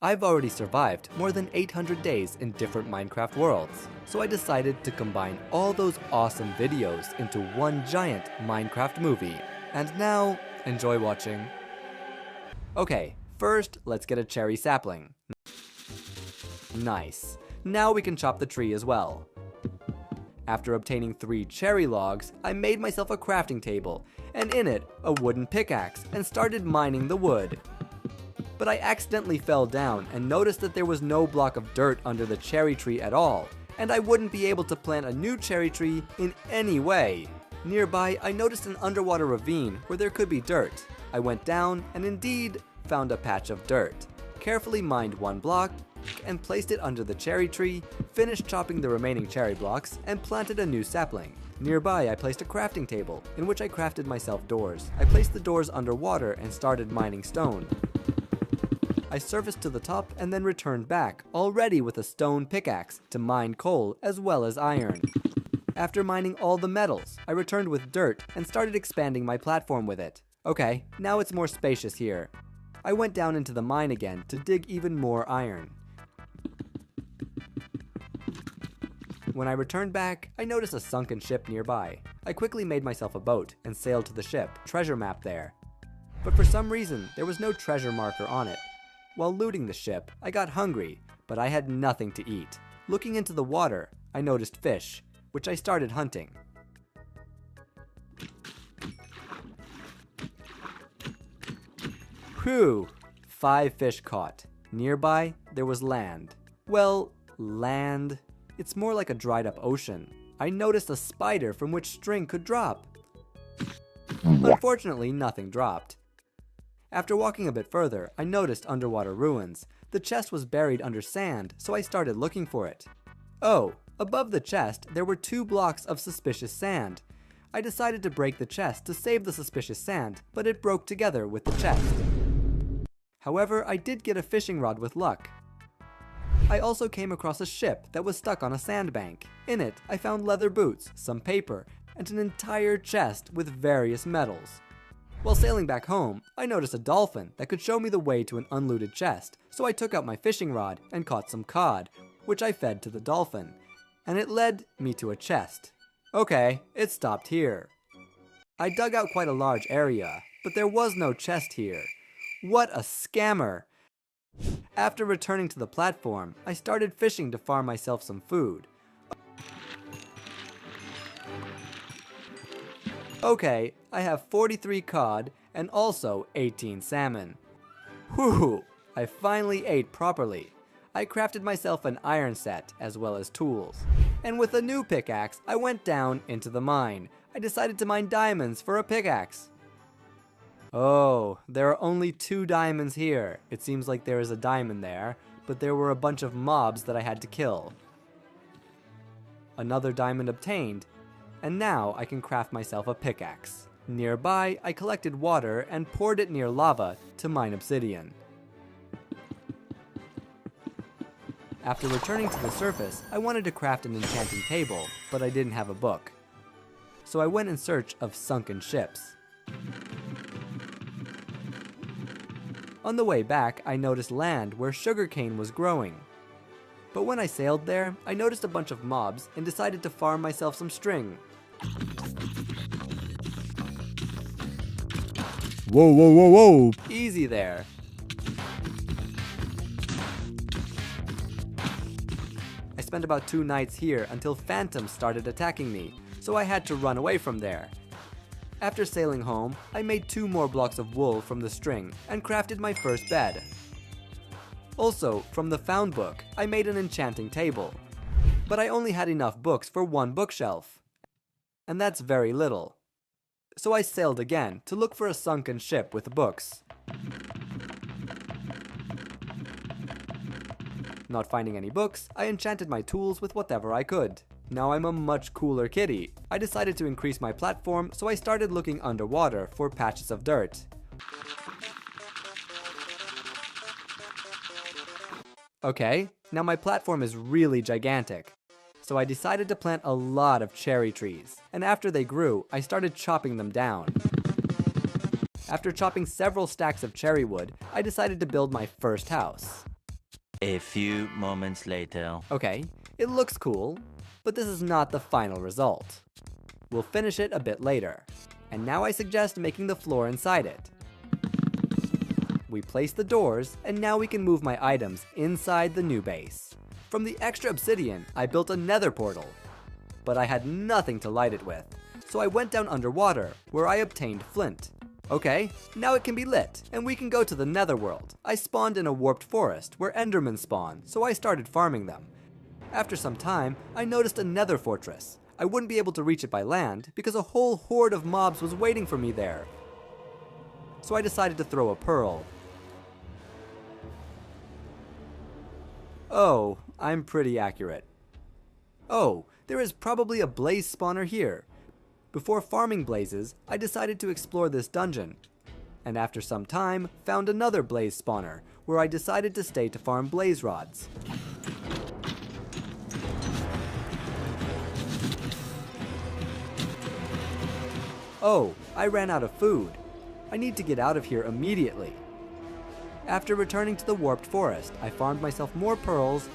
I've already survived more than 800 days in different Minecraft worlds, so I decided to combine all those awesome videos into one giant Minecraft movie. And now, enjoy watching. Okay, first let's get a cherry sapling. Nice. Now we can chop the tree as well. After obtaining 3 cherry logs, I made myself a crafting table, and in it, a wooden pickaxe, and started mining the wood. But I accidentally fell down and noticed that there was no block of dirt under the cherry tree at all, and I wouldn't be able to plant a new cherry tree in any way. Nearby, I noticed an underwater ravine where there could be dirt. I went down and indeed found a patch of dirt. Carefully mined 1 block and placed it under the cherry tree, finished chopping the remaining cherry blocks, and planted a new sapling. Nearby, I placed a crafting table, in which I crafted myself doors. I placed the doors underwater and started mining stone. I surfaced to the top and then returned back, already with a stone pickaxe, to mine coal as well as iron. After mining all the metals, I returned with dirt and started expanding my platform with it. Okay, now it's more spacious here. I went down into the mine again to dig even more iron. When I returned back, I noticed a sunken ship nearby. I quickly made myself a boat and sailed to the ship, treasure map there. But for some reason, there was no treasure marker on it. While looting the ship, I got hungry, but I had nothing to eat. Looking into the water, I noticed fish, which I started hunting. Whew! 5 fish caught. Nearby, there was land. Well, land. It's more like a dried up ocean. I noticed a spider from which string could drop. Unfortunately, nothing dropped. After walking a bit further, I noticed underwater ruins. The chest was buried under sand, so I started looking for it. Oh, above the chest, there were 2 blocks of suspicious sand. I decided to break the chest to save the suspicious sand, but it broke together with the chest. However, I did get a fishing rod with luck. I also came across a ship that was stuck on a sandbank. In it, I found leather boots, some paper, and an entire chest with various metals. While sailing back home, I noticed a dolphin that could show me the way to an unlooted chest, so I took out my fishing rod and caught some cod, which I fed to the dolphin, and it led me to a chest. Okay, it stopped here. I dug out quite a large area, but there was no chest here. What a scammer! After returning to the platform, I started fishing to farm myself some food. Okay, I have 43 cod and also 18 salmon. Whew! I finally ate properly. I crafted myself an iron set as well as tools. And with a new pickaxe, I went down into the mine. I decided to mine diamonds for a pickaxe. Oh, there are only 2 diamonds here. It seems like there is a diamond there, but there were a bunch of mobs that I had to kill. Another diamond obtained, and now I can craft myself a pickaxe. Nearby, I collected water and poured it near lava to mine obsidian. After returning to the surface, I wanted to craft an enchanting table, but I didn't have a book. So I went in search of sunken ships. On the way back, I noticed land where sugarcane was growing. But when I sailed there, I noticed a bunch of mobs and decided to farm myself some string. Whoa, whoa, whoa, whoa! Easy there. I spent about 2 nights here until phantoms started attacking me, so I had to run away from there. After sailing home, I made 2 more blocks of wool from the string and crafted my first bed. Also, from the found book, I made an enchanting table. But I only had enough books for 1 bookshelf. And that's very little. So I sailed again to look for a sunken ship with books. Not finding any books, I enchanted my tools with whatever I could. Now I'm a much cooler kitty. I decided to increase my platform, so I started looking underwater for patches of dirt. Okay, now my platform is really gigantic. So I decided to plant a lot of cherry trees, and after they grew, I started chopping them down. After chopping several stacks of cherry wood, I decided to build my first house. A few moments later. Okay, it looks cool, but this is not the final result. We'll finish it a bit later. And now I suggest making the floor inside it. We place the doors, and now we can move my items inside the new base. From the extra obsidian, I built a nether portal. But I had nothing to light it with, so I went down underwater, where I obtained flint. Okay, now it can be lit, and we can go to the netherworld. I spawned in a warped forest, where endermen spawn, so I started farming them. After some time, I noticed a nether fortress. I wouldn't be able to reach it by land, because a whole horde of mobs was waiting for me there. So I decided to throw a pearl. Oh, I'm pretty accurate. Oh, there is probably a blaze spawner here. Before farming blazes, I decided to explore this dungeon, and after some time, found another blaze spawner, where I decided to stay to farm blaze rods. Oh, I ran out of food. I need to get out of here immediately. After returning to the warped forest, I farmed myself more pearls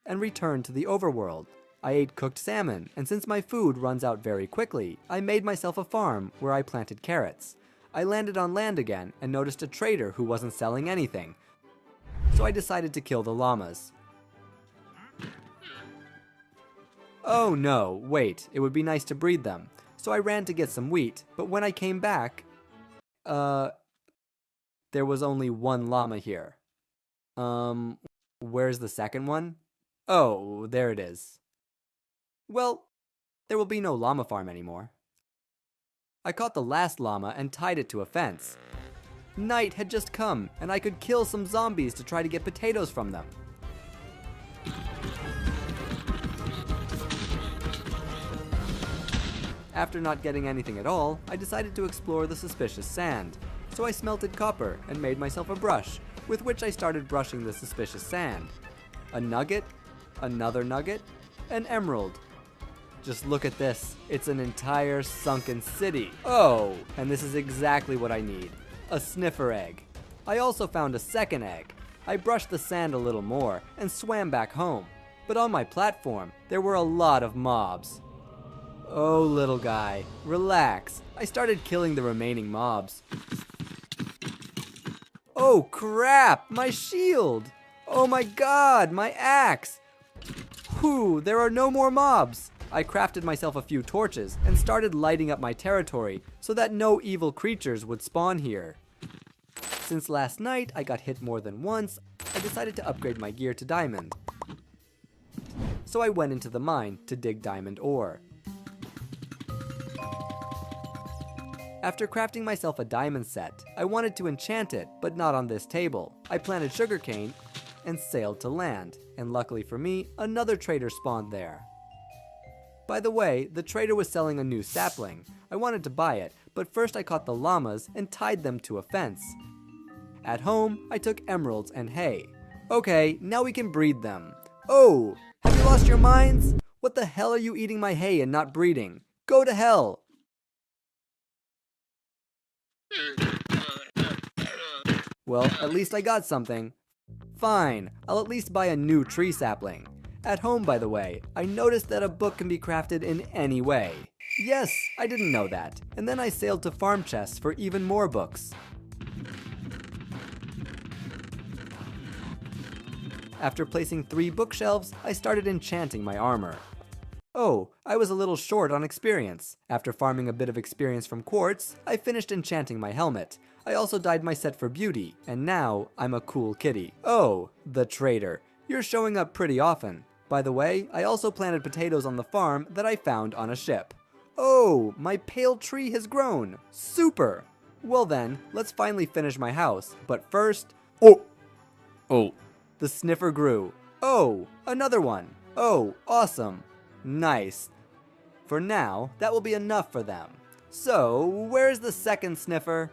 and returned to the overworld. I ate cooked salmon, and since my food runs out very quickly, I made myself a farm where I planted carrots. I landed on land again and noticed a trader who wasn't selling anything, so I decided to kill the llamas. Oh no, wait, it would be nice to breed them. So I ran to get some wheat, but when I came back, there was only one llama here. Where's the second one? Oh, there it is. Well, there will be no llama farm anymore. I caught the last llama and tied it to a fence. Night had just come, and I could kill some zombies to try to get potatoes from them. After not getting anything at all, I decided to explore the suspicious sand. So I smelted copper and made myself a brush, with which I started brushing the suspicious sand. A nugget, another nugget, an emerald. Just look at this, it's an entire sunken city. Oh, and this is exactly what I need, a sniffer egg. I also found a second egg. I brushed the sand a little more and swam back home. But on my platform, there were a lot of mobs. Oh, little guy, relax. I started killing the remaining mobs. Oh crap, my shield! Oh my god, my axe! Whew, there are no more mobs! I crafted myself a few torches and started lighting up my territory so that no evil creatures would spawn here. Since last night I got hit more than once, I decided to upgrade my gear to diamond. So I went into the mine to dig diamond ore. After crafting myself a diamond set, I wanted to enchant it, but not on this table. I planted sugarcane and sailed to land, and luckily for me, another trader spawned there. By the way, the trader was selling a new sapling. I wanted to buy it, but first I caught the llamas and tied them to a fence. At home, I took emeralds and hay. Okay, now we can breed them. Oh, have you lost your minds? What the hell are you eating my hay and not breeding? Go to hell! Well, at least I got something. Fine, I'll at least buy a new tree sapling. At home, by the way, I noticed that a book can be crafted in any way. Yes, I didn't know that. And then I sailed to farm chests for even more books. After placing 3 bookshelves, I started enchanting my armor. Oh, I was a little short on experience. After farming a bit of experience from quartz, I finished enchanting my helmet. I also dyed my set for beauty, and now I'm a cool kitty. Oh, the trader. You're showing up pretty often. By the way, I also planted potatoes on the farm that I found on a ship. Oh, my pale tree has grown. Super! Well then, let's finally finish my house. But first... Oh, the sniffer grew. Oh, another one. Oh, awesome. Nice. For now, that will be enough for them. So, where's the second sniffer?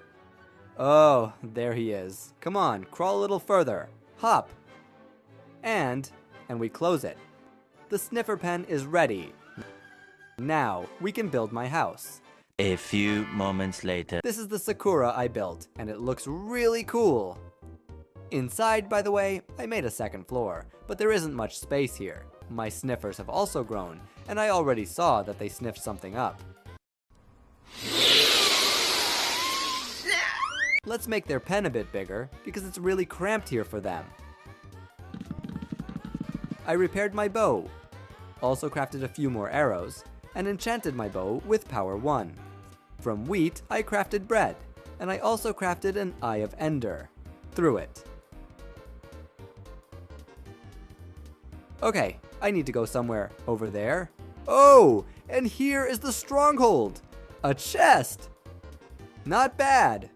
Oh, there he is. Come on, crawl a little further. Hop. And we close it. The sniffer pen is ready. Now, we can build my house. A few moments later. This is the Sakura I built, and it looks really cool. Inside, by the way, I made a second floor, but there isn't much space here. My sniffers have also grown, and I already saw that they sniffed something up. Let's make their pen a bit bigger, because it's really cramped here for them. I repaired my bow, also crafted a few more arrows, and enchanted my bow with power 1. From wheat, I crafted bread, and I also crafted an Eye of Ender through it. Okay, I need to go somewhere over there. Oh, and here is the stronghold! A chest! Not bad!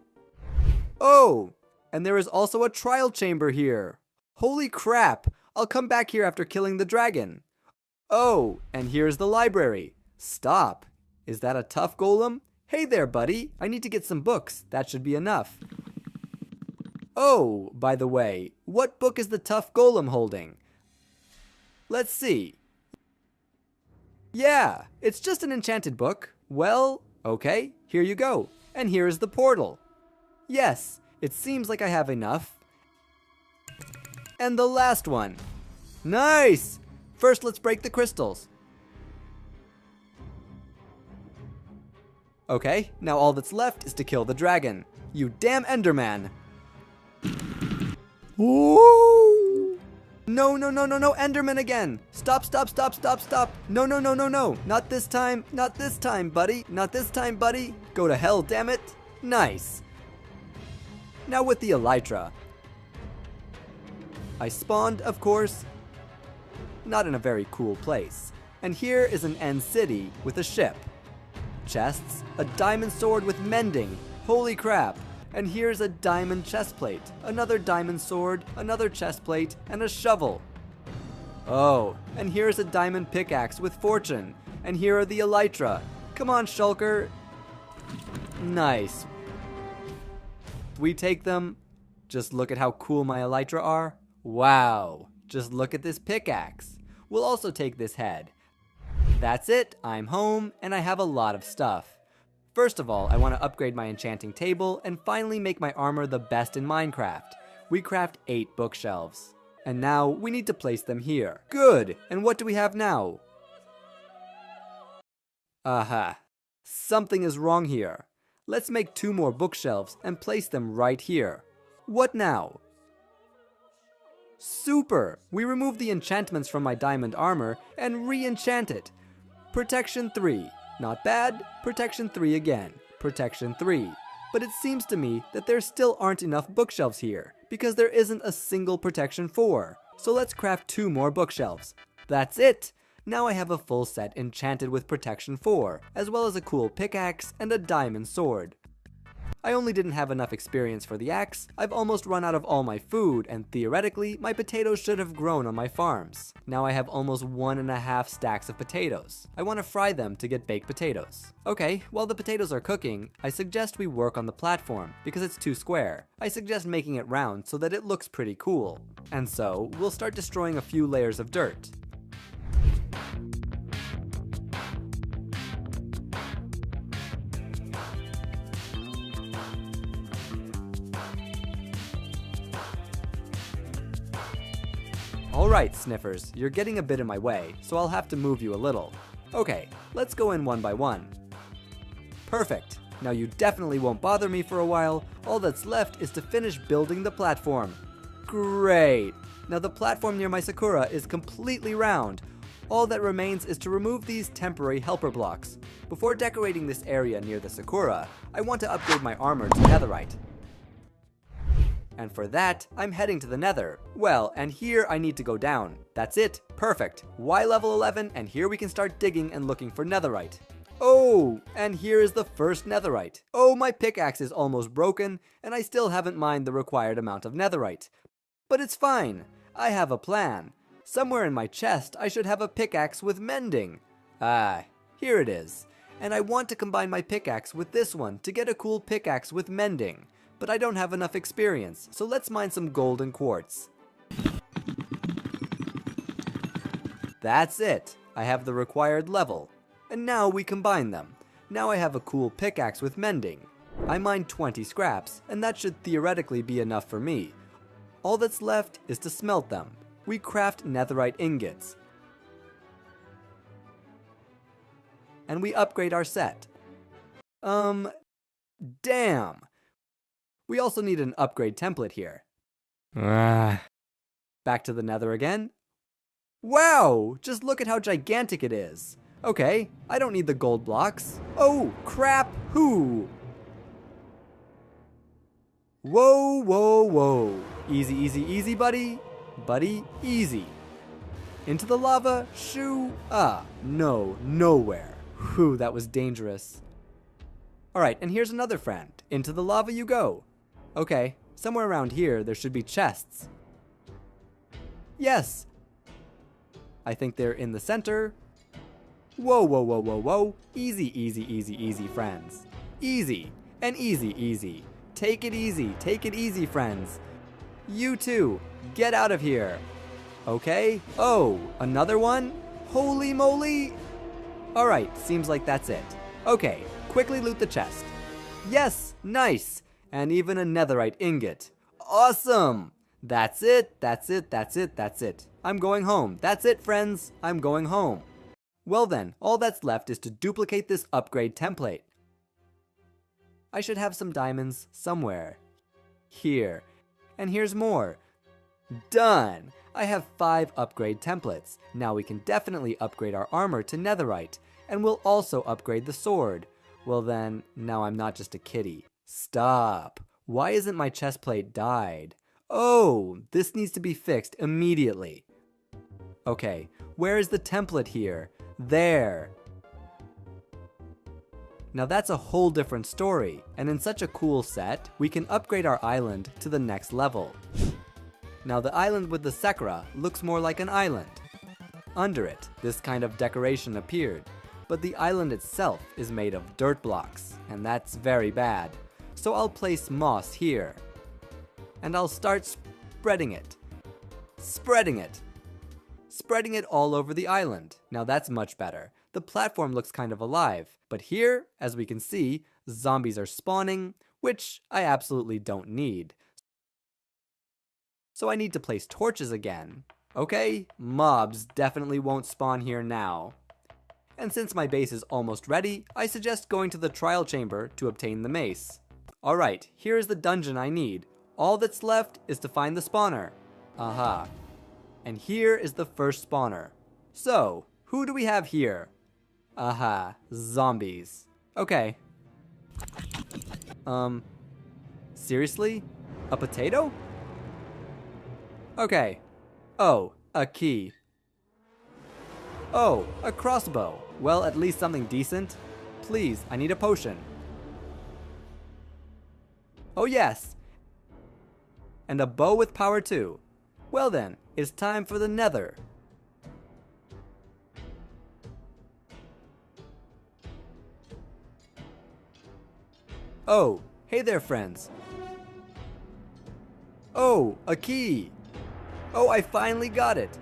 Oh, and there is also a trial chamber here. Holy crap, I'll come back here after killing the dragon. Oh, and here's the library. Stop. Is that a tough golem? Hey there, buddy. I need to get some books. That should be enough. Oh, by the way, what book is the tough golem holding? Let's see. Yeah, it's just an enchanted book. Well, okay, here you go. And here is the portal. Yes, it seems like I have enough. And the last one. Nice! First, let's break the crystals. Okay, now all that's left is to kill the dragon. You damn Enderman! Ooh. No, no, no, no, no, Enderman again! Stop, stop, stop, stop, stop! No, no, no, no, no! Not this time, not this time, buddy! Not this time, buddy! Go to hell, damn it! Nice! Now with the elytra. I spawned, of course, not in a very cool place. And here is an end city with a ship. Chests, a diamond sword with mending, holy crap! And here's a diamond chestplate, another diamond sword, another chestplate, and a shovel. Oh, and here's a diamond pickaxe with fortune, and here are the elytra. Come on, shulker. Nice. We take them. Just look at how cool my elytra are. Wow, just look at this pickaxe. We'll also take this head. That's it, I'm home, and I have a lot of stuff. First of all, I want to upgrade my enchanting table and finally make my armor the best in Minecraft. We craft 8 bookshelves. And now we need to place them here. Good, and what do we have now? Aha, something is wrong here. Let's make 2 more bookshelves and place them right here. What now? Super! We remove the enchantments from my diamond armor and re-enchant it. Protection 3. Not bad. Protection 3 again. Protection 3. But it seems to me that there still aren't enough bookshelves here, because there isn't a single protection 4. So let's craft 2 more bookshelves. That's it! Now I have a full set enchanted with protection 4, as well as a cool pickaxe and a diamond sword. I only didn't have enough experience for the axe. I've almost run out of all my food, and theoretically, my potatoes should have grown on my farms. Now I have almost 1.5 stacks of potatoes. I want to fry them to get baked potatoes. Okay, while the potatoes are cooking, I suggest we work on the platform, because it's too square. I suggest making it round so that it looks pretty cool. And so, we'll start destroying a few layers of dirt. Alright, Sniffers, you're getting a bit in my way, so I'll have to move you a little. Okay, let's go in one by one. Perfect. Now you definitely won't bother me for a while. All that's left is to finish building the platform. Great. Now the platform near my Sakura is completely round. All that remains is to remove these temporary helper blocks. Before decorating this area near the Sakura, I want to upgrade my armor to Netherite. And for that, I'm heading to the Nether. Well, and here I need to go down. That's it, perfect. Y level 11, and here we can start digging and looking for Netherite. Oh, and here is the first Netherite. Oh, my pickaxe is almost broken, and I still haven't mined the required amount of Netherite. But it's fine, I have a plan. Somewhere in my chest, I should have a pickaxe with mending. Ah, here it is. And I want to combine my pickaxe with this one to get a cool pickaxe with mending. But I don't have enough experience, so let's mine some gold and quartz. That's it. I have the required level. And now we combine them. Now I have a cool pickaxe with mending. I mined 20 scraps, and that should theoretically be enough for me. All that's left is to smelt them. We craft netherite ingots. And we upgrade our set. Damn! We also need an upgrade template here. Back to the nether again. Wow! Just look at how gigantic it is. Okay, I don't need the gold blocks. Oh, crap! Who? Whoa, whoa, whoa. Easy, easy, easy, buddy. Buddy, easy. Into the lava, shoo. No, nowhere. Whew, that was dangerous. Alright, and here's another friend. Into the lava you go. Okay, somewhere around here there should be chests. Yes! I think they're in the center. Whoa, whoa, whoa, whoa, whoa. Easy, easy, easy, easy, friends. Easy, and easy, easy. Take it easy, friends. You too, get out of here. Okay, oh, another one? Holy moly! Alright, seems like that's it. Okay, quickly loot the chest. Yes, nice! And even a netherite ingot. Awesome! That's it, that's it, that's it, that's it. I'm going home. That's it, friends. I'm going home. Well then, all that's left is to duplicate this upgrade template. I should have some diamonds somewhere. Here. And here's more. Done! I have 5 upgrade templates. Now we can definitely upgrade our armor to netherite. And we'll also upgrade the sword. Well then, now I'm not just a kitty. Stop! Why isn't my chestplate dyed? Oh, this needs to be fixed immediately. Okay, where is the template here? There. Now that's a whole different story, and in such a cool set, we can upgrade our island to the next level. Now the island with the Sakura looks more like an island. Under it, this kind of decoration appeared, but the island itself is made of dirt blocks, and that's very bad. So I'll place moss here. And I'll start spreading it. Spreading it all over the island. Now that's much better. The platform looks kind of alive, but here, as we can see, zombies are spawning, which I absolutely don't need. So I need to place torches again. Okay, mobs definitely won't spawn here now. And since my base is almost ready, I suggest going to the trial chamber to obtain the mace. Alright, here is the dungeon I need. All that's left is to find the spawner. Aha. And here is the first spawner. So, who do we have here? Aha, zombies. Okay. Seriously? A potato? Okay. Oh, a key. Oh, a crossbow. Well, at least something decent. Please, I need a potion. Oh yes. And a bow with power too. Well then, it's time for the Nether. Oh, hey there friends. Oh, a key. Oh, I finally got it.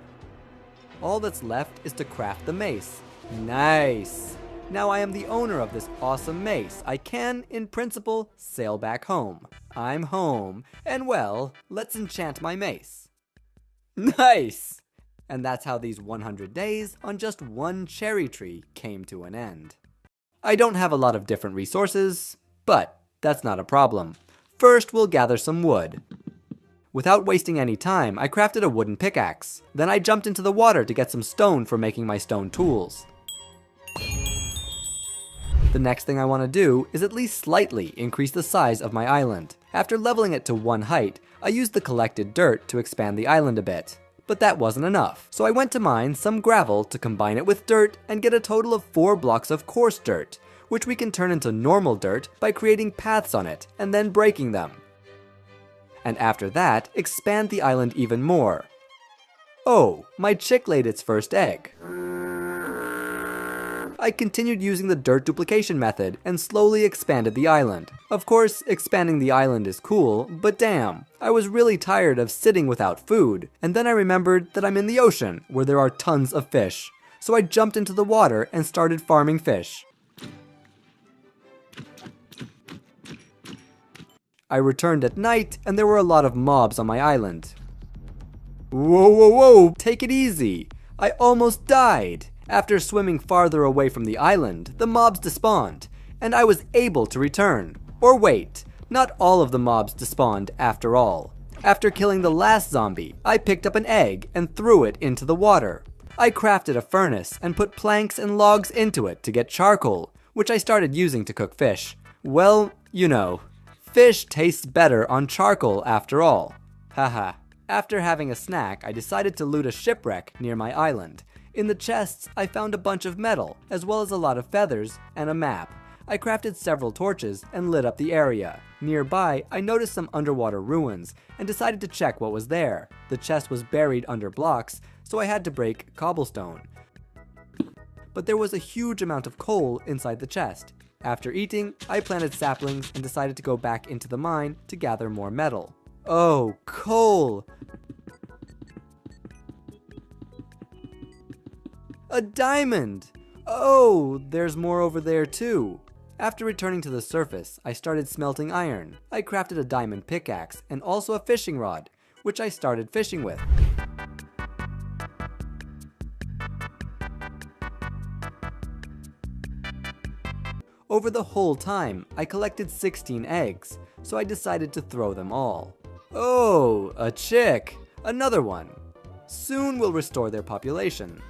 All that's left is to craft the mace. Nice. Now I am the owner of this awesome mace. I can, in principle, sail back home. I'm home, and well, let's enchant my mace. Nice! And that's how these 100 days on just one cherry tree came to an end. I don't have a lot of different resources, but that's not a problem. First, we'll gather some wood. Without wasting any time, I crafted a wooden pickaxe. Then I jumped into the water to get some stone for making my stone tools. The next thing I want to do is at least slightly increase the size of my island. After leveling it to 1 height, I used the collected dirt to expand the island a bit. But that wasn't enough, so I went to mine some gravel to combine it with dirt and get a total of 4 blocks of coarse dirt, which we can turn into normal dirt by creating paths on it and then breaking them. And after that, expand the island even more. Oh, my chick laid its first egg. I continued using the dirt duplication method and slowly expanded the island. Of course, expanding the island is cool, but damn, I was really tired of sitting without food, and then I remembered that I'm in the ocean, where there are tons of fish. So I jumped into the water and started farming fish. I returned at night and there were a lot of mobs on my island. Whoa, whoa, whoa, take it easy. I almost died. After swimming farther away from the island, the mobs despawned, and I was able to return. Or wait, not all of the mobs despawned after all. After killing the last zombie, I picked up an egg and threw it into the water. I crafted a furnace and put planks and logs into it to get charcoal, which I started using to cook fish. Well, you know, fish tastes better on charcoal after all. Haha. After having a snack, I decided to loot a shipwreck near my island. In the chests, I found a bunch of metal, as well as a lot of feathers and a map. I crafted several torches and lit up the area. Nearby, I noticed some underwater ruins and decided to check what was there. The chest was buried under blocks, so I had to break cobblestone. But there was a huge amount of coal inside the chest. After eating, I planted saplings and decided to go back into the mine to gather more metal. Oh, coal! A diamond! Oh, there's more over there too. After returning to the surface, I started smelting iron. I crafted a diamond pickaxe and also a fishing rod, which I started fishing with. Over the whole time, I collected 16 eggs, so I decided to throw them all. Oh, a chick! Another one! Soon we'll restore their population.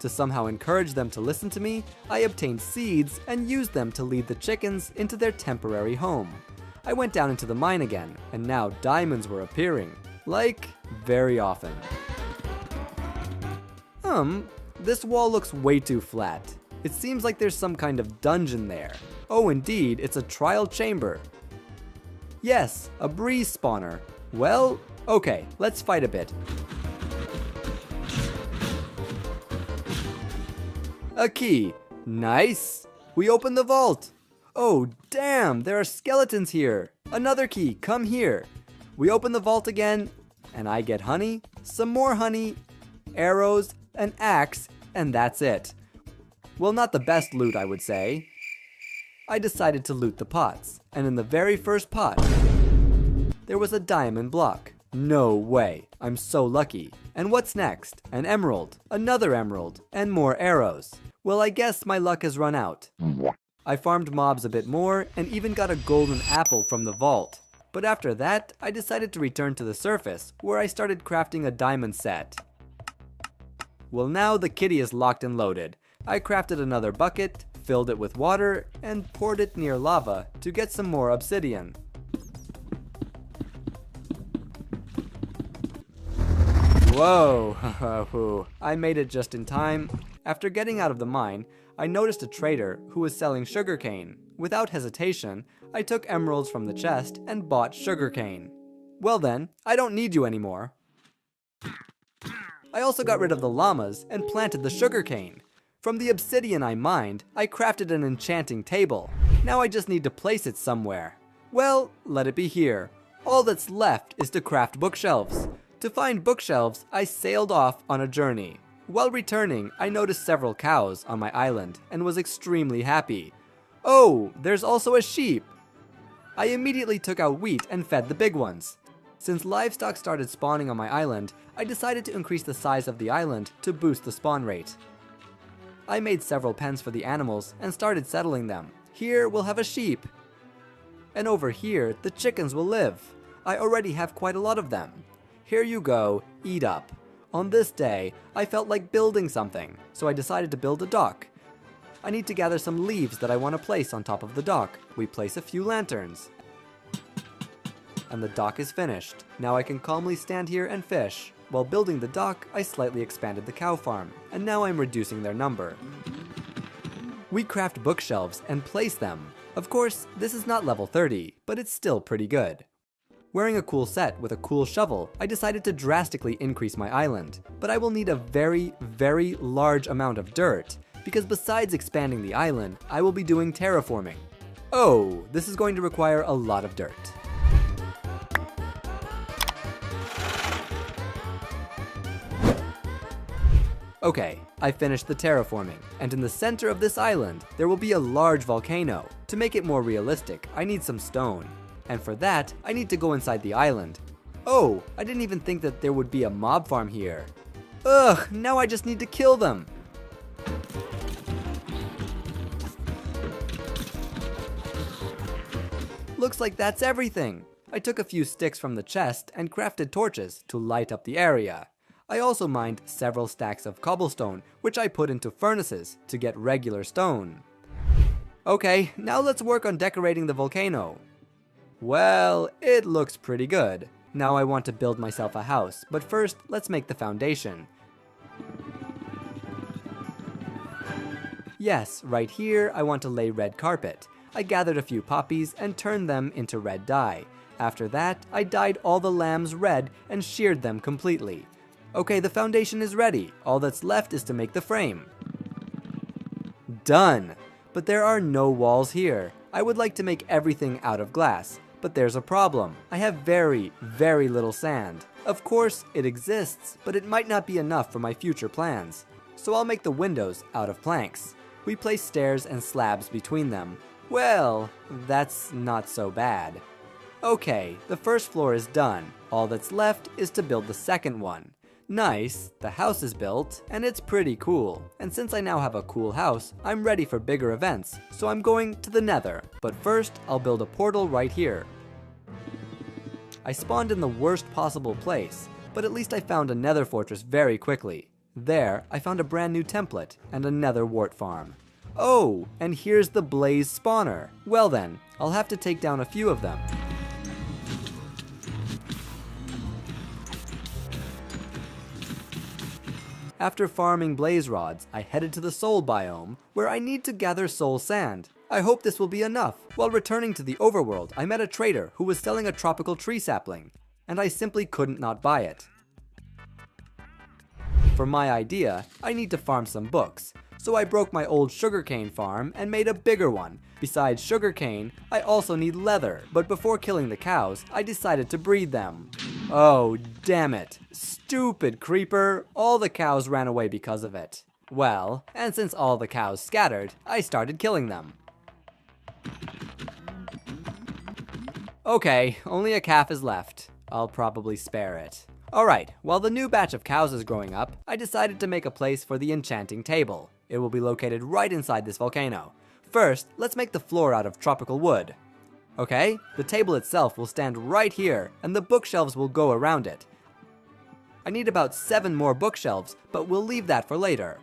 To somehow encourage them to listen to me, I obtained seeds and used them to lead the chickens into their temporary home. I went down into the mine again, and now diamonds were appearing. Like, very often. This wall looks way too flat. It seems like there's some kind of dungeon there. Oh, indeed, it's a trial chamber. Yes, a breeze spawner. Well, okay, let's fight a bit. A key. Nice. We open the vault. Oh, damn, there are skeletons here. Another key, come here. We open the vault again, and I get honey, some more honey, arrows, an axe, and that's it. Well, not the best loot, I would say. I decided to loot the pots, and in the very first pot, there was a diamond block. No way, I'm so lucky. And what's next? An emerald, another emerald, and more arrows. Well, I guess my luck has run out. I farmed mobs a bit more and even got a golden apple from the vault. But after that, I decided to return to the surface, where I started crafting a diamond set. Well, now the kitty is locked and loaded. I crafted another bucket, filled it with water, and poured it near lava to get some more obsidian. Whoa, I made it just in time. After getting out of the mine, I noticed a trader who was selling sugarcane. Without hesitation, I took emeralds from the chest and bought sugarcane. Well then, I don't need you anymore. I also got rid of the llamas and planted the sugarcane. From the obsidian I mined, I crafted an enchanting table. Now I just need to place it somewhere. Well, let it be here. All that's left is to craft bookshelves. To find bookshelves, I sailed off on a journey. While returning, I noticed several cows on my island and was extremely happy. Oh, there's also a sheep! I immediately took out wheat and fed the big ones. Since livestock started spawning on my island, I decided to increase the size of the island to boost the spawn rate. I made several pens for the animals and started settling them. Here we'll have a sheep. And over here, the chickens will live. I already have quite a lot of them. Here you go, eat up. On this day, I felt like building something, so I decided to build a dock. I need to gather some leaves that I want to place on top of the dock. We place a few lanterns. And the dock is finished. Now I can calmly stand here and fish. While building the dock, I slightly expanded the cow farm, and now I'm reducing their number. We craft bookshelves and place them. Of course, this is not level 30, but it's still pretty good. Wearing a cool set with a cool shovel, I decided to drastically increase my island, but I will need a very, very large amount of dirt, because besides expanding the island, I will be doing terraforming. Oh, this is going to require a lot of dirt. Okay, I finished the terraforming, and in the center of this island, there will be a large volcano. To make it more realistic, I need some stone. And for that, I need to go inside the island. Oh, I didn't even think that there would be a mob farm here. Ugh, now I just need to kill them. Looks like that's everything. I took a few sticks from the chest and crafted torches to light up the area. I also mined several stacks of cobblestone, which I put into furnaces to get regular stone. Okay, now let's work on decorating the volcano. Well, it looks pretty good. Now I want to build myself a house, but first let's make the foundation. Yes, right here I want to lay red carpet. I gathered a few poppies and turned them into red dye. After that, I dyed all the lambs red and sheared them completely. Okay, the foundation is ready. All that's left is to make the frame. Done! But there are no walls here. I would like to make everything out of glass, but there's a problem. I have very, very little sand. Of course, it exists, but it might not be enough for my future plans. So I'll make the windows out of planks. We place stairs and slabs between them. Well, that's not so bad. Okay, the first floor is done. All that's left is to build the second one. Nice, the house is built, and it's pretty cool. And since I now have a cool house, I'm ready for bigger events, so I'm going to the Nether. But first, I'll build a portal right here. I spawned in the worst possible place, but at least I found a Nether fortress very quickly. There, I found a brand new template and a Nether wart farm. Oh, and here's the blaze spawner. Well then, I'll have to take down a few of them. After farming blaze rods, I headed to the soul biome, where I need to gather soul sand. I hope this will be enough. While returning to the overworld, I met a trader who was selling a tropical tree sapling, and I simply couldn't not buy it. For my idea, I need to farm some books, so I broke my old sugarcane farm and made a bigger one. Besides sugarcane, I also need leather, but before killing the cows, I decided to breed them. Oh, damn it. Stupid creeper. All the cows ran away because of it. Well, and since all the cows scattered, I started killing them. Okay, only a calf is left. I'll probably spare it. Alright, while the new batch of cows is growing up, I decided to make a place for the enchanting table. It will be located right inside this volcano. First, let's make the floor out of tropical wood. Okay, the table itself will stand right here, and the bookshelves will go around it. I need about 7 more bookshelves, but we'll leave that for later.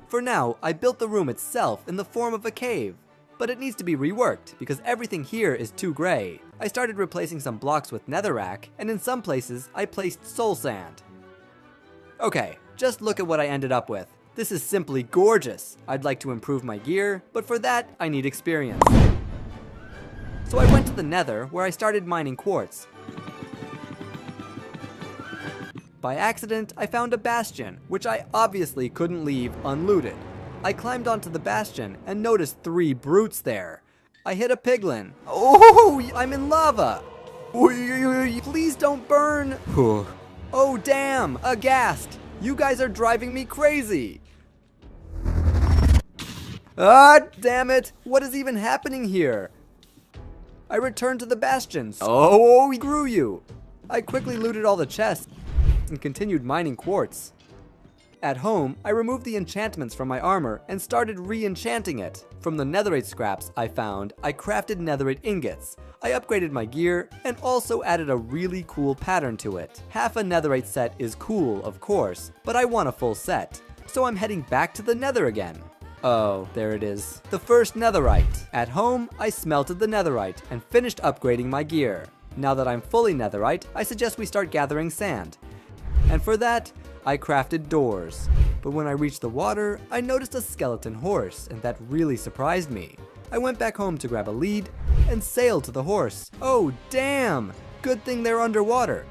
For now, I built the room itself in the form of a cave, but it needs to be reworked because everything here is too gray. I started replacing some blocks with netherrack, and in some places, I placed soul sand. Okay, just look at what I ended up with. This is simply gorgeous. I'd like to improve my gear, but for that, I need experience. So I went to the Nether, where I started mining quartz. By accident, I found a Bastion, which I obviously couldn't leave unlooted. I climbed onto the Bastion and noticed 3 brutes there. I hit a piglin. Oh, I'm in lava! Please don't burn! Oh damn, a ghast! You guys are driving me crazy! Ah, damn it! What is even happening here? I returned to the Bastions. Oh, screw you! I quickly looted all the chests and continued mining quartz. At home, I removed the enchantments from my armor and started re-enchanting it. From the netherite scraps I found, I crafted netherite ingots. I upgraded my gear and also added a really cool pattern to it. Half a netherite set is cool, of course, but I want a full set. So I'm heading back to the Nether again. Oh, there it is. The first netherite. At home, I smelted the netherite and finished upgrading my gear. Now that I'm fully netherite, I suggest we start gathering sand. And for that, I crafted doors. But when I reached the water, I noticed a skeleton horse, and that really surprised me. I went back home to grab a lead and sailed to the horse. Oh, damn! Good thing they're underwater.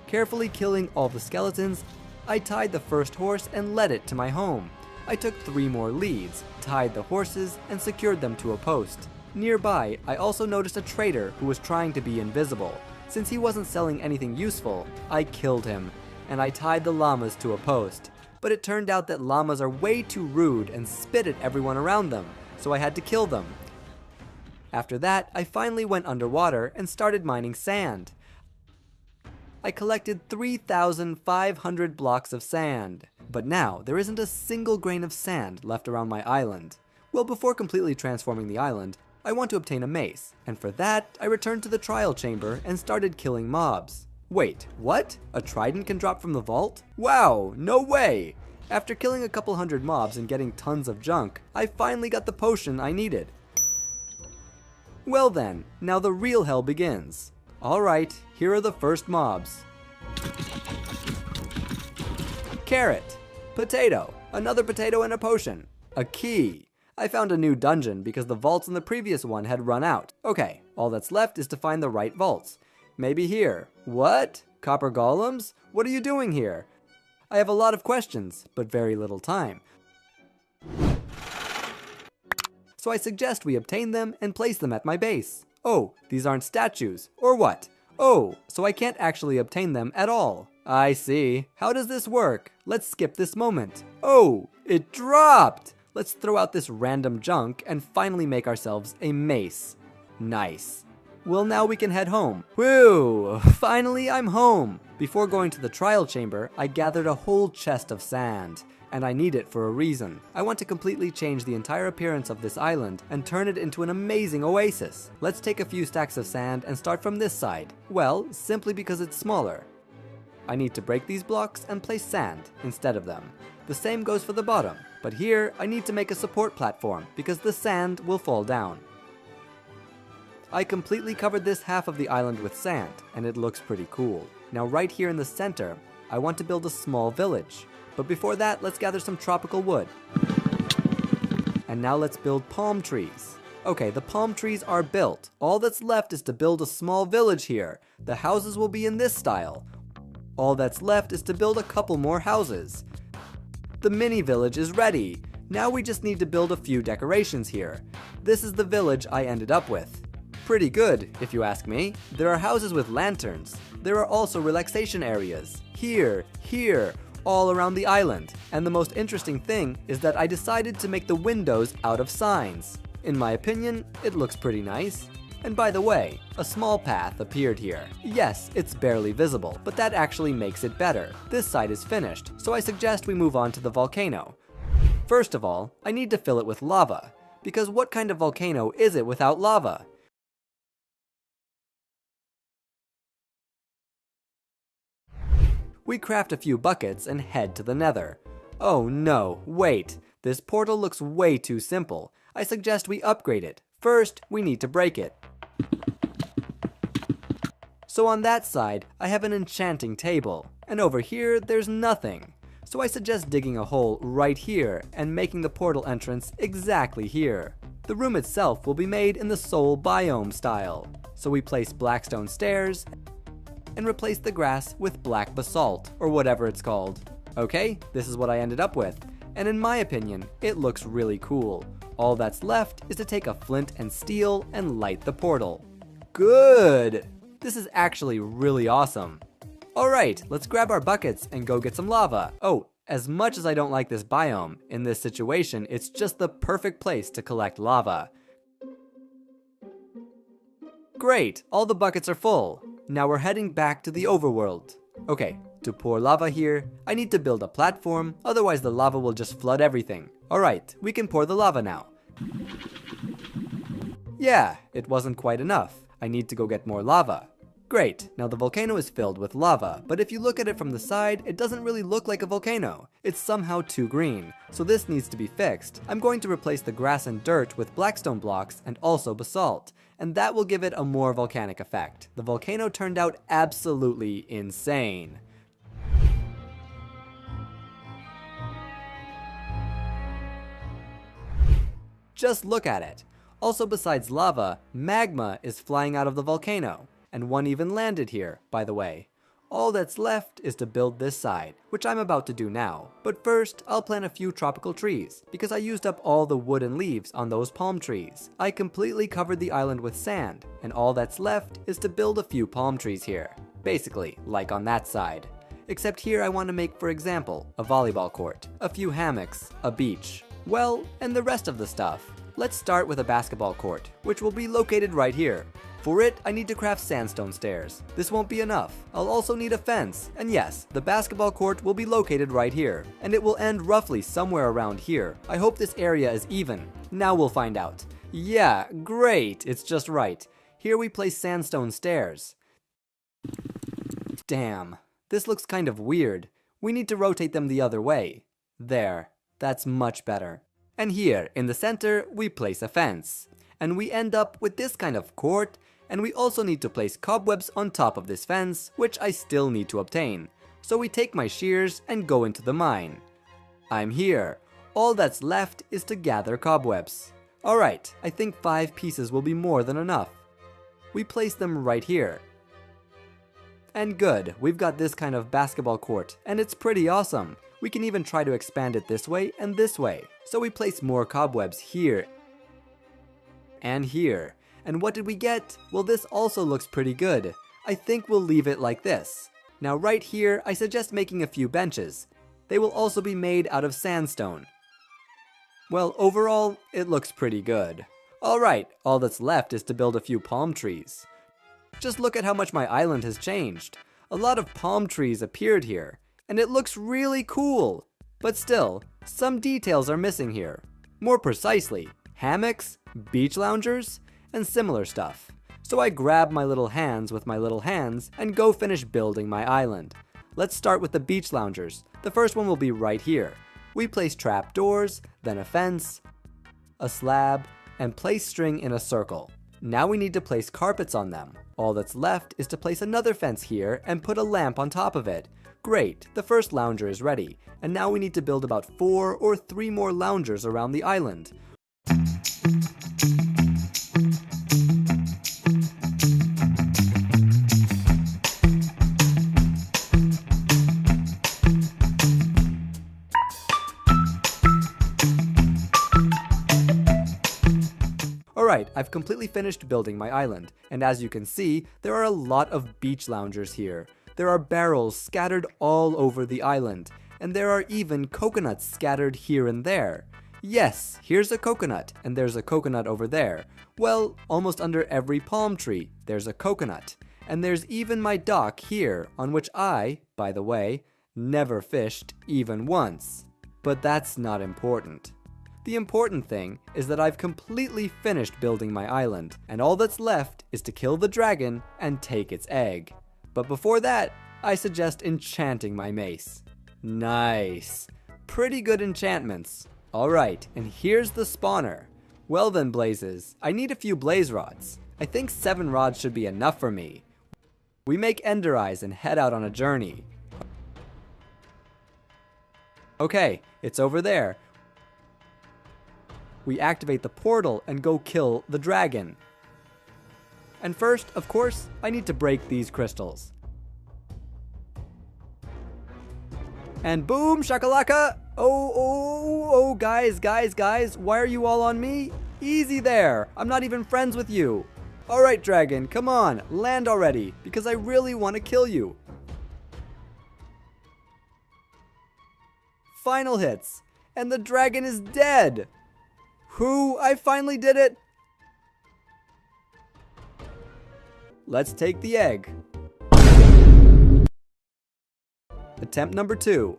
Carefully killing all the skeletons, I tied the first horse and led it to my home. I took 3 more leads, tied the horses, and secured them to a post. Nearby, I also noticed a trader who was trying to be invisible. Since he wasn't selling anything useful, I killed him, and I tied the llamas to a post. But it turned out that llamas are way too rude and spit at everyone around them, so I had to kill them. After that, I finally went underwater and started mining sand. I collected 3,500 blocks of sand. But now, there isn't a single grain of sand left around my island. Well, before completely transforming the island, I want to obtain a mace, and for that, I returned to the trial chamber and started killing mobs. Wait, what? A trident can drop from the vault? Wow, no way! After killing a couple hundred mobs and getting tons of junk, I finally got the potion I needed. Well then, now the real hell begins. Alright, here are the first mobs. Carrot, potato, another potato and a potion, a key. I found a new dungeon because the vaults in the previous one had run out. Okay, all that's left is to find the right vaults. Maybe here. What? Copper golems? What are you doing here? I have a lot of questions, but very little time. So I suggest we obtain them and place them at my base. Oh, these aren't statues, or what? Oh, so I can't actually obtain them at all. I see. How does this work? Let's skip this moment. Oh, it dropped! Let's throw out this random junk and finally make ourselves a mace. Nice. Well, now we can head home. Whew, finally I'm home. Before going to the trial chamber, I gathered a whole chest of sand. And I need it for a reason. I want to completely change the entire appearance of this island and turn it into an amazing oasis. Let's take a few stacks of sand and start from this side. Well, simply because it's smaller. I need to break these blocks and place sand instead of them. The same goes for the bottom, but here I need to make a support platform because the sand will fall down. I completely covered this half of the island with sand, and it looks pretty cool. Now right here in the center, I want to build a small village. But before that, let's gather some tropical wood. And now let's build palm trees. Okay, the palm trees are built. All that's left is to build a small village here. The houses will be in this style. All that's left is to build a couple more houses. The mini village is ready. Now we just need to build a few decorations here. This is the village I ended up with. Pretty good, if you ask me. There are houses with lanterns. There are also relaxation areas. Here, all around the island. And the most interesting thing is that I decided to make the windows out of signs. In my opinion, it looks pretty nice. And by the way, a small path appeared here. Yes, it's barely visible, but that actually makes it better. This side is finished, so I suggest we move on to the volcano. First of all, I need to fill it with lava, because what kind of volcano is it without lava? We craft a few buckets and head to the Nether. Oh no, wait, this portal looks way too simple. I suggest we upgrade it. First, we need to break it. So on that side, I have an enchanting table, and over here, there's nothing. So I suggest digging a hole right here and making the portal entrance exactly here. The room itself will be made in the soul biome style. So we place blackstone stairs and replace the grass with black basalt, or whatever it's called. Okay, this is what I ended up with, and in my opinion, it looks really cool. All that's left is to take a flint and steel and light the portal. Good! This is actually really awesome. Alright, let's grab our buckets and go get some lava. Oh, as much as I don't like this biome, in this situation, it's just the perfect place to collect lava. Great, all the buckets are full. Now we're heading back to the overworld. Okay, to pour lava here, I need to build a platform, otherwise the lava will just flood everything. Alright, we can pour the lava now. Yeah, it wasn't quite enough. I need to go get more lava. Great, now the volcano is filled with lava, but if you look at it from the side, it doesn't really look like a volcano. It's somehow too green, so this needs to be fixed. I'm going to replace the grass and dirt with blackstone blocks and also basalt, and that will give it a more volcanic effect. The volcano turned out absolutely insane. Just look at it. Also, besides lava, magma is flying out of the volcano. And one even landed here, by the way. All that's left is to build this side, which I'm about to do now. But first, I'll plant a few tropical trees, because I used up all the wood and leaves on those palm trees. I completely covered the island with sand, and all that's left is to build a few palm trees here. Basically, like on that side. Except here I want to make, for example, a volleyball court, a few hammocks, a beach. Well, and the rest of the stuff. Let's start with a basketball court, which will be located right here. For it, I need to craft sandstone stairs. This won't be enough. I'll also need a fence. And yes, the basketball court will be located right here. And it will end roughly somewhere around here. I hope this area is even. Now we'll find out. Yeah, great. It's just right. Here we place sandstone stairs. Damn. This looks kind of weird. We need to rotate them the other way. There. That's much better. And here, in the center, we place a fence. And we end up with this kind of court, and we also need to place cobwebs on top of this fence, which I still need to obtain. So we take my shears and go into the mine. I'm here. All that's left is to gather cobwebs. Alright, I think 5 pieces will be more than enough. We place them right here. And good, we've got this kind of basketball court, and it's pretty awesome. We can even try to expand it this way and this way. So we place more cobwebs here and here. And what did we get? Well, this also looks pretty good. I think we'll leave it like this. Now right here, I suggest making a few benches. They will also be made out of sandstone. Well, overall, it looks pretty good. Alright, all that's left is to build a few palm trees. Just look at how much my island has changed. A lot of palm trees appeared here, and it looks really cool. But still, some details are missing here. More precisely, hammocks, beach loungers, and similar stuff. So I grab my little hands with my little hands and go finish building my island. Let's start with the beach loungers. The first one will be right here. We place trap doors, then a fence, a slab, and place string in a circle. Now we need to place carpets on them. All that's left is to place another fence here and put a lamp on top of it. Great, the first lounger is ready, and now we need to build about 4 or 3 more loungers around the island. Alright, I've completely finished building my island, and as you can see, there are a lot of beach loungers here. There are barrels scattered all over the island, and there are even coconuts scattered here and there. Yes, here's a coconut, and there's a coconut over there. Well, almost under every palm tree, there's a coconut. And there's even my dock here, on which I, by the way, never fished even once. But that's not important. The important thing is that I've completely finished building my island, and all that's left is to kill the dragon and take its egg. But before that, I suggest enchanting my mace. Nice. Pretty good enchantments. Alright, and here's the spawner. Well then, blazes, I need a few blaze rods. I think 7 rods should be enough for me. We make ender eyes and head out on a journey. Okay, it's over there. We activate the portal and go kill the dragon. And first, of course, I need to break these crystals. And boom, shakalaka! Oh, guys, why are you all on me? Easy there, I'm not even friends with you. Alright, dragon, come on, land already, because I really want to kill you. Final hits, and the dragon is dead. Whew, I finally did it. Let's take the egg. Attempt number 2.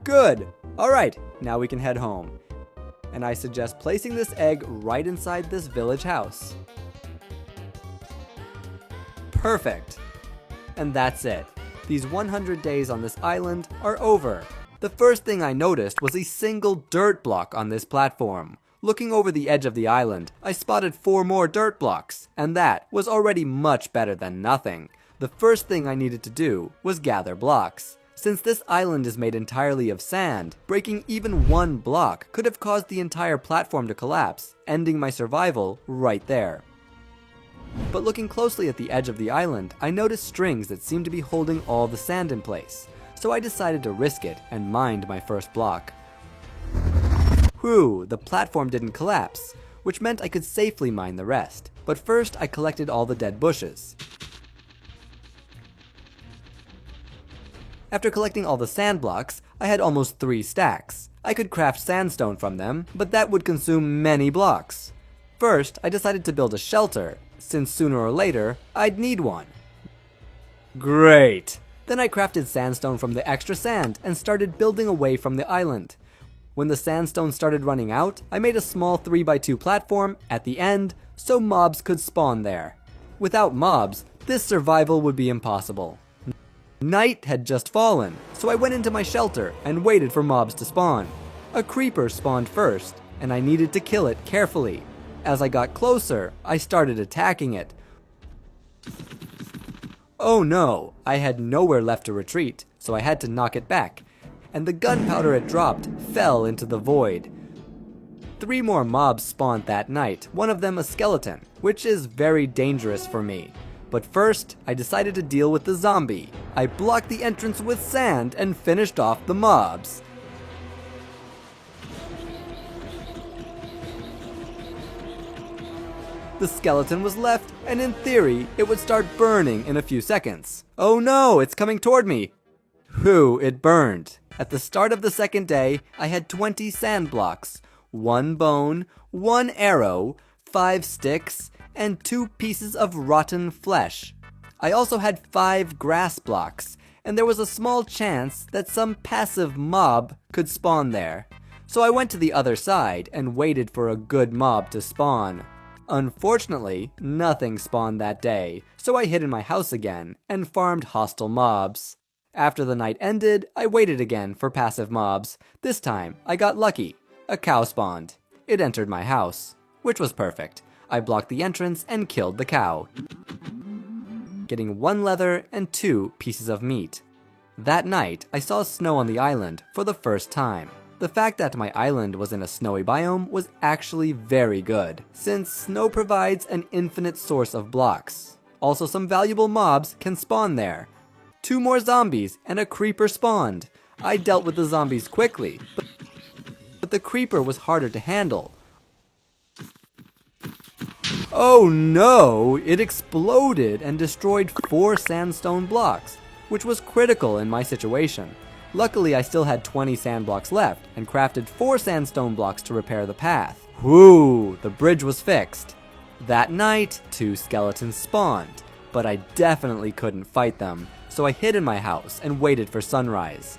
Good. Alright, now we can head home. And I suggest placing this egg right inside this village house. Perfect. And that's it. These 100 days on this island are over. The first thing I noticed was a single dirt block on this platform. Looking over the edge of the island, I spotted 4 more dirt blocks, and that was already much better than nothing. The first thing I needed to do was gather blocks. Since this island is made entirely of sand, breaking even 1 block could have caused the entire platform to collapse, ending my survival right there. But looking closely at the edge of the island, I noticed strings that seemed to be holding all the sand in place. So I decided to risk it and mined my first block. Whew, the platform didn't collapse, which meant I could safely mine the rest. But first I collected all the dead bushes. After collecting all the sand blocks, I had almost 3 stacks. I could craft sandstone from them, but that would consume many blocks. First, I decided to build a shelter, since sooner or later, I'd need one. Great! Then I crafted sandstone from the extra sand and started building away from the island. When the sandstone started running out, I made a small 3x2 platform at the end so mobs could spawn there. Without mobs, this survival would be impossible. Night had just fallen, so I went into my shelter and waited for mobs to spawn. A creeper spawned first, and I needed to kill it carefully. As I got closer, I started attacking it. Oh no, I had nowhere left to retreat, so I had to knock it back, and the gunpowder it dropped fell into the void. 3 more mobs spawned that night, one of them a skeleton, which is very dangerous for me. But first, I decided to deal with the zombie. I blocked the entrance with sand and finished off the mobs. The skeleton was left, and in theory, it would start burning in a few seconds. Oh no, it's coming toward me! Whew, it burned. At the start of the second day, I had 20 sand blocks, 1 bone, 1 arrow, 5 sticks, and 2 pieces of rotten flesh. I also had 5 grass blocks, and there was a small chance that some passive mob could spawn there. So I went to the other side and waited for a good mob to spawn. Unfortunately, nothing spawned that day, so I hid in my house again and farmed hostile mobs. After the night ended, I waited again for passive mobs. This time, I got lucky. A cow spawned. It entered my house, which was perfect. I blocked the entrance and killed the cow, getting 1 leather and 2 pieces of meat. That night, I saw snow on the island for the first time. The fact that my island was in a snowy biome was actually very good, since snow provides an infinite source of blocks. Also, some valuable mobs can spawn there. 2 more zombies and a creeper spawned. I dealt with the zombies quickly, but the creeper was harder to handle. Oh no! It exploded and destroyed 4 sandstone blocks, which was critical in my situation. Luckily, I still had 20 sand blocks left, and crafted 4 sandstone blocks to repair the path. Whoo! The bridge was fixed. That night, 2 skeletons spawned, but I definitely couldn't fight them, so I hid in my house and waited for sunrise.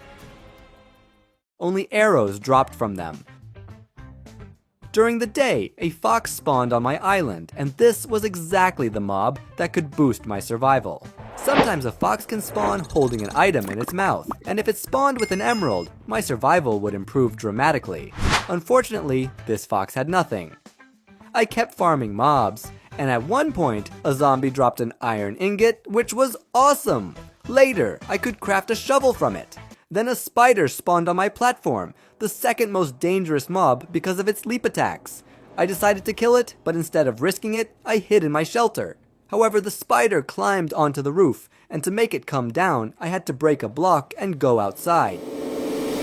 Only arrows dropped from them. During the day, a fox spawned on my island, and this was exactly the mob that could boost my survival. Sometimes a fox can spawn holding an item in its mouth, and if it spawned with an emerald, my survival would improve dramatically. Unfortunately, this fox had nothing. I kept farming mobs, and at one point, a zombie dropped an iron ingot, which was awesome! Later, I could craft a shovel from it. Then a spider spawned on my platform, the second most dangerous mob because of its leap attacks. I decided to kill it, but instead of risking it, I hid in my shelter. However, the spider climbed onto the roof, and to make it come down, I had to break a block and go outside.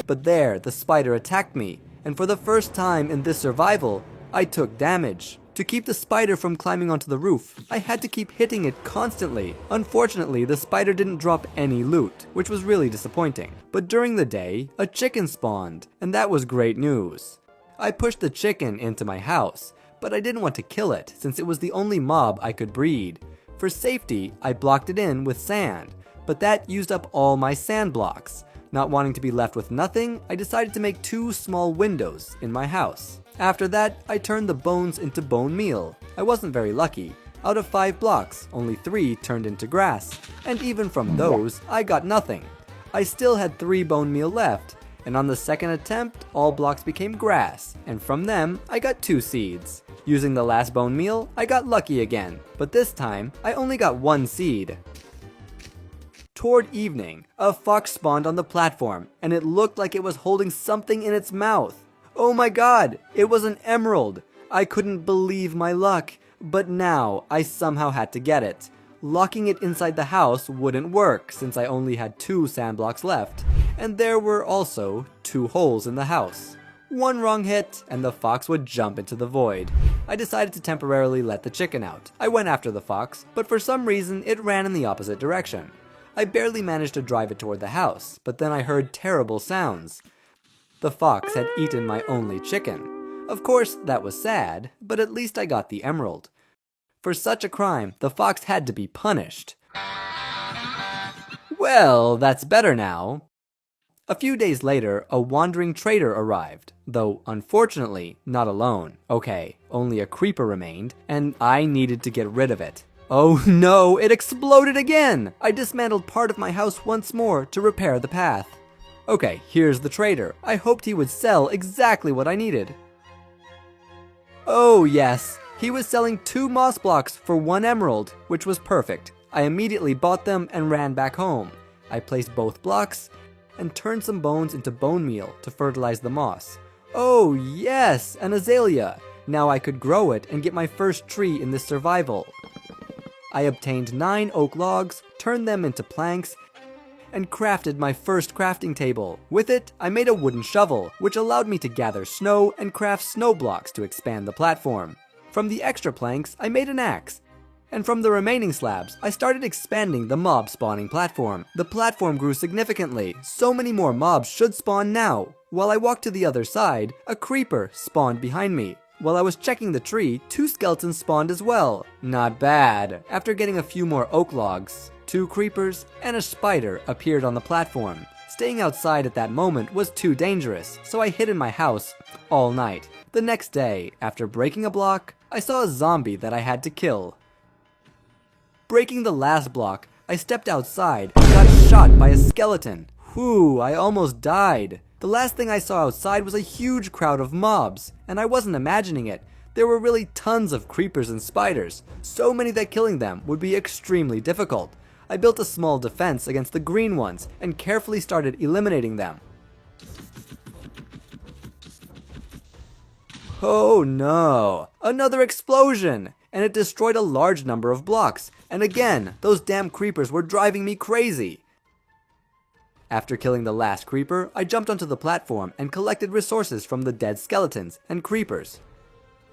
But there, the spider attacked me, and for the first time in this survival, I took damage. To keep the spider from climbing onto the roof, I had to keep hitting it constantly. Unfortunately, the spider didn't drop any loot, which was really disappointing. But during the day, a chicken spawned, and that was great news. I pushed the chicken into my house, but I didn't want to kill it since it was the only mob I could breed. For safety, I blocked it in with sand, but that used up all my sand blocks. Not wanting to be left with nothing, I decided to make 2 small windows in my house. After that, I turned the bones into bone meal. I wasn't very lucky. Out of 5 blocks, only 3 turned into grass, and even from those, I got nothing. I still had 3 bone meal left, and on the second attempt, all blocks became grass, and from them, I got 2 seeds. Using the last bone meal, I got lucky again, but this time, I only got 1 seed. Toward evening, a fox spawned on the platform, and it looked like it was holding something in its mouth. Oh my god, it was an emerald! I couldn't believe my luck, but now I somehow had to get it. Locking it inside the house wouldn't work since I only had 2 sand blocks left, and there were also 2 holes in the house. One wrong hit, and the fox would jump into the void. I decided to temporarily let the chicken out. I went after the fox, but for some reason it ran in the opposite direction. I barely managed to drive it toward the house, but then I heard terrible sounds. The fox had eaten my only chicken. Of course, that was sad, but at least I got the emerald. For such a crime, the fox had to be punished. Well, that's better now. A few days later, a wandering trader arrived, though unfortunately not alone. Okay, only a creeper remained, and I needed to get rid of it. Oh no, it exploded again! I dismantled part of my house once more to repair the path. Okay, here's the trader. I hoped he would sell exactly what I needed. Oh yes, he was selling 2 moss blocks for 1 emerald, which was perfect. I immediately bought them and ran back home. I placed both blocks and turned some bones into bone meal to fertilize the moss. Oh yes, an azalea! Now I could grow it and get my first tree in this survival. I obtained 9 oak logs, turned them into planks, and crafted my first crafting table. With it, I made a wooden shovel, which allowed me to gather snow and craft snow blocks to expand the platform. From the extra planks, I made an axe. And from the remaining slabs, I started expanding the mob spawning platform. The platform grew significantly. So many more mobs should spawn now. While I walked to the other side, a creeper spawned behind me. While I was checking the tree, 2 skeletons spawned as well. Not bad. After getting a few more oak logs, 2 creepers and a spider appeared on the platform. Staying outside at that moment was too dangerous, so I hid in my house all night. The next day, after breaking a block, I saw a zombie that I had to kill. Breaking the last block, I stepped outside and got shot by a skeleton. Whew, I almost died. The last thing I saw outside was a huge crowd of mobs, and I wasn't imagining it. There were really tons of creepers and spiders, so many that killing them would be extremely difficult. I built a small defense against the green ones and carefully started eliminating them. Oh no, another explosion! And it destroyed a large number of blocks, and again, those damn creepers were driving me crazy. After killing the last creeper, I jumped onto the platform and collected resources from the dead skeletons and creepers.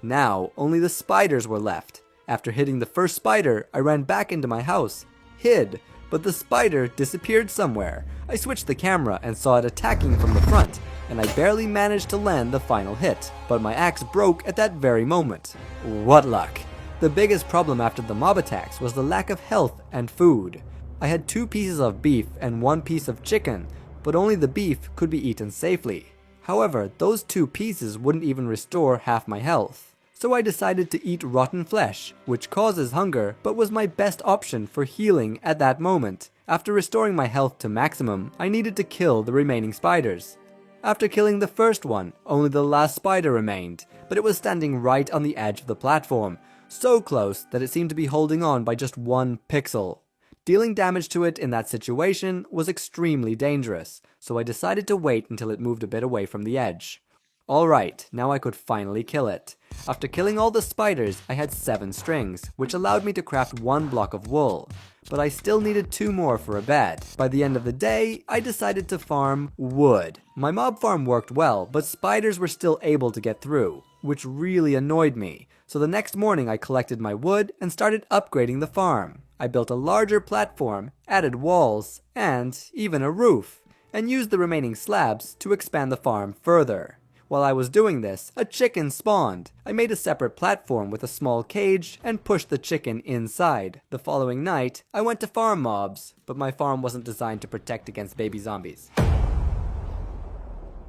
Now, only the spiders were left. After hitting the first spider, I ran back into my house, hid, but the spider disappeared somewhere. I switched the camera and saw it attacking from the front, and I barely managed to land the final hit, but my axe broke at that very moment. What luck! The biggest problem after the mob attacks was the lack of health and food. I had 2 pieces of beef and 1 piece of chicken, but only the beef could be eaten safely. However, those 2 pieces wouldn't even restore half my health. So I decided to eat rotten flesh, which causes hunger, but was my best option for healing at that moment. After restoring my health to maximum, I needed to kill the remaining spiders. After killing the first one, only the last spider remained, but it was standing right on the edge of the platform, so close that it seemed to be holding on by just 1 pixel. Dealing damage to it in that situation was extremely dangerous, so I decided to wait until it moved a bit away from the edge. Alright, now I could finally kill it. After killing all the spiders, I had 7 strings, which allowed me to craft 1 block of wool. But I still needed 2 more for a bed. By the end of the day, I decided to farm wood. My mob farm worked well, but spiders were still able to get through, which really annoyed me. So the next morning I collected my wood and started upgrading the farm. I built a larger platform, added walls, and even a roof, and used the remaining slabs to expand the farm further. While I was doing this, a chicken spawned. I made a separate platform with a small cage and pushed the chicken inside. The following night, I went to farm mobs, but my farm wasn't designed to protect against baby zombies.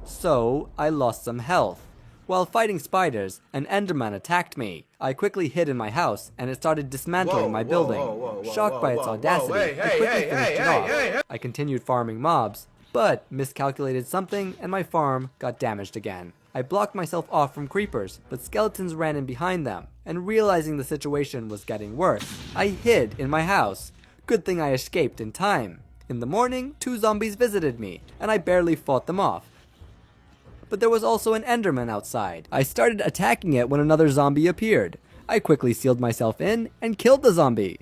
So, I lost some health. While fighting spiders, an enderman attacked me. I quickly hid in my house, and it started dismantling my building. Shocked by its audacity, I quickly finished it off. I continued farming mobs, but miscalculated something, and my farm got damaged again. I blocked myself off from creepers, but skeletons ran in behind them, and realizing the situation was getting worse, I hid in my house. Good thing I escaped in time. In the morning, 2 zombies visited me, and I barely fought them off. But there was also an enderman outside. I started attacking it when another zombie appeared. I quickly sealed myself in and killed the zombie.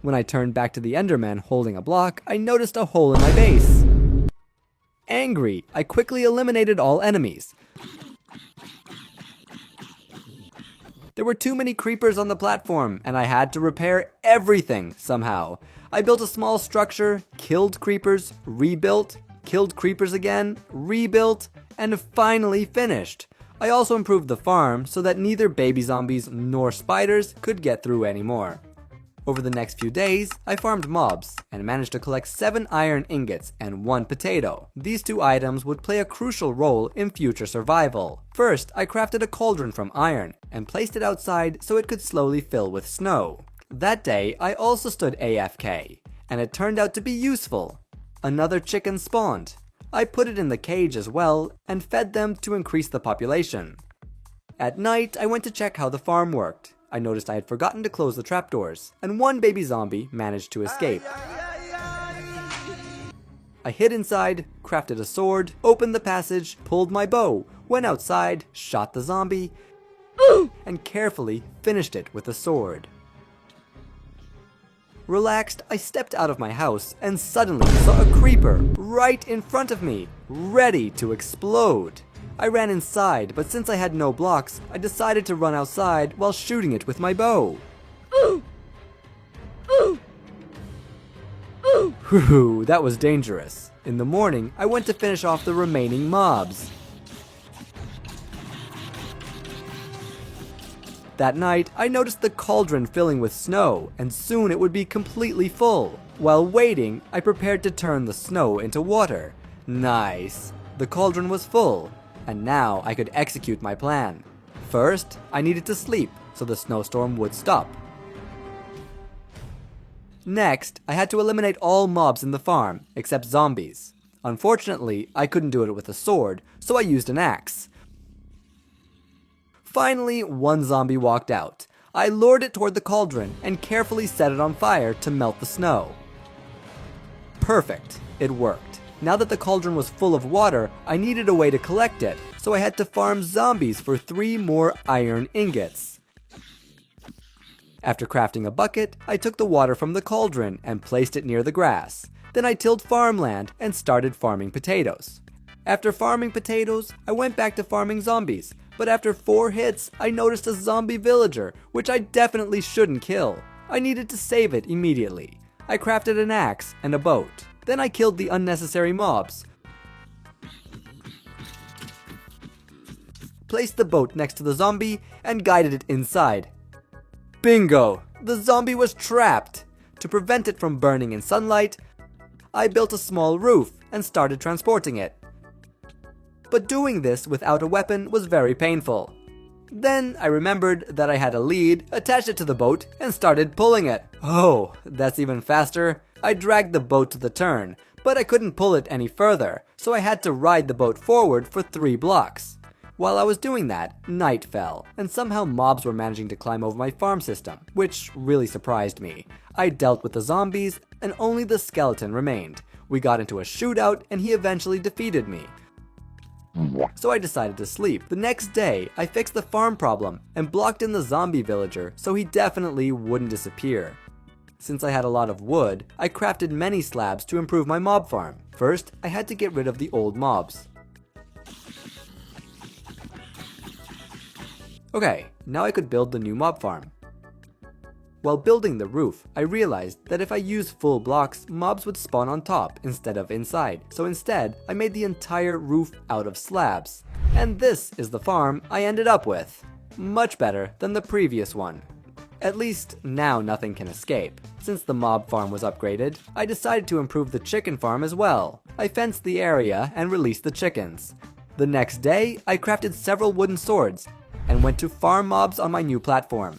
When I turned back to the enderman holding a block, I noticed a hole in my base. Angry, I quickly eliminated all enemies. There were too many creepers on the platform, and I had to repair everything somehow. I built a small structure, killed creepers, rebuilt, killed creepers again, rebuilt, and finally finished. I also improved the farm so that neither baby zombies nor spiders could get through anymore. Over the next few days, I farmed mobs and managed to collect 7 iron ingots and 1 potato. These 2 items would play a crucial role in future survival. First, I crafted a cauldron from iron and placed it outside so it could slowly fill with snow. That day, I also stood AFK, and it turned out to be useful. Another chicken spawned. I put it in the cage as well and fed them to increase the population. At night, I went to check how the farm worked. I noticed I had forgotten to close the trapdoors, and 1 baby zombie managed to escape. I hid inside, crafted a sword, opened the passage, pulled my bow, went outside, shot the zombie, and carefully finished it with a sword. Relaxed, I stepped out of my house and suddenly saw a creeper right in front of me, ready to explode. I ran inside, but since I had no blocks, I decided to run outside while shooting it with my bow. Whew, that was dangerous. In the morning, I went to finish off the remaining mobs. That night, I noticed the cauldron filling with snow, and soon it would be completely full. While waiting, I prepared to turn the snow into water. Nice. The cauldron was full, and now I could execute my plan. First, I needed to sleep so the snowstorm would stop. Next, I had to eliminate all mobs in the farm, except zombies. Unfortunately, I couldn't do it with a sword, so I used an axe. Finally, 1 zombie walked out. I lured it toward the cauldron and carefully set it on fire to melt the snow. Perfect, it worked. Now that the cauldron was full of water, I needed a way to collect it, so I had to farm zombies for 3 more iron ingots. After crafting a bucket, I took the water from the cauldron and placed it near the grass. Then I tilled farmland and started farming potatoes. After farming potatoes, I went back to farming zombies, but after 4 hits, I noticed a zombie villager, which I definitely shouldn't kill. I needed to save it immediately. I crafted an axe and a boat. Then I killed the unnecessary mobs. Placed the boat next to the zombie and guided it inside. Bingo! The zombie was trapped! To prevent it from burning in sunlight, I built a small roof and started transporting it. But doing this without a weapon was very painful. Then I remembered that I had a lead, attached it to the boat, and started pulling it. Oh, that's even faster. I dragged the boat to the turn, but I couldn't pull it any further, so I had to ride the boat forward for 3 blocks. While I was doing that, night fell, and somehow mobs were managing to climb over my farm system, which really surprised me. I dealt with the zombies, and only the skeleton remained. We got into a shootout, and he eventually defeated me. So I decided to sleep. The next day, I fixed the farm problem and blocked in the zombie villager so he definitely wouldn't disappear. Since I had a lot of wood, I crafted many slabs to improve my mob farm. First, I had to get rid of the old mobs. Okay, now I could build the new mob farm. While building the roof, I realized that if I used full blocks, mobs would spawn on top instead of inside. So instead, I made the entire roof out of slabs. And this is the farm I ended up with. Much better than the previous one. At least, now nothing can escape. Since the mob farm was upgraded, I decided to improve the chicken farm as well. I fenced the area and released the chickens. The next day, I crafted several wooden swords and went to farm mobs on my new platform.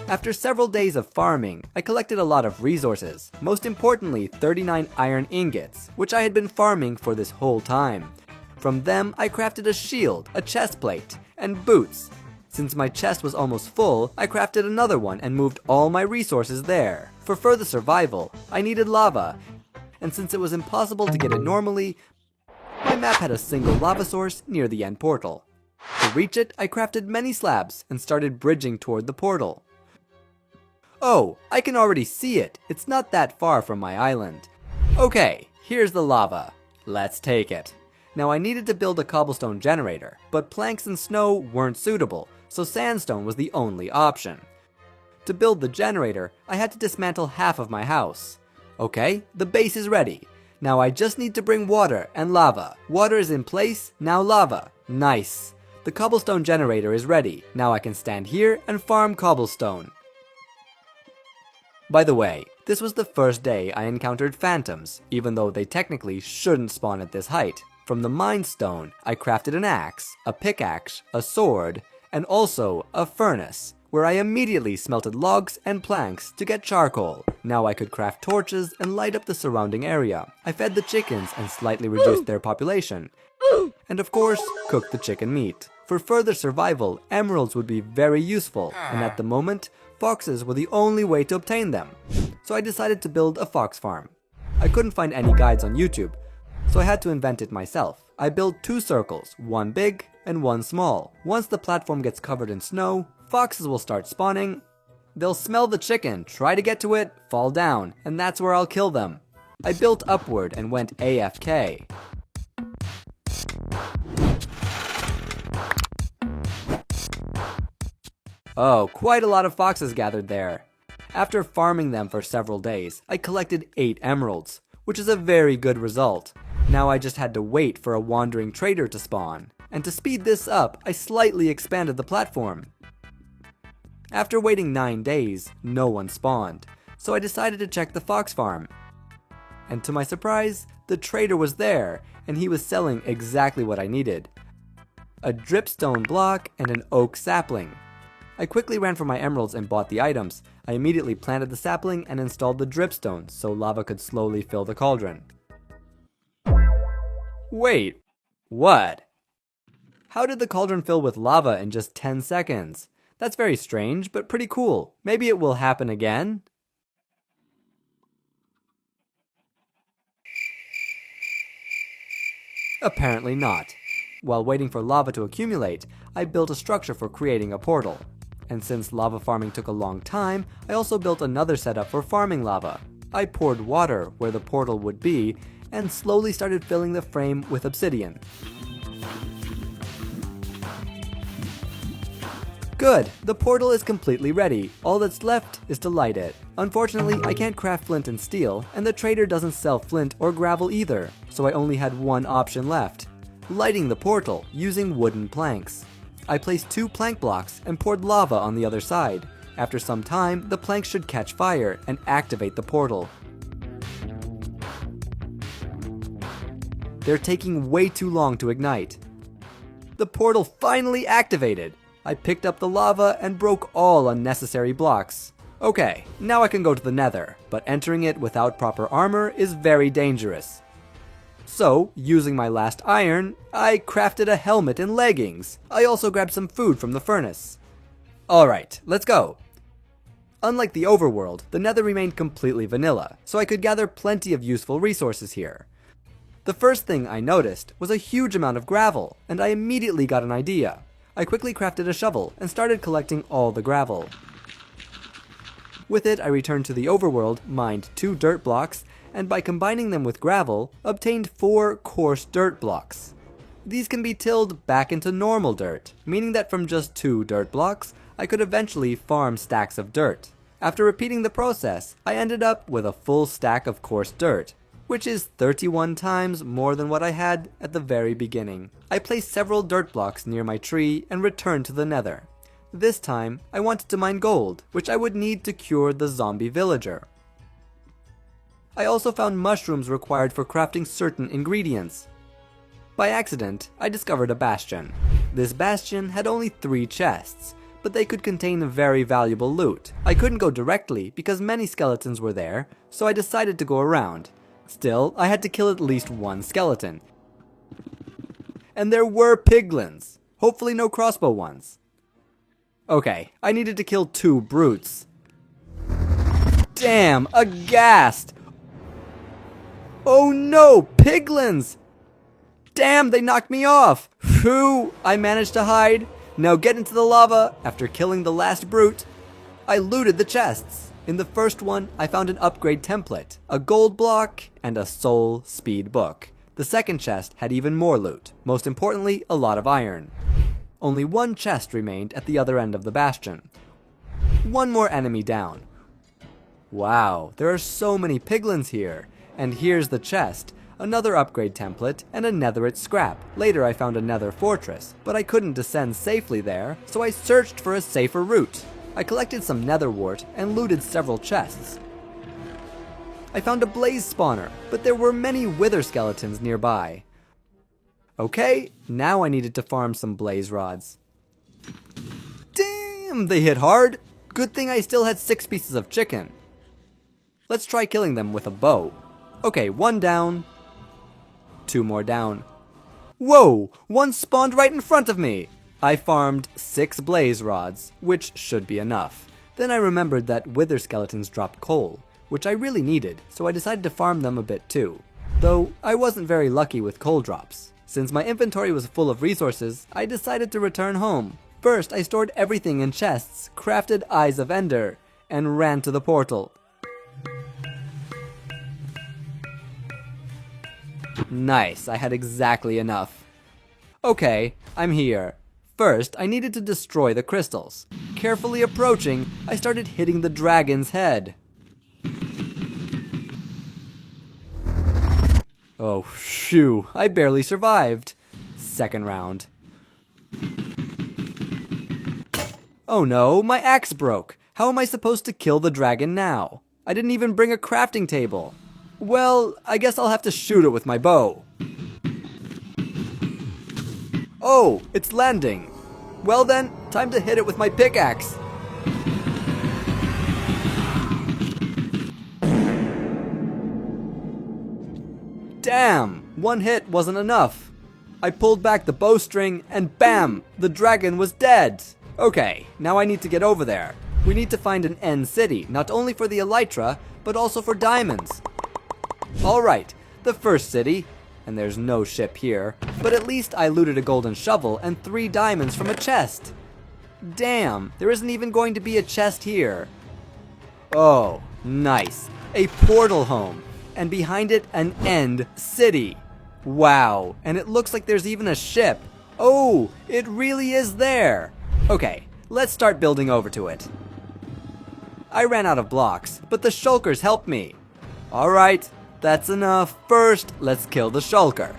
After several days of farming, I collected a lot of resources, most importantly 39 iron ingots, which I had been farming for this whole time. From them, I crafted a shield, a chest plate, and boots. Since my chest was almost full, I crafted another one and moved all my resources there. For further survival, I needed lava, and since it was impossible to get it normally, my map had a single lava source near the end portal. To reach it, I crafted many slabs and started bridging toward the portal. Oh, I can already see it. It's not that far from my island. Okay, here's the lava. Let's take it. Now I needed to build a cobblestone generator, but planks and snow weren't suitable, so sandstone was the only option. To build the generator, I had to dismantle half of my house. Okay, the base is ready. Now I just need to bring water and lava. Water is in place, now lava. Nice. The cobblestone generator is ready. Now I can stand here and farm cobblestone. By the way, this was the first day I encountered phantoms, even though they technically shouldn't spawn at this height. From the mine stone, I crafted an axe, a pickaxe, a sword, and also a furnace, where I immediately smelted logs and planks to get charcoal. Now I could craft torches and light up the surrounding area. I fed the chickens and slightly reduced their population. And of course, cooked the chicken meat. For further survival, emeralds would be very useful, and at the moment, foxes were the only way to obtain them. So I decided to build a fox farm. I couldn't find any guides on YouTube, so I had to invent it myself. I built 2 circles, one big and one small. Once the platform gets covered in snow, foxes will start spawning. They'll smell the chicken, try to get to it, fall down, and that's where I'll kill them. I built upward and went AFK. Oh, quite a lot of foxes gathered there. After farming them for several days, I collected 8 emeralds, which is a very good result. Now I just had to wait for a wandering trader to spawn. And to speed this up, I slightly expanded the platform. After waiting 9 days, no one spawned, so I decided to check the fox farm. And to my surprise, the trader was there, and he was selling exactly what I needed. A dripstone block and an oak sapling. I quickly ran for my emeralds and bought the items. I immediately planted the sapling and installed the dripstone so lava could slowly fill the cauldron. Wait, what? How did the cauldron fill with lava in just 10 seconds? That's very strange, but pretty cool. Maybe it will happen again? Apparently not. While waiting for lava to accumulate, I built a structure for creating a portal. And since lava farming took a long time, I also built another setup for farming lava. I poured water where the portal would be, and slowly started filling the frame with obsidian. Good, the portal is completely ready. All that's left is to light it. Unfortunately, I can't craft flint and steel, and the trader doesn't sell flint or gravel either, so I only had one option left: lighting the portal using wooden planks. I placed 2 plank blocks and poured lava on the other side. After some time, the planks should catch fire and activate the portal. They're taking way too long to ignite. The portal finally activated! I picked up the lava and broke all unnecessary blocks. Okay, now I can go to the Nether, but entering it without proper armor is very dangerous. So, using my last iron, I crafted a helmet and leggings. I also grabbed some food from the furnace. Alright, let's go. Unlike the overworld, the Nether remained completely vanilla, so I could gather plenty of useful resources here. The first thing I noticed was a huge amount of gravel, and I immediately got an idea. I quickly crafted a shovel and started collecting all the gravel. With it, I returned to the overworld, mined 2 dirt blocks, and by combining them with gravel, obtained 4 coarse dirt blocks. These can be tilled back into normal dirt, meaning that from just 2 dirt blocks, I could eventually farm stacks of dirt. After repeating the process, I ended up with a full stack of coarse dirt, which is 31 times more than what I had at the very beginning. I placed several dirt blocks near my tree and returned to the Nether. This time, I wanted to mine gold, which I would need to cure the zombie villager. I also found mushrooms required for crafting certain ingredients. By accident, I discovered a bastion. This bastion had only 3 chests, but they could contain very valuable loot. I couldn't go directly because many skeletons were there, so I decided to go around. Still, I had to kill at least 1 skeleton. And there were piglins. Hopefully no crossbow ones. Okay, I needed to kill 2 brutes. Damn, a ghast! Oh no, piglins! Damn, they knocked me off! Phew, I managed to hide. Now get into the lava. After killing the last brute, I looted the chests. In the first one, I found an upgrade template, a gold block, and a soul speed book. The second chest had even more loot, most importantly, a lot of iron. Only one chest remained at the other end of the bastion. One more enemy down. Wow, there are so many piglins here. And here's the chest, another upgrade template, and a netherite scrap. Later I found a nether fortress, but I couldn't descend safely there, so I searched for a safer route. I collected some nether wart and looted several chests. I found a blaze spawner, but there were many wither skeletons nearby. Okay, now I needed to farm some blaze rods. Damn, they hit hard! Good thing I still had 6 pieces of chicken. Let's try killing them with a bow. Okay, 1 down. 2 more down. Whoa! 1 spawned right in front of me! I farmed 6 blaze rods, which should be enough. Then I remembered that wither skeletons dropped coal, which I really needed, so I decided to farm them a bit too. Though I wasn't very lucky with coal drops. Since my inventory was full of resources, I decided to return home. First, I stored everything in chests, crafted Eyes of Ender, and ran to the portal. Nice, I had exactly enough. Okay, I'm here. First, I needed to destroy the crystals. Carefully approaching, I started hitting the dragon's head. Oh, shoo, I barely survived. Second round. Oh no, my axe broke. How am I supposed to kill the dragon now? I didn't even bring a crafting table. Well, I guess I'll have to shoot it with my bow. Oh, it's landing. Well then, time to hit it with my pickaxe. Damn, 1 hit wasn't enough. I pulled back the bowstring and bam, the dragon was dead. Okay, now I need to get over there. We need to find an end city, not only for the elytra, but also for diamonds. Alright, the first city, and there's no ship here, but at least I looted a golden shovel and 3 diamonds from a chest. Damn, there isn't even going to be a chest here. Oh, nice. A portal home, and behind it an end city. Wow, and it looks like there's even a ship. Oh, it really is there. Okay, let's start building over to it. I ran out of blocks, but the shulkers helped me. Alright, that's enough. First, let's kill the shulker.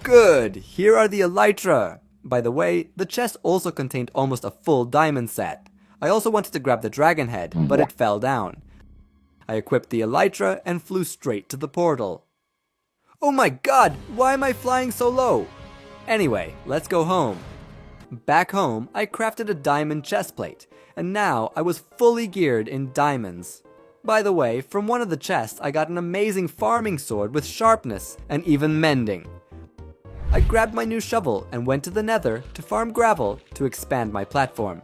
Good, here are the elytra. By the way, the chest also contained almost a full diamond set. I also wanted to grab the dragon head, but it fell down. I equipped the elytra and flew straight to the portal. Oh my god, why am I flying so low? Anyway, let's go home. Back home, I crafted a diamond chestplate, and now I was fully geared in diamonds. By the way, from one of the chests, I got an amazing farming sword with sharpness and even mending. I grabbed my new shovel and went to the Nether to farm gravel to expand my platform.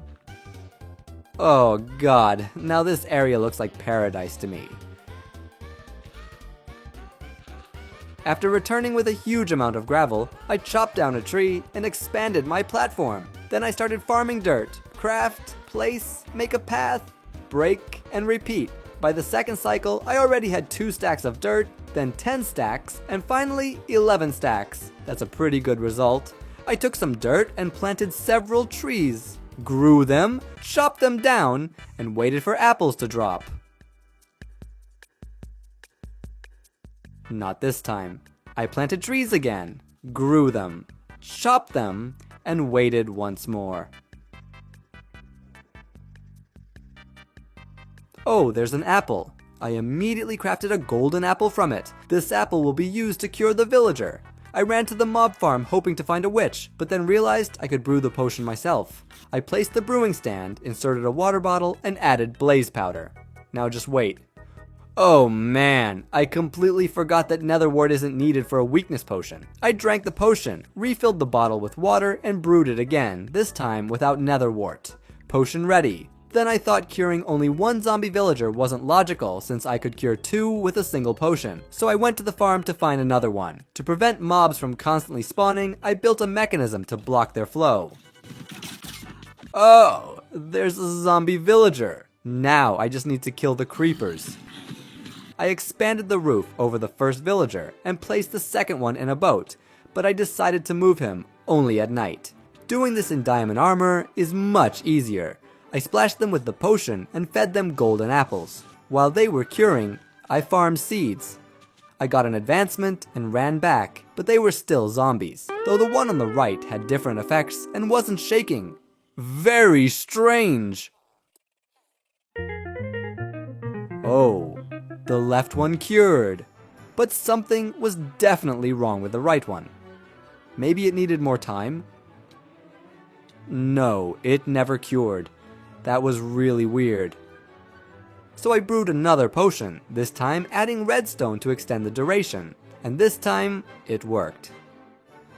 Oh god, now this area looks like paradise to me. After returning with a huge amount of gravel, I chopped down a tree and expanded my platform. Then I started farming dirt, craft, place, make a path, break, and repeat. By the second cycle, I already had 2 stacks of dirt, then 10 stacks, and finally 11 stacks. That's a pretty good result. I took some dirt and planted several trees, grew them, chopped them down, and waited for apples to drop. Not this time. I planted trees again, grew them, chopped them, and waited once more. Oh, there's an apple. I immediately crafted a golden apple from it. This apple will be used to cure the villager. I ran to the mob farm hoping to find a witch, but then realized I could brew the potion myself. I placed the brewing stand, inserted a water bottle, and added blaze powder. Now just wait. Oh man, I completely forgot that nether wart isn't needed for a weakness potion. I drank the potion, refilled the bottle with water, and brewed it again, this time without nether wart. Potion ready. Then I thought curing only 1 zombie villager wasn't logical since I could cure 2 with a single potion. So I went to the farm to find another one. To prevent mobs from constantly spawning, I built a mechanism to block their flow. Oh, there's a zombie villager. Now I just need to kill the creepers. I expanded the roof over the first villager and placed the second one in a boat, but I decided to move him only at night. Doing this in diamond armor is much easier. I splashed them with the potion and fed them golden apples. While they were curing, I farmed seeds. I got an advancement and ran back, but they were still zombies, though the one on the right had different effects and wasn't shaking. Very strange! Oh, the left one cured, but something was definitely wrong with the right one. Maybe it needed more time? No, it never cured. That was really weird. So I brewed another potion, this time adding redstone to extend the duration, and this time it worked.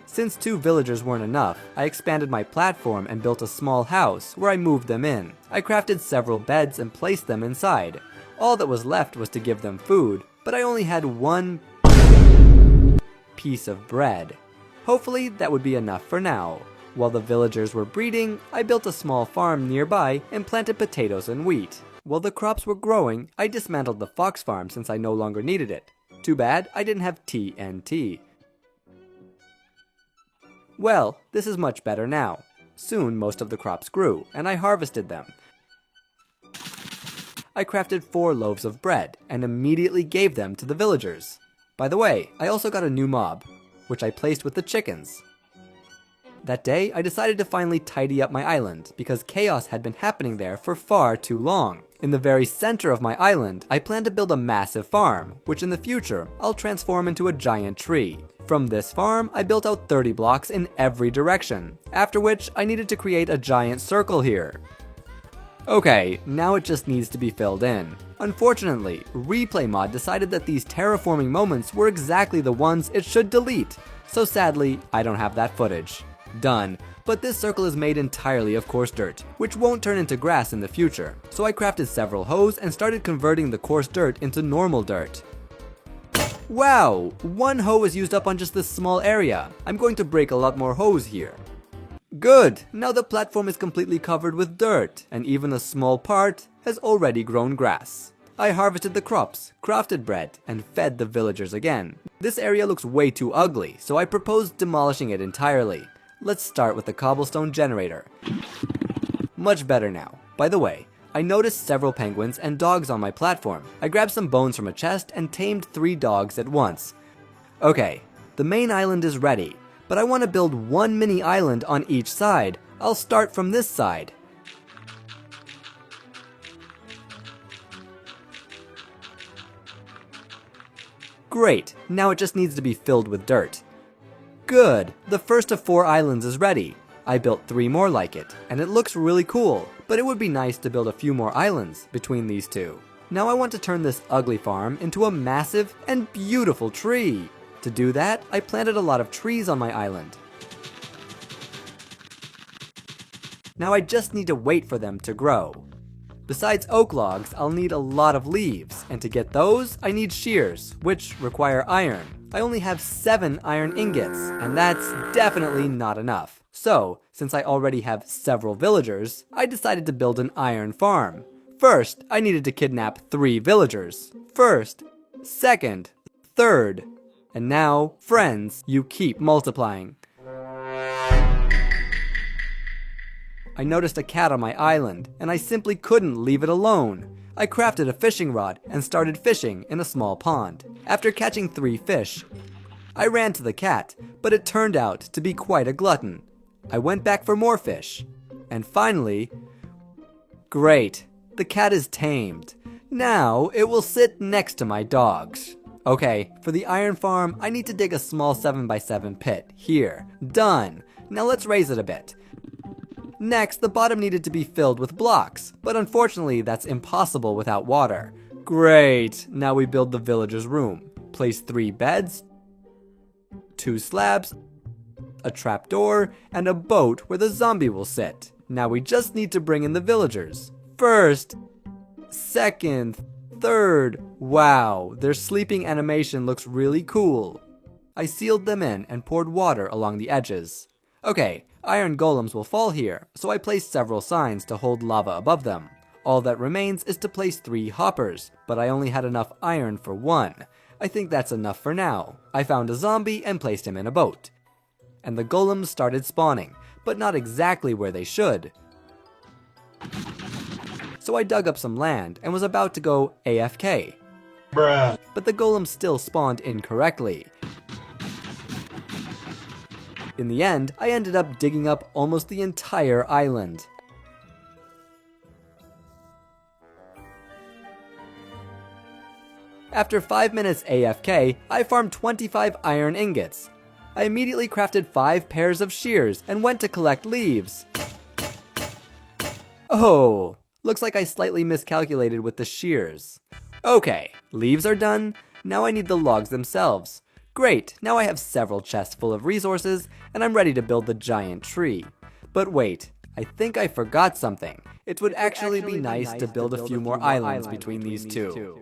Since 2 villagers weren't enough, I expanded my platform and built a small house where I moved them in. I crafted several beds and placed them inside. All that was left was to give them food, but I only had 1 piece of bread. Hopefully that would be enough for now. While the villagers were breeding, I built a small farm nearby and planted potatoes and wheat. While the crops were growing, I dismantled the fox farm since I no longer needed it. Too bad I didn't have TNT. Well, this is much better now. Soon most of the crops grew, and I harvested them. I crafted 4 loaves of bread, and immediately gave them to the villagers. By the way, I also got a new mob, which I placed with the chickens. That day, I decided to finally tidy up my island, because chaos had been happening there for far too long. In the very center of my island, I plan to build a massive farm, which in the future, I'll transform into a giant tree. From this farm, I built out 30 blocks in every direction, after which I needed to create a giant circle here. Okay, now it just needs to be filled in. Unfortunately, Replay Mod decided that these terraforming moments were exactly the ones it should delete, so sadly, I don't have that footage. Done. But this circle is made entirely of coarse dirt, which won't turn into grass in the future. So I crafted several hoes and started converting the coarse dirt into normal dirt. Wow! 1 hoe is used up on just this small area. I'm going to break a lot more hoes here. Good! Now the platform is completely covered with dirt, and even a small part has already grown grass. I harvested the crops, crafted bread, and fed the villagers again. This area looks way too ugly, so I proposed demolishing it entirely. Let's start with the cobblestone generator. Much better now. By the way, I noticed several penguins and dogs on my platform. I grabbed some bones from a chest and tamed 3 dogs at once. Okay, the main island is ready, but I want to build 1 mini island on each side. I'll start from this side. Great, now it just needs to be filled with dirt. Good, the first of 4 islands is ready. I built 3 more like it, and it looks really cool, but it would be nice to build a few more islands between these 2. Now I want to turn this ugly farm into a massive and beautiful tree. To do that, I planted a lot of trees on my island. Now I just need to wait for them to grow. Besides oak logs, I'll need a lot of leaves, and to get those, I need shears, which require iron. I only have 7 iron ingots, and that's definitely not enough. So, since I already have several villagers, I decided to build an iron farm. First, I needed to kidnap 3 villagers. First, second, third, and now, friends, you keep multiplying. I noticed a cat on my island, and I simply couldn't leave it alone. I crafted a fishing rod and started fishing in a small pond. After catching 3 fish, I ran to the cat, but it turned out to be quite a glutton. I went back for more fish. And finally, great, the cat is tamed. Now it will sit next to my dogs. Okay, for the iron farm, I need to dig a small 7x7 pit. Here, done. Now let's raise it a bit. Next, the bottom needed to be filled with blocks, but unfortunately that's impossible without water. Great, now we build the villager's room. Place 3 beds, 2 slabs, a trapdoor, and a boat where the zombie will sit. Now we just need to bring in the villagers. First, second, third. Wow, their sleeping animation looks really cool. I sealed them in and poured water along the edges. Okay, iron golems will fall here, so I placed several signs to hold lava above them. All that remains is to place 3 hoppers, but I only had enough iron for 1. I think that's enough for now. I found a zombie and placed him in a boat. And the golems started spawning, but not exactly where they should. So I dug up some land and was about to go AFK. Bruh. But the golems still spawned incorrectly. In the end, I ended up digging up almost the entire island. After 5 minutes AFK, I farmed 25 iron ingots. I immediately crafted 5 pairs of shears and went to collect leaves. Oh, looks like I slightly miscalculated with the shears. Okay, leaves are done, now I need the logs themselves. Great, now I have several chests full of resources, and I'm ready to build the giant tree. But wait, I think I forgot something. It would actually be nice to build a few more islands between these two.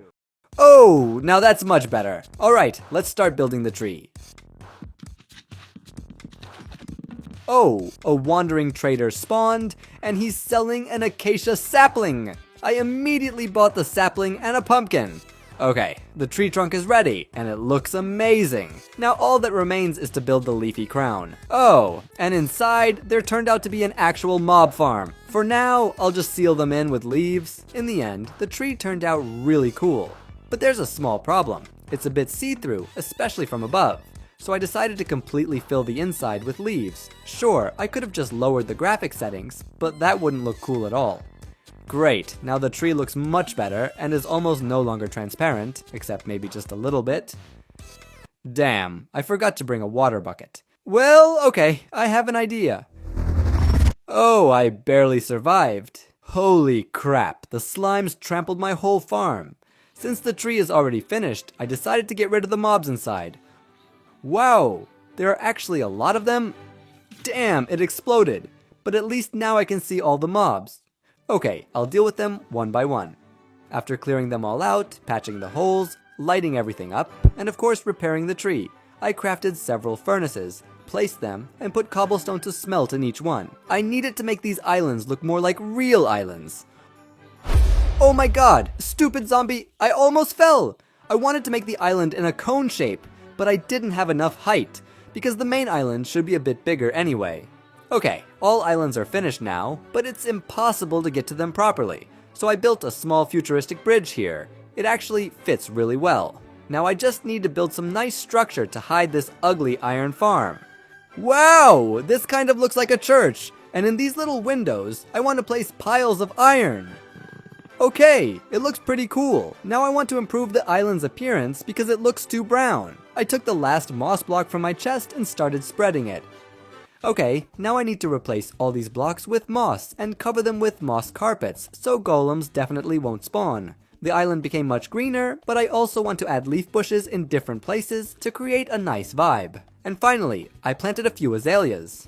Oh, now that's much better. Alright, let's start building the tree. Oh, a wandering trader spawned, and he's selling an acacia sapling. I immediately bought the sapling and a pumpkin. Okay, the tree trunk is ready, and it looks amazing. Now all that remains is to build the leafy crown. Oh, and inside, there turned out to be an actual mob farm. For now, I'll just seal them in with leaves. In the end, the tree turned out really cool. But there's a small problem. It's a bit see-through, especially from above. So I decided to completely fill the inside with leaves. Sure, I could have just lowered the graphic settings, but that wouldn't look cool at all. Great, now the tree looks much better and is almost no longer transparent, except maybe just a little bit. Damn, I forgot to bring a water bucket. Well, okay, I have an idea. Oh, I barely survived. Holy crap, the slimes trampled my whole farm. Since the tree is already finished, I decided to get rid of the mobs inside. Wow, there are actually a lot of them? Damn, it exploded. But at least now I can see all the mobs. Okay, I'll deal with them one by one. After clearing them all out, patching the holes, lighting everything up, and of course repairing the tree, I crafted several furnaces, placed them, and put cobblestone to smelt in each one. I needed to make these islands look more like real islands. Oh my god, stupid zombie, I almost fell! I wanted to make the island in a cone shape, but I didn't have enough height, because the main island should be a bit bigger anyway. Okay, all islands are finished now, but it's impossible to get to them properly, so I built a small futuristic bridge here. It actually fits really well. Now I just need to build some nice structure to hide this ugly iron farm. Wow, this kind of looks like a church, and in these little windows, I want to place piles of iron. Okay, it looks pretty cool. Now I want to improve the island's appearance because it looks too brown. I took the last moss block from my chest and started spreading it. Okay, now I need to replace all these blocks with moss and cover them with moss carpets so golems definitely won't spawn. The island became much greener, but I also want to add leaf bushes in different places to create a nice vibe. And finally, I planted a few azaleas.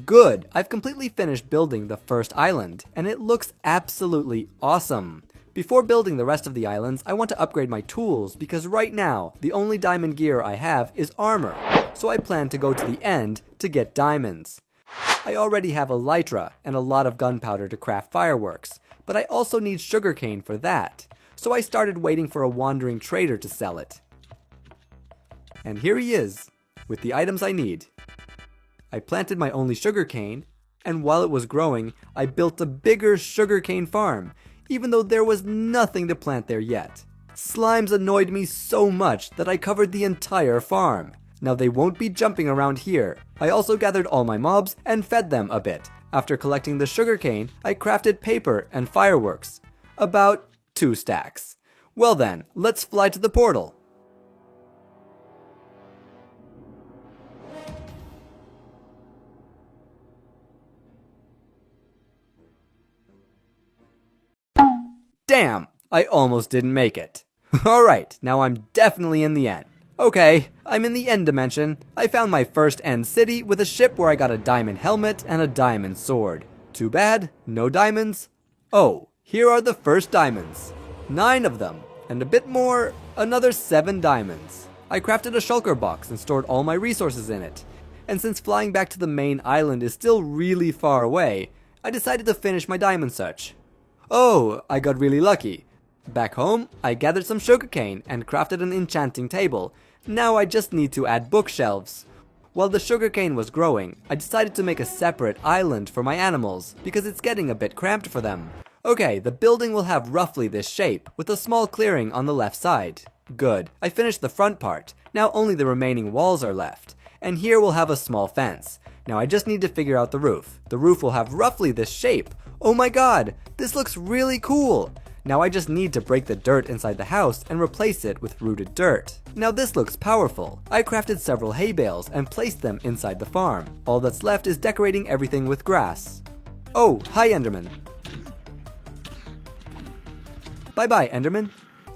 Good, I've completely finished building the first island, and it looks absolutely awesome. Before building the rest of the islands, I want to upgrade my tools because right now, the only diamond gear I have is armor, so I plan to go to the end to get diamonds. I already have elytra and a lot of gunpowder to craft fireworks, but I also need sugarcane for that, so I started waiting for a wandering trader to sell it. And here he is, with the items I need. I planted my only sugarcane, and while it was growing, I built a bigger sugarcane farm, even though there was nothing to plant there yet. Slimes annoyed me so much that I covered the entire farm. Now they won't be jumping around here. I also gathered all my mobs and fed them a bit. After collecting the sugarcane, I crafted paper and fireworks. About 2 stacks. Well then, let's fly to the portal. Damn, I almost didn't make it. Alright, now I'm definitely in the end. Okay, I'm in the end dimension. I found my first end city with a ship where I got a diamond helmet and a diamond sword. Too bad, no diamonds. Oh, here are the first diamonds. 9 of them, and a bit more, another 7 diamonds. I crafted a shulker box and stored all my resources in it. And since flying back to the main island is still really far away, I decided to finish my diamond search. Oh, I got really lucky. Back home, I gathered some sugarcane and crafted an enchanting table. Now I just need to add bookshelves. While the sugarcane was growing, I decided to make a separate island for my animals, because it's getting a bit cramped for them. Okay, the building will have roughly this shape, with a small clearing on the left side. Good, I finished the front part. Now only the remaining walls are left. And here we'll have a small fence. Now I just need to figure out the roof. The roof will have roughly this shape. Oh my god, this looks really cool. Now I just need to break the dirt inside the house and replace it with rooted dirt. Now this looks powerful. I crafted several hay bales and placed them inside the farm. All that's left is decorating everything with grass. Oh, hi Enderman. Bye bye Enderman.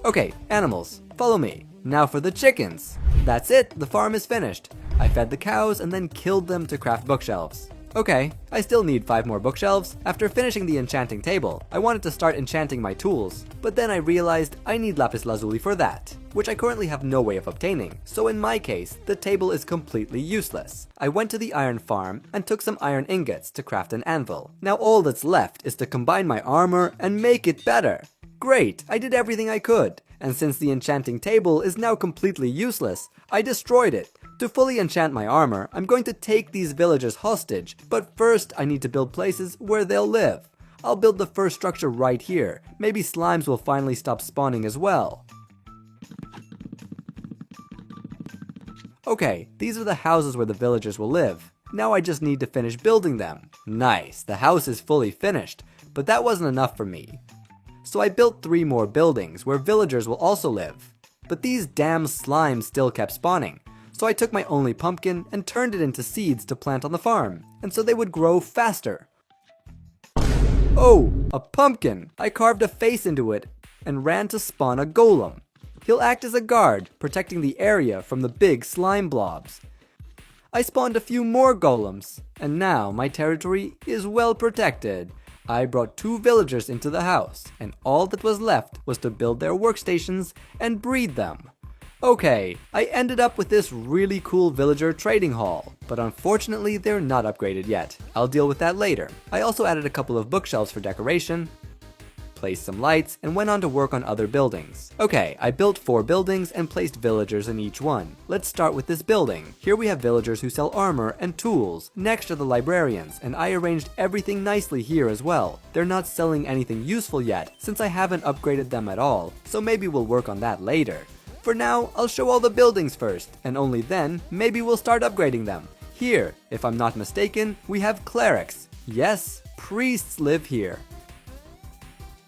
Okay, animals, follow me. Now for the chickens. That's it, the farm is finished. I fed the cows and then killed them to craft bookshelves. Okay, I still need 5 more bookshelves. After finishing the enchanting table, I wanted to start enchanting my tools, but then I realized I need lapis lazuli for that, which I currently have no way of obtaining, so in my case, the table is completely useless. I went to the iron farm and took some iron ingots to craft an anvil. Now all that's left is to combine my armor and make it better. Great, I did everything I could, and since the enchanting table is now completely useless, I destroyed it. To fully enchant my armor, I'm going to take these villagers hostage, but first I need to build places where they'll live. I'll build the first structure right here. Maybe slimes will finally stop spawning as well. Okay, these are the houses where the villagers will live. Now I just need to finish building them. Nice, the house is fully finished, but that wasn't enough for me. So I built 3 more buildings where villagers will also live. But these damn slimes still kept spawning. So I took my only pumpkin and turned it into seeds to plant on the farm, and so they would grow faster. Oh, a pumpkin! I carved a face into it and ran to spawn a golem. He'll act as a guard, protecting the area from the big slime blobs. I spawned a few more golems, and now my territory is well protected. I brought 2 villagers into the house, and all that was left was to build their workstations and breed them. Okay, I ended up with this really cool villager trading hall, but unfortunately they're not upgraded yet. I'll deal with that later. I also added a couple of bookshelves for decoration, placed some lights, and went on to work on other buildings. Okay, I built 4 buildings and placed villagers in each one. Let's start with this building. Here we have villagers who sell armor and tools. Next are the librarians, and I arranged everything nicely here as well. They're not selling anything useful yet, since I haven't upgraded them at all, so maybe we'll work on that later. For now, I'll show all the buildings first, and only then, maybe we'll start upgrading them. Here, if I'm not mistaken, we have clerics. Yes, priests live here.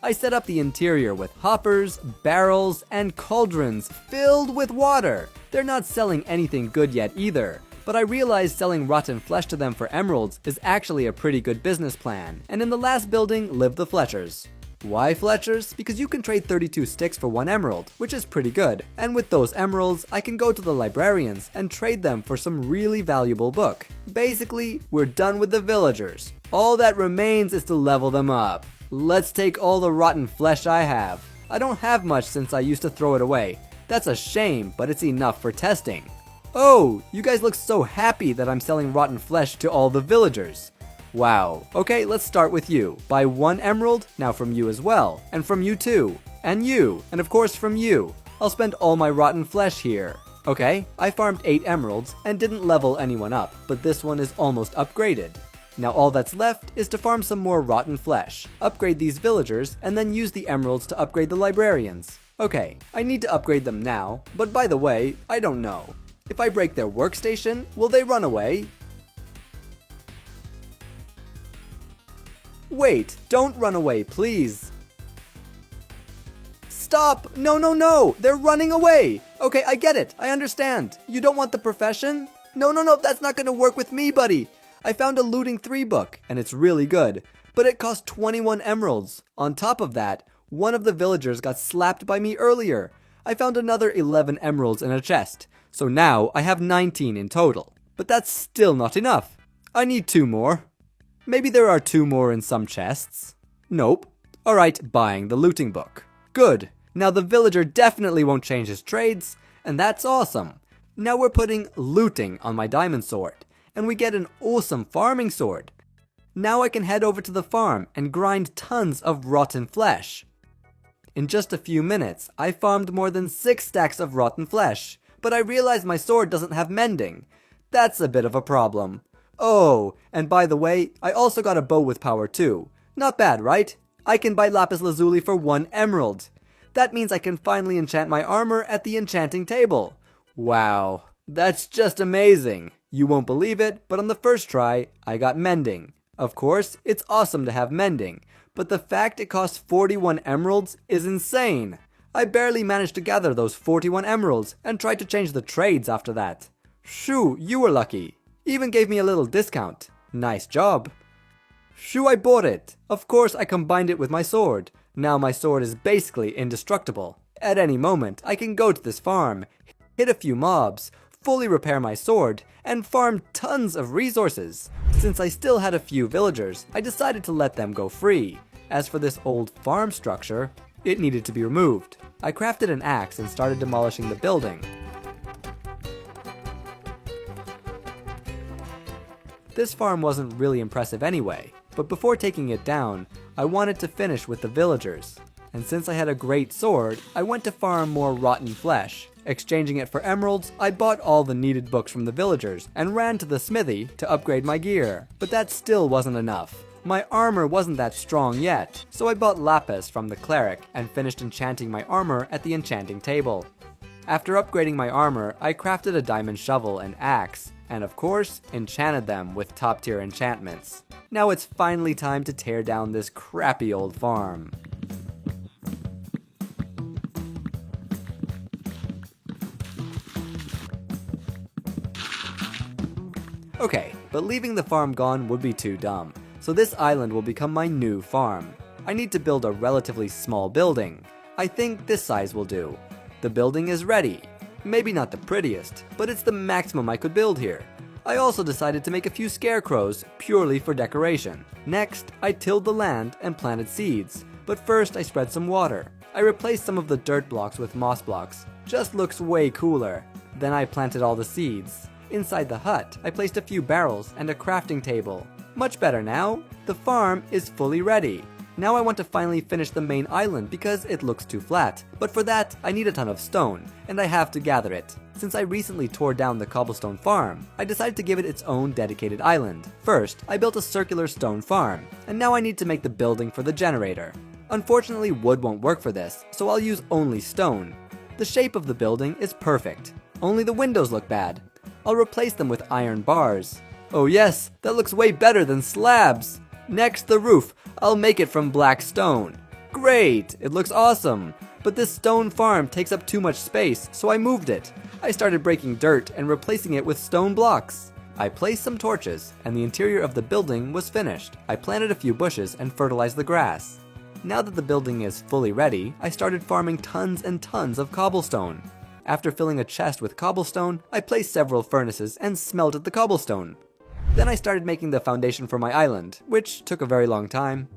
I set up the interior with hoppers, barrels, and cauldrons filled with water. They're not selling anything good yet either, but I realized selling rotten flesh to them for emeralds is actually a pretty good business plan. And in the last building live the Fletchers. Why Fletchers? Because you can trade 32 sticks for 1 emerald, which is pretty good. And with those emeralds, I can go to the librarians and trade them for some really valuable book. Basically, we're done with the villagers. All that remains is to level them up. Let's take all the rotten flesh I have. I don't have much since I used to throw it away. That's a shame, but it's enough for testing. Oh, you guys look so happy that I'm selling rotten flesh to all the villagers. Wow. Okay, let's start with you. Buy 1 emerald, now from you as well. And from you too. And you. And of course from you. I'll spend all my rotten flesh here. Okay, I farmed 8 emeralds and didn't level anyone up, but this one is almost upgraded. Now all that's left is to farm some more rotten flesh, upgrade these villagers, and then use the emeralds to upgrade the librarians. Okay, I need to upgrade them now, but by the way, I don't know. If I break their workstation, will they run away? Wait, don't run away, please. Stop! No, no, no! They're running away! Okay, I get it. I understand. You don't want the profession? No, no, no, that's not gonna work with me, buddy. I found a looting 3 book, and it's really good, but it cost 21 emeralds. On top of that, one of the villagers got slapped by me earlier. I found another 11 emeralds in a chest, so now I have 19 in total. But that's still not enough. I need 2 more. Maybe there are 2 more in some chests. Nope. Alright, buying the looting book. Good. Now the villager definitely won't change his trades, and that's awesome. Now we're putting looting on my diamond sword, and we get an awesome farming sword. Now I can head over to the farm and grind tons of rotten flesh. In just a few minutes, I farmed more than 6 stacks of rotten flesh, but I realized my sword doesn't have mending. That's a bit of a problem. Oh, and by the way, I also got a bow with power too. Not bad, right? I can buy lapis lazuli for 1 emerald. That means I can finally enchant my armor at the enchanting table. Wow, that's just amazing. You won't believe it, but on the first try, I got mending. Of course, it's awesome to have mending, but the fact it costs 41 emeralds is insane. I barely managed to gather those 41 emeralds and tried to change the trades after that. Shoo, you were lucky. Even gave me a little discount. Nice job. Shoo, I bought it. Of course, I combined it with my sword. Now my sword is basically indestructible. At any moment, I can go to this farm, hit a few mobs, fully repair my sword, and farm tons of resources. Since I still had a few villagers, I decided to let them go free. As for this old farm structure, it needed to be removed. I crafted an axe and started demolishing the building. This farm wasn't really impressive anyway, but before taking it down, I wanted to finish with the villagers. And since I had a great sword, I went to farm more rotten flesh. Exchanging it for emeralds, I bought all the needed books from the villagers and ran to the smithy to upgrade my gear. But that still wasn't enough. My armor wasn't that strong yet, so I bought lapis from the cleric and finished enchanting my armor at the enchanting table. After upgrading my armor, I crafted a diamond shovel and axe, and of course, enchanted them with top tier enchantments. Now it's finally time to tear down this crappy old farm. Okay, but leaving the farm gone would be too dumb, so this island will become my new farm. I need to build a relatively small building. I think this size will do. The building is ready. Maybe not the prettiest, but it's the maximum I could build here. I also decided to make a few scarecrows purely for decoration. Next, I tilled the land and planted seeds, but first I spread some water. I replaced some of the dirt blocks with moss blocks. Just looks way cooler. Then I planted all the seeds. Inside the hut, I placed a few barrels and a crafting table. Much better now. The farm is fully ready. Now I want to finally finish the main island because it looks too flat. But for that, I need a ton of stone, and I have to gather it. Since I recently tore down the cobblestone farm, I decided to give it its own dedicated island. First, I built a circular stone farm, and now I need to make the building for the generator. Unfortunately, wood won't work for this, so I'll use only stone. The shape of the building is perfect. Only the windows look bad. I'll replace them with iron bars. Oh yes, that looks way better than slabs! Next, the roof. I'll make it from black stone. Great, it looks awesome. But this stone farm takes up too much space, so I moved it. I started breaking dirt and replacing it with stone blocks. I placed some torches, and the interior of the building was finished. I planted a few bushes and fertilized the grass. Now that the building is fully ready, I started farming tons and tons of cobblestone. After filling a chest with cobblestone, I placed several furnaces and smelted the cobblestone. Then I started making the foundation for my island, which took a very long time.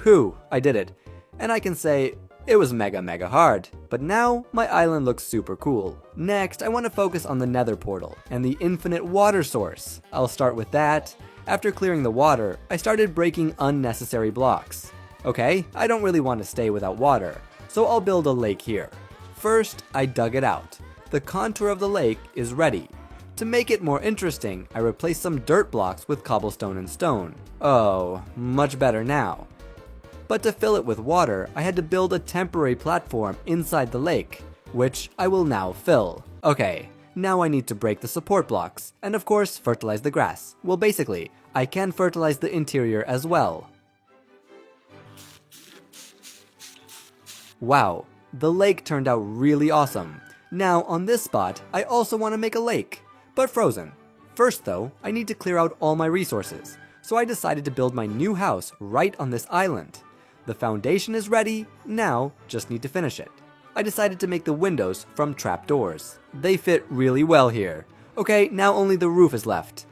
Whew, I did it. And I can say, it was mega hard. But now, my island looks super cool. Next, I want to focus on the Nether portal and the infinite water source. I'll start with that. After clearing the water, I started breaking unnecessary blocks. Okay, I don't really want to stay without water, so I'll build a lake here. First, I dug it out. The contour of the lake is ready. To make it more interesting, I replaced some dirt blocks with cobblestone and stone. Oh, much better now. But to fill it with water, I had to build a temporary platform inside the lake, which I will now fill. Okay, now I need to break the support blocks, and of course, fertilize the grass. Well, basically, I can fertilize the interior as well. Wow. The lake turned out really awesome. Now, on this spot, I also want to make a lake, but frozen. First though, I need to clear out all my resources, so I decided to build my new house right on this island. The foundation is ready, now just need to finish it. I decided to make the windows from trapdoors. They fit really well here. Okay, now only the roof is left.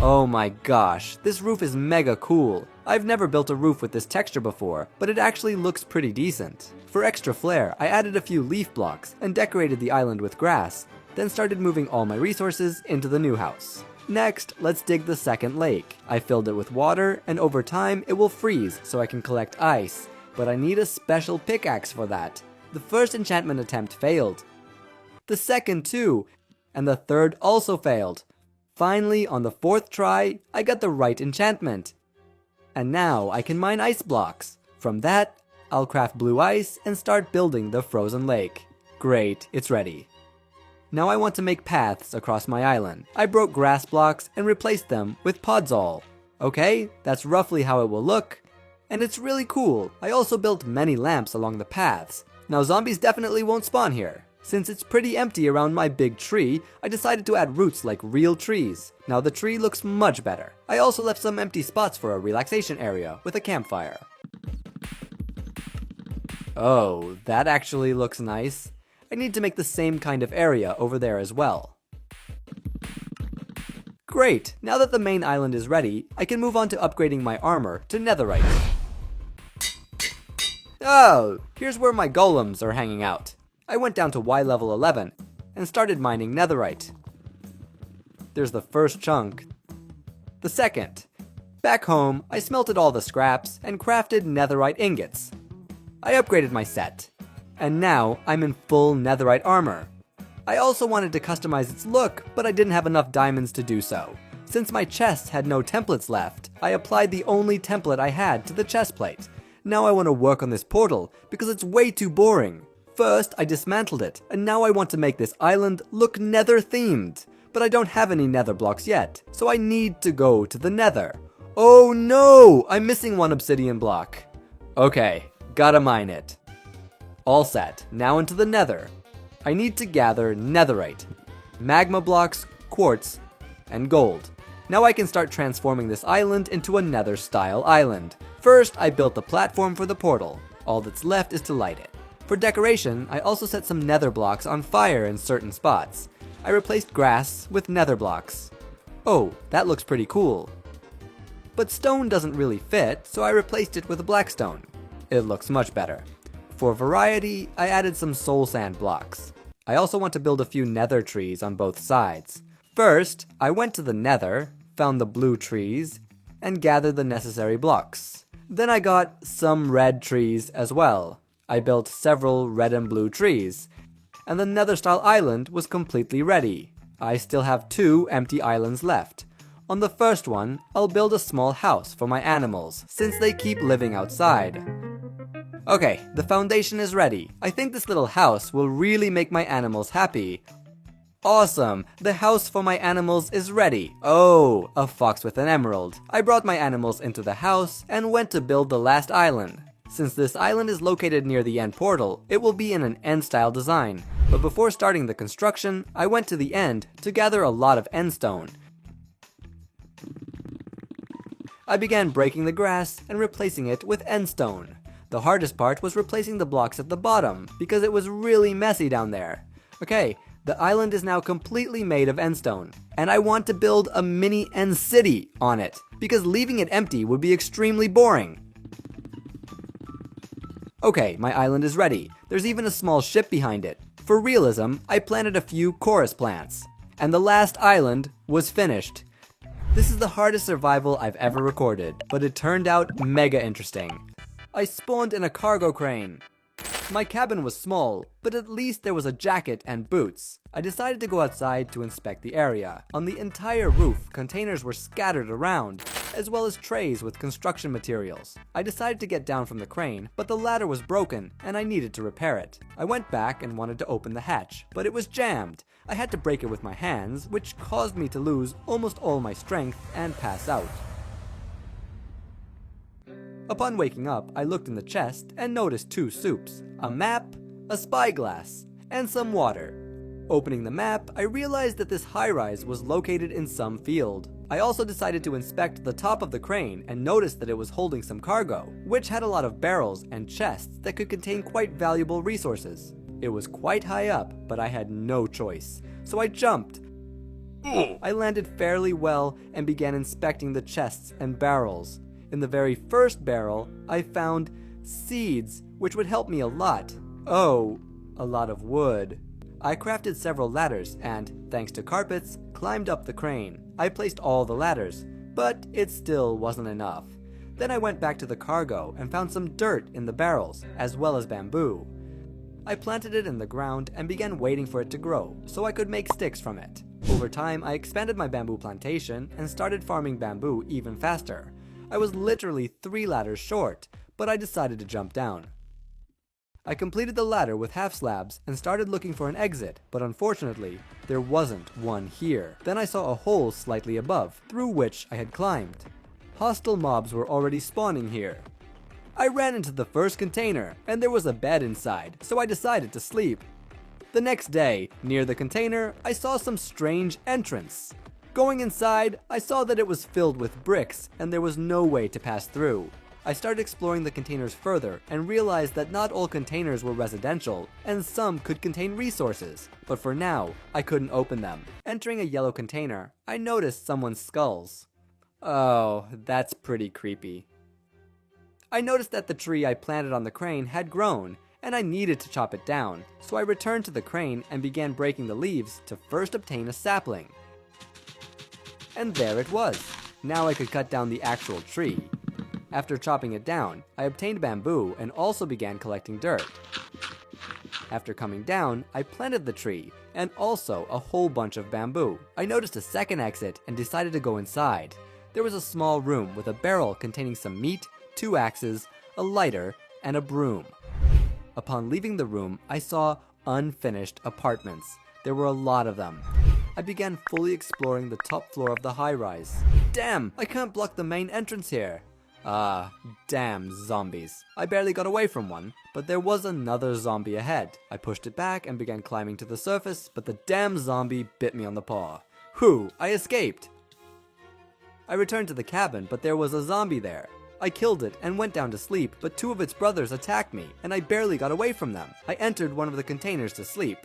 Oh my gosh, this roof is mega cool. I've never built a roof with this texture before, but it actually looks pretty decent. For extra flair, I added a few leaf blocks and decorated the island with grass, then started moving all my resources into the new house. Next, let's dig the second lake. I filled it with water, and over time it will freeze so I can collect ice, but I need a special pickaxe for that. The first enchantment attempt failed. The second too, and the third also failed. Finally, on the fourth try, I got the right enchantment. And now I can mine ice blocks. From that, I'll craft blue ice and start building the frozen lake. Great, it's ready. Now I want to make paths across my island. I broke grass blocks and replaced them with podzol. Okay, that's roughly how it will look, and it's really cool. I also built many lamps along the paths. Now zombies definitely won't spawn here. Since it's pretty empty around my big tree, I decided to add roots like real trees. Now the tree looks much better. I also left some empty spots for a relaxation area with a campfire. Oh, that actually looks nice. I need to make the same kind of area over there as well. Great, now that the main island is ready, I can move on to upgrading my armor to Netherite. Oh, here's where my golems are hanging out. I went down to Y level 11 and started mining Netherite. There's the first chunk. The second. Back home, I smelted all the scraps and crafted Netherite ingots. I upgraded my set, and now I'm in full Netherite armor. I also wanted to customize its look, but I didn't have enough diamonds to do so. Since my chest had no templates left, I applied the only template I had to the chest plate. Now I want to work on this portal because it's way too boring. First, I dismantled it, and now I want to make this island look Nether themed. But I don't have any Nether blocks yet, so I need to go to the Nether. Oh no! I'm missing one obsidian block. Okay, gotta mine it. All set, now into the Nether. I need to gather Netherite, magma blocks, quartz, and gold. Now I can start transforming this island into a Nether-style island. First, I built the platform for the portal. All that's left is to light it. For decoration, I also set some nether blocks on fire in certain spots. I replaced grass with nether blocks. Oh, that looks pretty cool. But stone doesn't really fit, so I replaced it with a black stone. It looks much better. For variety, I added some soul sand blocks. I also want to build a few nether trees on both sides. First, I went to the Nether, found the blue trees, and gathered the necessary blocks. Then I got some red trees as well. I built several red and blue trees, and the Nether-style island was completely ready. I still have 2 empty islands left. On the first one, I'll build a small house for my animals, since they keep living outside. Okay, the foundation is ready. I think this little house will really make my animals happy. Awesome! The house for my animals is ready. Oh, a fox with an emerald. I brought my animals into the house and went to build the last island. Since this island is located near the end portal, it will be in an end-style design. But before starting the construction, I went to the end to gather a lot of endstone. I began breaking the grass and replacing it with endstone. The hardest part was replacing the blocks at the bottom, because it was really messy down there. Okay, the island is now completely made of endstone, and I want to build a mini end city on it, because leaving it empty would be extremely boring. Okay, my island is ready. There's even a small ship behind it. For realism, I planted a few chorus plants, and the last island was finished. This is the hardest survival I've ever recorded, but it turned out mega interesting. I spawned in a cargo crane. My cabin was small, but at least there was a jacket and boots. I decided to go outside to inspect the area. On the entire roof, containers were scattered around, as well as trays with construction materials. I decided to get down from the crane, but the ladder was broken, and I needed to repair it. I went back and wanted to open the hatch, but it was jammed. I had to break it with my hands, which caused me to lose almost all my strength and pass out. Upon waking up, I looked in the chest and noticed 2 soups, a map, a spyglass, and some water. Opening the map, I realized that this high-rise was located in some field. I also decided to inspect the top of the crane and noticed that it was holding some cargo, which had a lot of barrels and chests that could contain quite valuable resources. It was quite high up, but I had no choice, so I jumped. I landed fairly well and began inspecting the chests and barrels. In the very first barrel, I found seeds, which would help me a lot. Oh, a lot of wood. I crafted several ladders and, thanks to carpets, climbed up the crane. I placed all the ladders, but it still wasn't enough. Then I went back to the cargo and found some dirt in the barrels, as well as bamboo. I planted it in the ground and began waiting for it to grow, so I could make sticks from it. Over time, I expanded my bamboo plantation and started farming bamboo even faster. I was literally 3 ladders short, but I decided to jump down. I completed the ladder with half slabs and started looking for an exit, but unfortunately, there wasn't one here. Then I saw a hole slightly above, through which I had climbed. Hostile mobs were already spawning here. I ran into the first container, and there was a bed inside, so I decided to sleep. The next day, near the container, I saw some strange entrance. Going inside, I saw that it was filled with bricks, and there was no way to pass through. I started exploring the containers further and realized that not all containers were residential, and some could contain resources, but for now, I couldn't open them. Entering a yellow container, I noticed someone's skulls. Oh, that's pretty creepy. I noticed that the tree I planted on the crane had grown, and I needed to chop it down, so I returned to the crane and began breaking the leaves to first obtain a sapling. And there it was. Now I could cut down the actual tree. After chopping it down, I obtained bamboo and also began collecting dirt. After coming down, I planted the tree, and also a whole bunch of bamboo. I noticed a second exit and decided to go inside. There was a small room with a barrel containing some meat, 2 axes, a lighter, and a broom. Upon leaving the room, I saw unfinished apartments. There were a lot of them. I began fully exploring the top floor of the high-rise. Damn, I can't block the main entrance here. Ah, damn zombies. I barely got away from one, but there was another zombie ahead. I pushed it back and began climbing to the surface, but the damn zombie bit me on the paw. Whew, I escaped. I returned to the cabin, but there was a zombie there. I killed it and went down to sleep, but 2 of its brothers attacked me, and I barely got away from them. I entered one of the containers to sleep.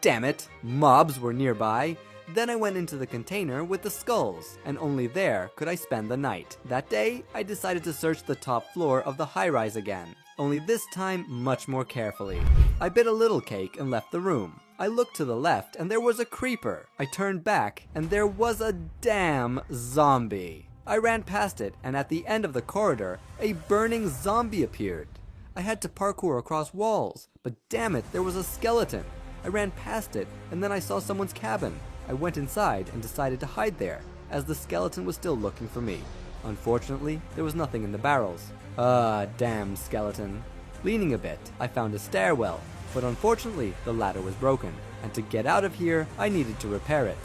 Damn it, mobs were nearby. Then I went into the container with the skulls, and only there could I spend the night. That day, I decided to search the top floor of the high-rise again, only this time much more carefully. I bit a little cake and left the room. I looked to the left and there was a creeper. I turned back and there was a damn zombie. I ran past it, and at the end of the corridor, a burning zombie appeared. I had to parkour across walls, but damn it, there was a skeleton. I ran past it, and then I saw someone's cabin. I went inside and decided to hide there, as the skeleton was still looking for me. Unfortunately, there was nothing in the barrels. Damn skeleton. Leaning a bit, I found a stairwell, but unfortunately, the ladder was broken, and to get out of here, I needed to repair it.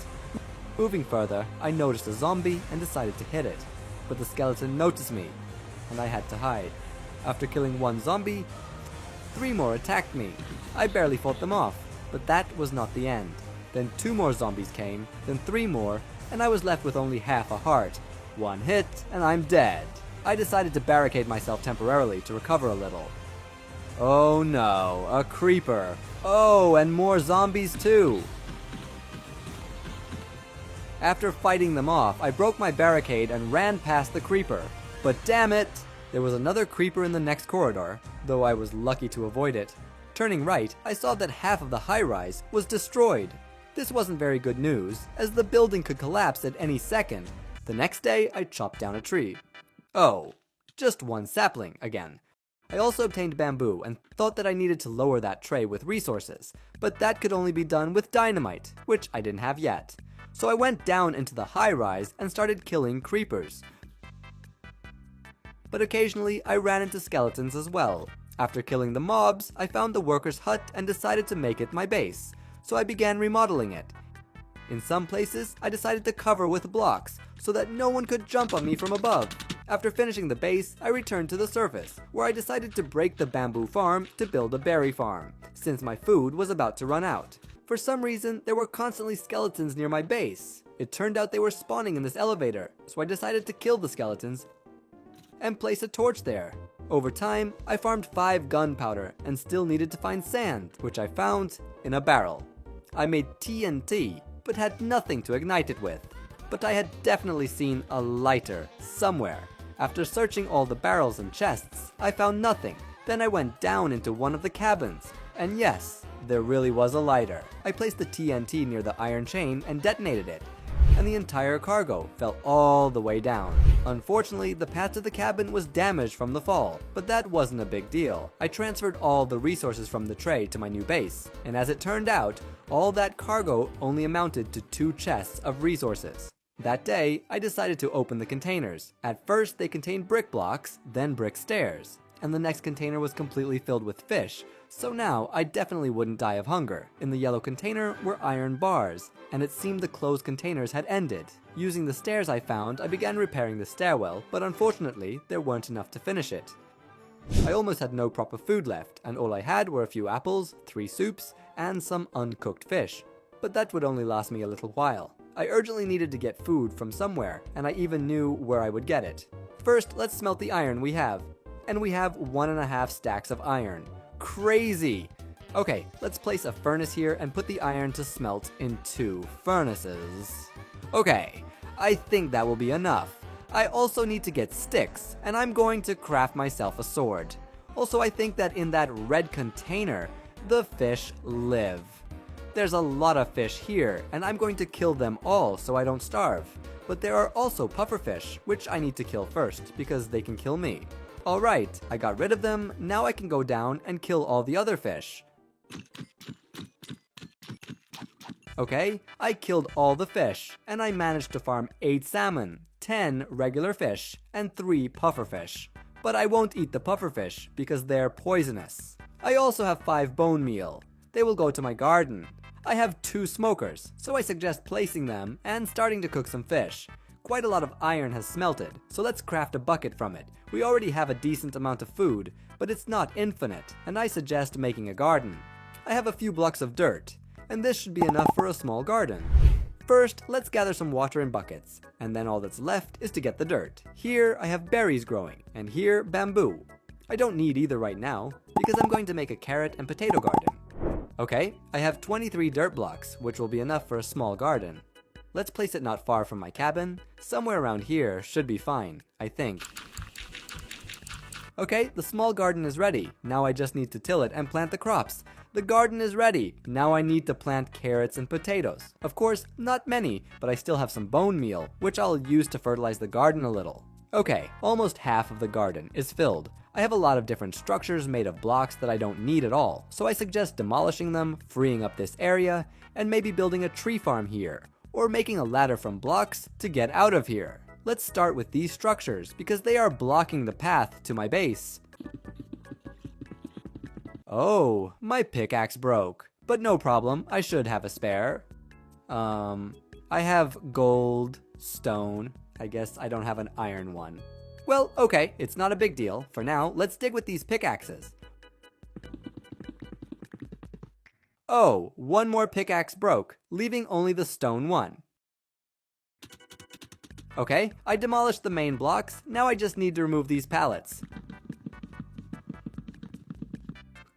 Moving further, I noticed a zombie and decided to hit it, but the skeleton noticed me, and I had to hide. After killing 1 zombie, 3 more attacked me. I barely fought them off, but that was not the end. Then 2 more zombies came, then 3 more, and I was left with only half a heart. 1 hit, and I'm dead. I decided to barricade myself temporarily to recover a little. Oh no, a creeper. Oh, and more zombies too. After fighting them off, I broke my barricade and ran past the creeper. But damn it! There was another creeper in the next corridor, though I was lucky to avoid it. Turning right, I saw that half of the high-rise was destroyed. This wasn't very good news, as the building could collapse at any second. The next day, I chopped down a tree. Oh, just 1 sapling again. I also obtained bamboo and thought that I needed to lower that tray with resources, but that could only be done with dynamite, which I didn't have yet. So I went down into the high-rise and started killing creepers. But occasionally, I ran into skeletons as well. After killing the mobs, I found the workers' hut and decided to make it my base, so I began remodeling it. In some places, I decided to cover with blocks, so that no one could jump on me from above. After finishing the base, I returned to the surface, where I decided to break the bamboo farm to build a berry farm, since my food was about to run out. For some reason, there were constantly skeletons near my base. It turned out they were spawning in this elevator, so I decided to kill the skeletons and place a torch there. Over time, I farmed 5 gunpowder and still needed to find sand, which I found in a barrel. I made TNT, but had nothing to ignite it with. But I had definitely seen a lighter somewhere. After searching all the barrels and chests, I found nothing. Then I went down into one of the cabins. And yes, there really was a lighter. I placed the TNT near the iron chain and detonated it, and the entire cargo fell all the way down. Unfortunately, the path to the cabin was damaged from the fall, but that wasn't a big deal. I transferred all the resources from the tray to my new base, and as it turned out, all that cargo only amounted to 2 chests of resources. That day, I decided to open the containers. At first, they contained brick blocks, then brick stairs, and the next container was completely filled with fish, so now I definitely wouldn't die of hunger. In the yellow container were iron bars, and it seemed the closed containers had ended. Using the stairs I found, I began repairing the stairwell, but unfortunately, there weren't enough to finish it. I almost had no proper food left, and all I had were a few apples, 3 soups, and some uncooked fish. But that would only last me a little while. I urgently needed to get food from somewhere, and I even knew where I would get it. First, let's smelt the iron we have. And we have 1.5 stacks of iron. Crazy! Okay, let's place a furnace here and put the iron to smelt in 2 furnaces. Okay, I think that will be enough. I also need to get sticks, and I'm going to craft myself a sword. Also, I think that in that red container, the fish live. There's a lot of fish here, and I'm going to kill them all so I don't starve. But there are also pufferfish, which I need to kill first, because they can kill me. Alright, I got rid of them, now I can go down and kill all the other fish. Okay, I killed all the fish, and I managed to farm 8 salmon, 10 regular fish, and 3 pufferfish. But I won't eat the pufferfish, because they're poisonous. I also have 5 bone meal. They will go to my garden. I have 2 smokers, so I suggest placing them and starting to cook some fish. Quite a lot of iron has smelted, so let's craft a bucket from it. We already have a decent amount of food, but it's not infinite, and I suggest making a garden. I have a few blocks of dirt, and this should be enough for a small garden. First, let's gather some water in buckets, and then all that's left is to get the dirt. Here I have berries growing, and here bamboo. I don't need either right now, because I'm going to make a carrot and potato garden. Okay, I have 23 dirt blocks, which will be enough for a small garden. Let's place it not far from my cabin. Somewhere around here should be fine, I think. Okay, the small garden is ready. Now I just need to till it and plant the crops. The garden is ready. Now I need to plant carrots and potatoes. Of course, not many, but I still have some bone meal, which I'll use to fertilize the garden a little. Okay, almost half of the garden is filled. I have a lot of different structures made of blocks that I don't need at all, so I suggest demolishing them, freeing up this area, and maybe building a tree farm here, or making a ladder from blocks to get out of here. Let's start with these structures, because they are blocking the path to my base. Oh, my pickaxe broke. But no problem, I should have a spare. I have gold, stone. I guess I don't have an iron one. Well, okay, it's not a big deal. For now, let's dig with these pickaxes. Oh, one more pickaxe broke, leaving only the stone one. Okay, I demolished the main blocks, now I just need to remove these pallets.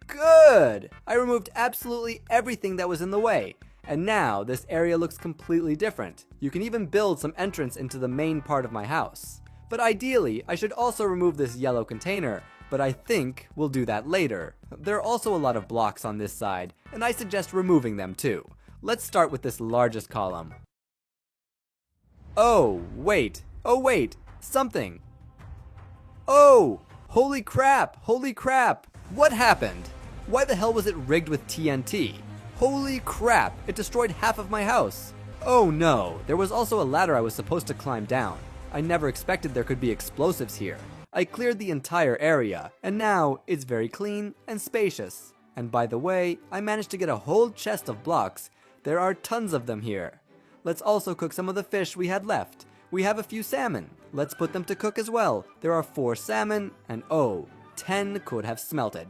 Good! I removed absolutely everything that was in the way, and now this area looks completely different. You can even build some entrance into the main part of my house. But ideally, I should also remove this yellow container, but I think we'll do that later. There are also a lot of blocks on this side, and I suggest removing them too. Let's start with this largest column. Oh, wait, something. Oh, holy crap, what happened? Why the hell was it rigged with TNT? Holy crap, it destroyed half of my house. Oh no, there was also a ladder I was supposed to climb down. I never expected there could be explosives here. I cleared the entire area, and now it's very clean and spacious. And by the way, I managed to get a whole chest of blocks. There are tons of them here. Let's also cook some of the fish we had left. We have a few salmon. Let's put them to cook as well. There are 4 salmon, and 10 could have smelted.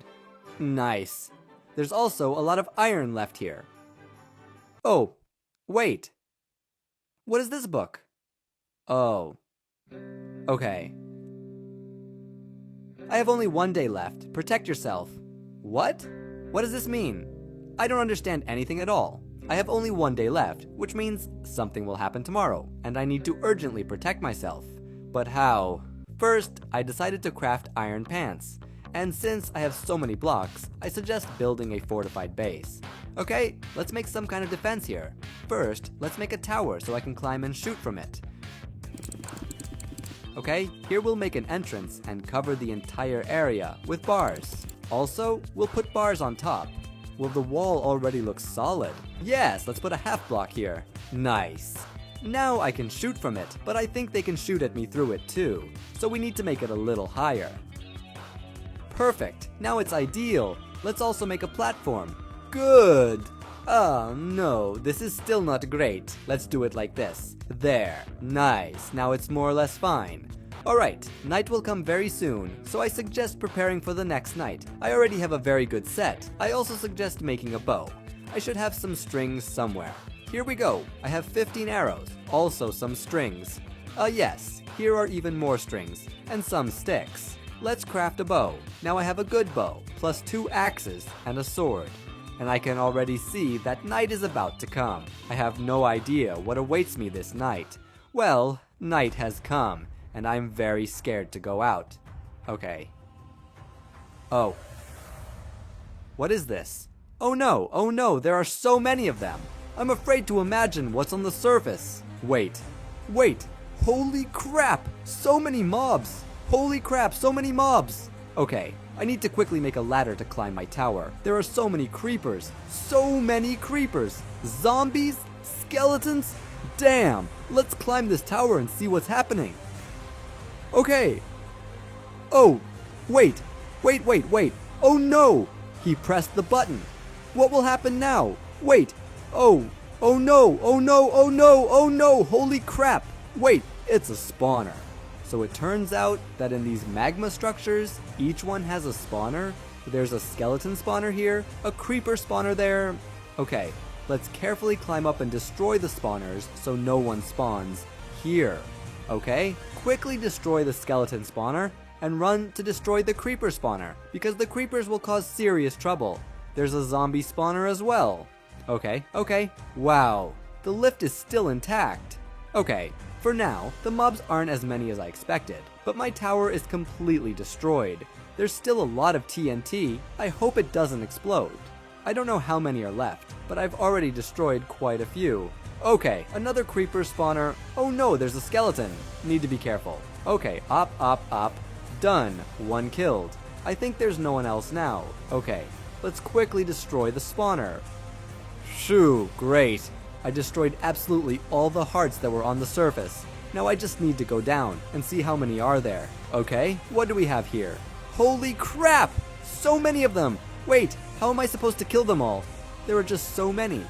Nice. There's also a lot of iron left here. Oh, wait. What is this book? Oh. Okay. I have only 1 day left. Protect yourself. What? What does this mean? I don't understand anything at all. I have only 1 day left, which means something will happen tomorrow, and I need to urgently protect myself. But how? First, I decided to craft iron pants, And since I have so many blocks, I suggest building a fortified base. Okay, let's make some kind of defense here. First, let's make a tower so I can climb and shoot from it. Okay, here we'll make an entrance and cover the entire area with bars. Also, we'll put bars on top. Will the wall already look solid? Yes, let's put a half block here. Nice. Now I can shoot from it, but I think they can shoot at me through it too, so we need to make it a little higher. Perfect, now it's ideal. Let's also make a platform. Good. Oh no, this is still not great. Let's do it like this. There, nice, now it's more or less fine. Alright, night will come very soon, so I suggest preparing for the next night. I already have a very good set. I also suggest making a bow. I should have some strings somewhere. Here we go, I have 15 arrows, also some strings. Yes, here are even more strings, and some sticks. Let's craft a bow. Now I have a good bow, plus 2 axes and a sword. And I can already see that night is about to come. I have no idea what awaits me this night. Well, night has come, and I'm very scared to go out. Okay. Oh. What is this? Oh no, there are so many of them. I'm afraid to imagine what's on the surface. Wait, holy crap, so many mobs. Holy crap, so many mobs. Okay, I need to quickly make a ladder to climb my tower. There are so many creepers. Zombies, skeletons, damn. Let's climb this tower and see what's happening. Okay. Oh, wait. Oh no, he pressed the button. What will happen now? Wait. Oh no, holy crap. Wait, it's a spawner. So it turns out that in these magma structures, each one has a spawner. There's a skeleton spawner here, a creeper spawner there. Okay, let's carefully climb up and destroy the spawners so no one spawns here. Okay, quickly destroy the skeleton spawner and run to destroy the creeper spawner because the creepers will cause serious trouble. There's a zombie spawner as well. Okay. Wow, the lift is still intact. Okay, for now, the mobs aren't as many as I expected, but my tower is completely destroyed. There's still a lot of TNT. I hope it doesn't explode. I don't know how many are left, but I've already destroyed quite a few. Okay, another creeper spawner. Oh no, there's a skeleton. Need to be careful. Okay, up. Done. 1 killed. I think there's no one else now. Okay, let's quickly destroy the spawner. Shoo, great. I destroyed absolutely all the hearts that were on the surface. Now I just need to go down and see how many are there. Okay, what do we have here? Holy crap! So many of them! Wait, how am I supposed to kill them all? There are just so many.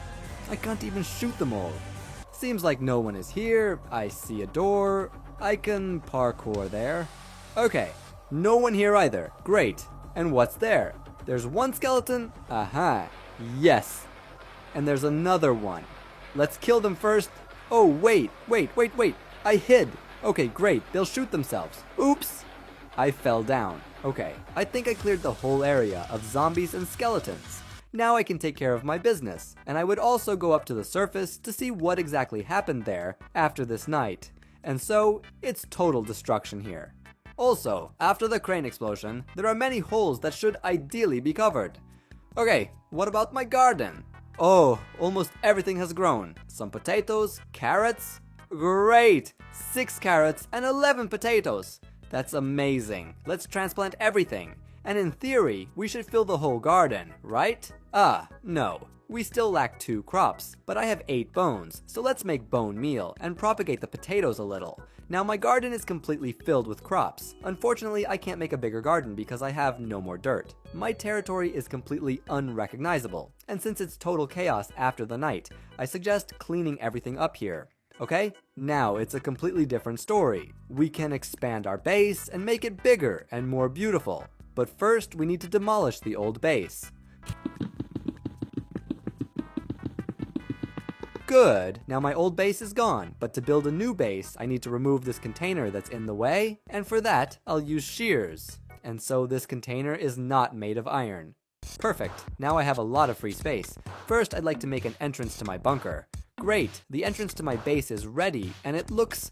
I can't even shoot them all. Seems like no one is here. I see a door. I can parkour there. Okay, no one here either. Great. And what's there? There's one skeleton. Aha. Yes. And there's another one. Let's kill them first. Oh, wait. I hid. Okay, great. They'll shoot themselves. Oops. I fell down. Okay, I think I cleared the whole area of zombies and skeletons. Now I can take care of my business, and I would also go up to the surface to see what exactly happened there after this night. And so, it's total destruction here. Also, after the crane explosion, there are many holes that should ideally be covered. Okay, what about my garden? Oh, almost everything has grown. Some potatoes, carrots. Great! 6 carrots and 11 potatoes. That's amazing. Let's transplant everything. And in theory, we should fill the whole garden, right? No. We still lack 2 crops, but I have 8 bones, so let's make bone meal and propagate the potatoes a little. Now my garden is completely filled with crops. Unfortunately, I can't make a bigger garden because I have no more dirt. My territory is completely unrecognizable, and since it's total chaos after the night, I suggest cleaning everything up here. Okay? Now it's a completely different story. We can expand our base and make it bigger and more beautiful. But first, we need to demolish the old base. Good, now my old base is gone, but to build a new base, I need to remove this container that's in the way, and for that, I'll use shears. And so this container is not made of iron. Perfect, now I have a lot of free space. First, I'd like to make an entrance to my bunker. Great, the entrance to my base is ready, and it looks,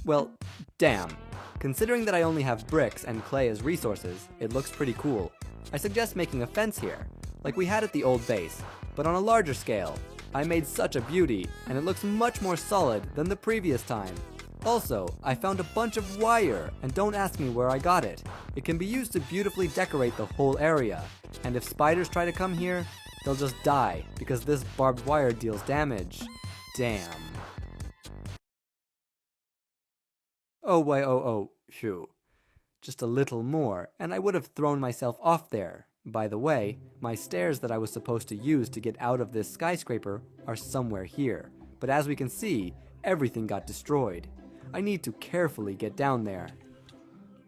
well, damn. Considering that I only have bricks and clay as resources, it looks pretty cool. I suggest making a fence here, like we had at the old base, but on a larger scale. I made such a beauty, and it looks much more solid than the previous time. Also, I found a bunch of wire, and don't ask me where I got it. It can be used to beautifully decorate the whole area, and if spiders try to come here, they'll just die, because this barbed wire deals damage. Damn. Oh wait, phew. Just a little more, and I would have thrown myself off there. By the way, my stairs that I was supposed to use to get out of this skyscraper are somewhere here, but as we can see, everything got destroyed. I need to carefully get down there.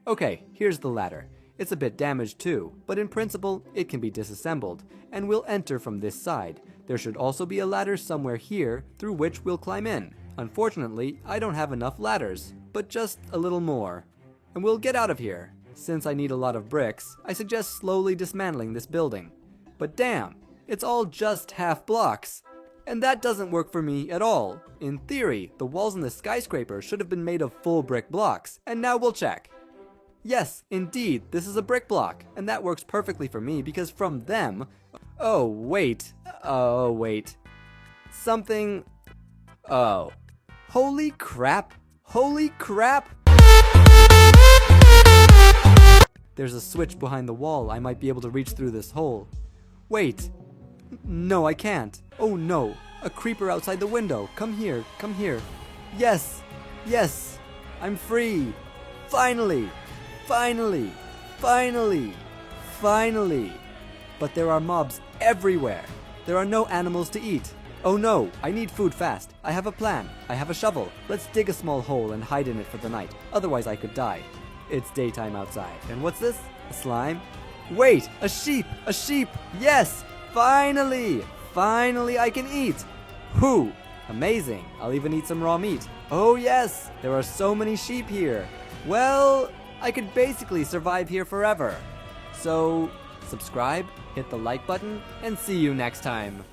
Okay, here's the ladder. It's a bit damaged too, but in principle, it can be disassembled, and we'll enter from this side. There should also be a ladder somewhere here through which we'll climb in. Unfortunately, I don't have enough ladders, but just a little more. And we'll get out of here. Since I need a lot of bricks, I suggest slowly dismantling this building. But damn, it's all just half blocks. And that doesn't work for me at all. In theory, the walls in the skyscraper should have been made of full brick blocks, and now we'll check. Yes, indeed, this is a brick block, and that works perfectly for me because from them... Oh, wait. Something... Oh. Holy crap. Holy crap! There's a switch behind the wall. I might be able to reach through this hole. Wait. No, I can't. Oh no. A creeper outside the window. Come here. Come here. Yes. Yes. I'm free. Finally. Finally. Finally. Finally. But there are mobs everywhere. There are no animals to eat. Oh no, I need food fast. I have a plan. I have a shovel. Let's dig a small hole and hide in it for the night. Otherwise I could die. It's daytime outside. And what's this? A slime? Wait! A sheep! A sheep! Yes! Finally! Finally I can eat! Whew! Amazing! I'll even eat some raw meat. Oh yes! There are so many sheep here. Well, I could basically survive here forever. So, subscribe, hit the like button, and see you next time.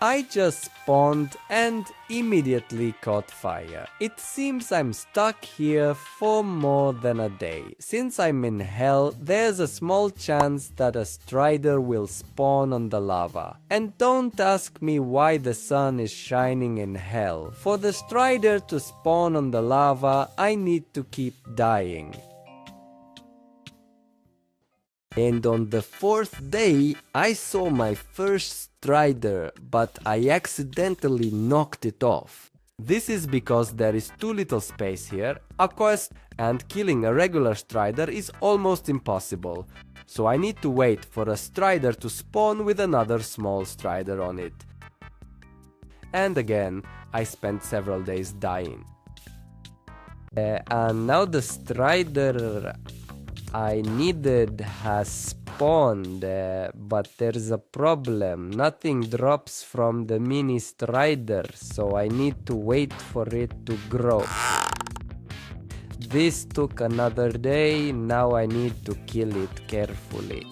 I just spawned and immediately caught fire. It seems I'm stuck here for more than a day. Since I'm in hell, there's a small chance that a strider will spawn on the lava. And don't ask me why the sun is shining in hell. For the strider to spawn on the lava, I need to keep dying. And on the fourth day, I saw my first strider, but I accidentally knocked it off. This is because there is too little space here, a quest, and killing a regular strider is almost impossible. So I need to wait for a strider to spawn with another small strider on it. And again, I spent several days dying. And now the strider I needed has spawned, but there's a problem. Nothing drops from the mini strider, so I need to wait for it to grow. This took another day, now I need to kill it carefully.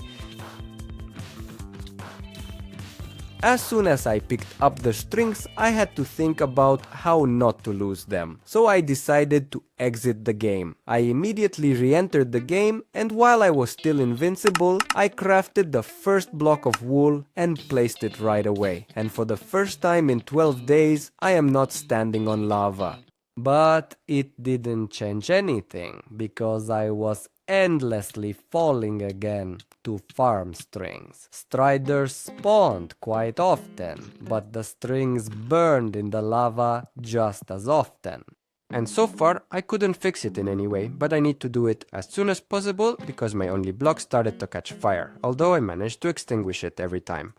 As soon as I picked up the strings, I had to think about how not to lose them. So I decided to exit the game. I immediately re-entered the game, and while I was still invincible, I crafted the first block of wool and placed it right away. And for the first time in 12 days, I am not standing on lava. But it didn't change anything, because I was endlessly falling again to farm strings. Striders spawned quite often, but the strings burned in the lava just as often. And so far, I couldn't fix it in any way, but I need to do it as soon as possible because my only block started to catch fire, although I managed to extinguish it every time.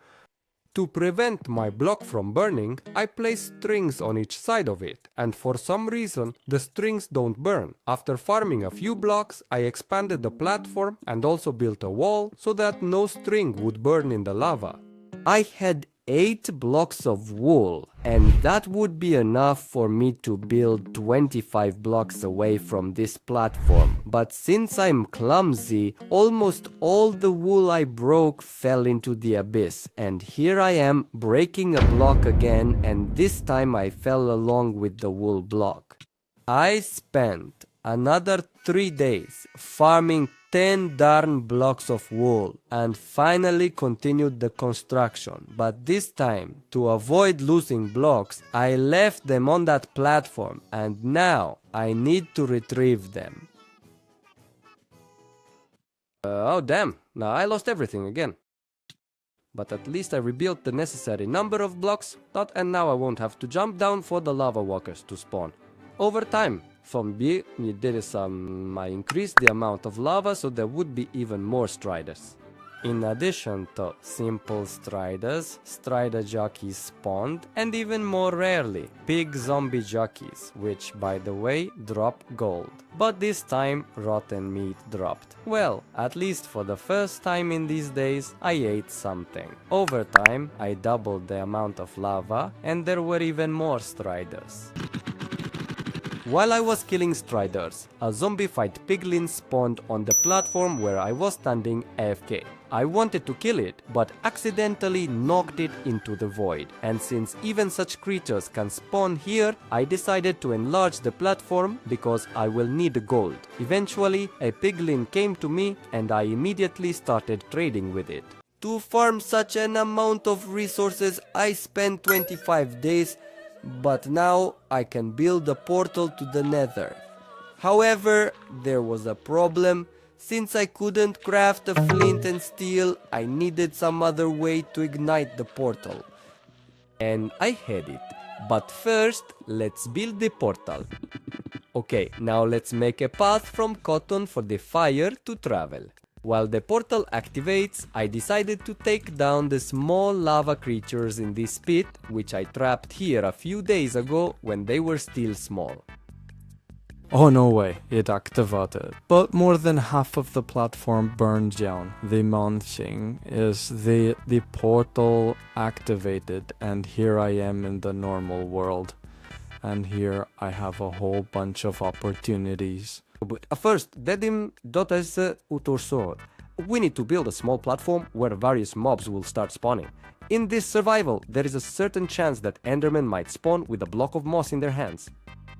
To prevent my block from burning, I place strings on each side of it, and for some reason, the strings don't burn. After farming a few blocks, I expanded the platform and also built a wall so that no string would burn in the lava. I had 8 blocks of wool, and that would be enough for me to build 25 blocks away from this platform. But since I'm clumsy, almost all the wool I broke fell into the abyss, and here I am breaking a block again, and this time I fell along with the wool block. I spent another 3 days farming 10 darn blocks of wool and finally continued the construction, but this time, to avoid losing blocks, I left them on that platform and now I need to retrieve them. Oh damn, now I lost everything again. But at least I rebuilt the necessary number of blocks, and now I won't have to jump down for the lava walkers to spawn. Over time, I increased the amount of lava so there would be even more striders. In addition to simple striders, strider jockeys spawned, and even more rarely, big zombie jockeys, which by the way drop gold. But this time rotten meat dropped. Well, at least for the first time in these days, I ate something. Over time, I doubled the amount of lava, and there were even more striders. While I was killing striders, a zombified piglin spawned on the platform where I was standing AFK. I wanted to kill it, but accidentally knocked it into the void, and since even such creatures can spawn here, I decided to enlarge the platform because I will need gold. Eventually, a piglin came to me and I immediately started trading with it. To farm such an amount of resources, I spent 25 days, but now I can build a portal to the Nether. However, there was a problem. Since I couldn't craft a flint and steel, I needed some other way to ignite the portal. And I had it. But first, let's build the portal. Okay, now let's make a path from cotton for the fire to travel. While the portal activates, I decided to take down the small lava creatures in this pit, which I trapped here a few days ago when they were still small. Oh no way, it activated. But more than half of the platform burned down. The main thing is the portal activated, and here I am in the normal world. And here I have a whole bunch of opportunities. But first, dedim dotes utorsor. We need to build a small platform where various mobs will start spawning. In this survival, there is a certain chance that Endermen might spawn with a block of moss in their hands.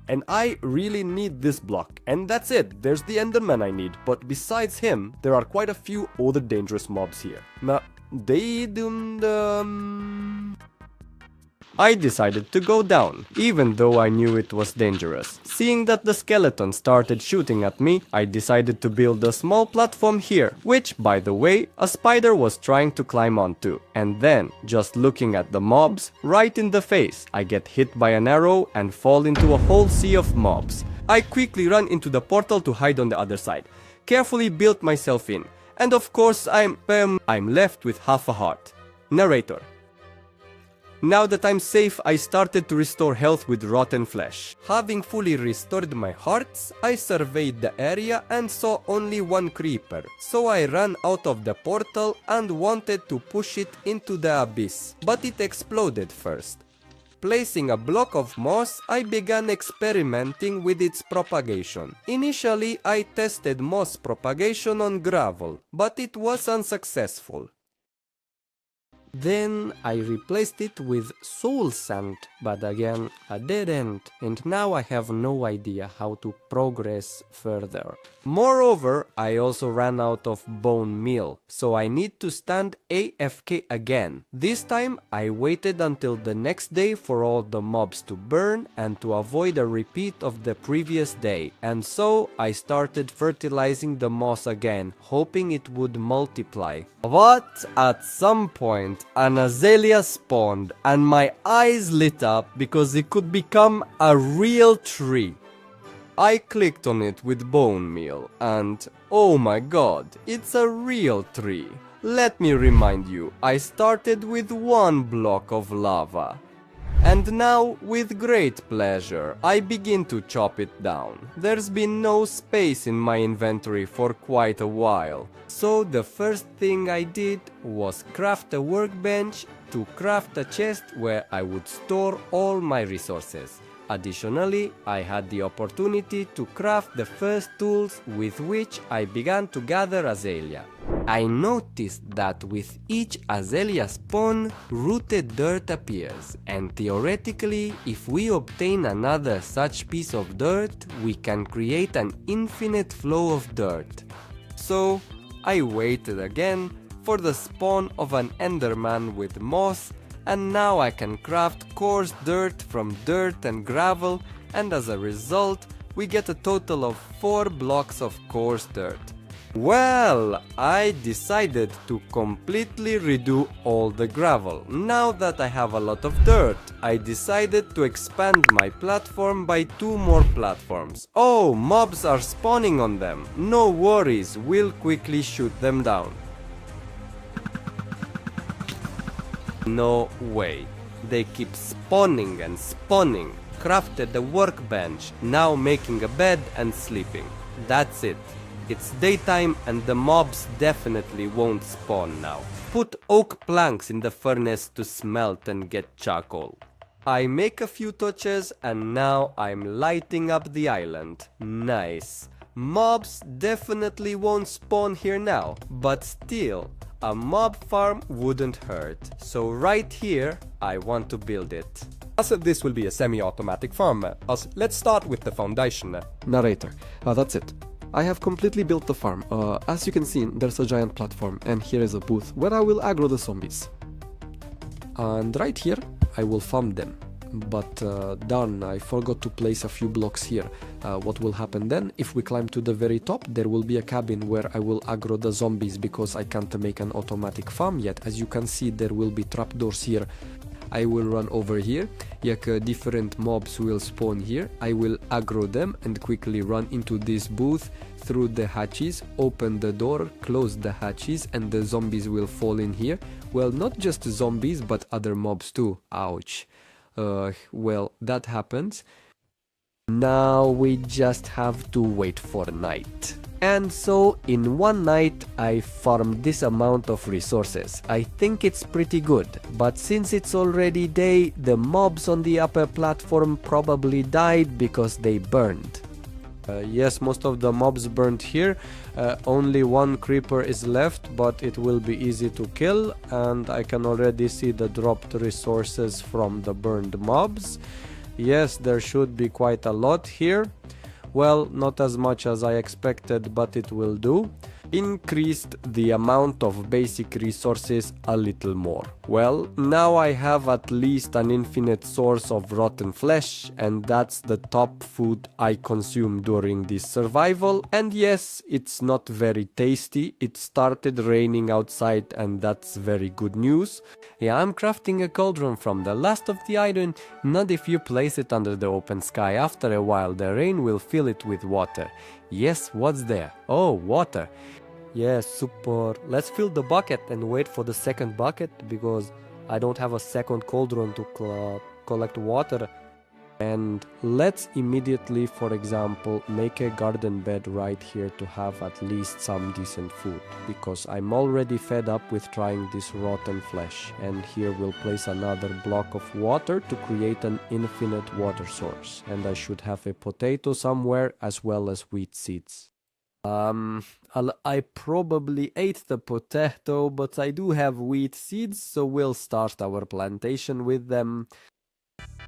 And I really need this block, and that's it, there's the Enderman I need, but besides him, there are quite a few other dangerous mobs here. I decided to go down, even though I knew it was dangerous. Seeing that the skeleton started shooting at me, I decided to build a small platform here, which, by the way, a spider was trying to climb onto. And then, just looking at the mobs, right in the face, I get hit by an arrow and fall into a whole sea of mobs. I quickly run into the portal to hide on the other side, carefully built myself in, and of course I'm left with half a heart. Narrator. Now that I'm safe, I started to restore health with rotten flesh. Having fully restored my hearts, I surveyed the area and saw only one creeper. So I ran out of the portal and wanted to push it into the abyss, but it exploded first. Placing a block of moss, I began experimenting with its propagation. Initially, I tested moss propagation on gravel, but it was unsuccessful. Then I replaced it with soul sand, but again a dead end, and now I have no idea how to progress further. Moreover, I also ran out of bone meal, so I need to stand AFK again. This time I waited until the next day for all the mobs to burn and to avoid a repeat of the previous day, and so I started fertilizing the moss again, hoping it would multiply. But at some point an azalea spawned and my eyes lit up because it could become a real tree. I clicked on it with bone meal and oh my god, it's a real tree. Let me remind you, I started with one block of lava. And now, with great pleasure, I begin to chop it down. There's been no space in my inventory for quite a while. So the first thing I did was craft a workbench to craft a chest where I would store all my resources. Additionally, I had the opportunity to craft the first tools with which I began to gather azalea. I noticed that with each azalea spawn, rooted dirt appears, and theoretically, if we obtain another such piece of dirt, we can create an infinite flow of dirt. So, I waited again for the spawn of an enderman with moss, and now I can craft coarse dirt from dirt and gravel, and as a result, we get a total of 4 blocks of coarse dirt. Well, I decided to completely redo all the gravel. Now that I have a lot of dirt, I decided to expand my platform by 2 more platforms. Oh, mobs are spawning on them. No worries, we'll quickly shoot them down. No way. They keep spawning and spawning. Crafted a workbench, now making a bed and sleeping. That's it. It's daytime and the mobs definitely won't spawn now. Put oak planks in the furnace to smelt and get charcoal. I make a few torches and now I'm lighting up the island. Nice. Mobs definitely won't spawn here now, but still, a mob farm wouldn't hurt. So right here, I want to build it. As this will be a semi-automatic farm, let's start with the foundation. Narrator, that's it. I have completely built the farm. As you can see, there's a giant platform, and here is a booth where I will aggro the zombies. And right here, I will farm them. But darn, I forgot to place a few blocks here. What will happen then? If we climb to the very top, there will be a cabin where I will aggro the zombies because I can't make an automatic farm yet. As you can see, there will be trapdoors here. I will run over here, different mobs will spawn here, I will aggro them and quickly run into this booth through the hatches, open the door, close the hatches and the zombies will fall in here. Well, not just zombies but other mobs too, ouch. Well, that happens. Now we just have to wait for night. And so in one night I farmed this amount of resources. I think it's pretty good, but since it's already day, the mobs on the upper platform probably died because they burned. Yes, most of the mobs burned here. Only 1 creeper is left, but it will be easy to kill, and I can already see the dropped resources from the burned mobs. Yes, there should be quite a lot here. Well, not as much as I expected, but it will do. Increased the amount of basic resources a little more. Well, now I have at least an infinite source of rotten flesh, and that's the top food I consume during this survival. And yes, it's not very tasty. It started raining outside, and that's very good news. Yeah, I'm crafting a cauldron from the last of the iron. Not if you place it under the open sky. After a while, the rain will fill it with water. Yes, what's there? Oh, water. Yes, super. Let's fill the bucket and wait for the second bucket because I don't have a second cauldron to collect water. And let's immediately, for example, make a garden bed right here to have at least some decent food, because I'm already fed up with trying this rotten flesh. And here we'll place another block of water to create an infinite water source. And I should have a potato somewhere as well as wheat seeds. I probably ate the potato, but I do have wheat seeds, so we'll start our plantation with them.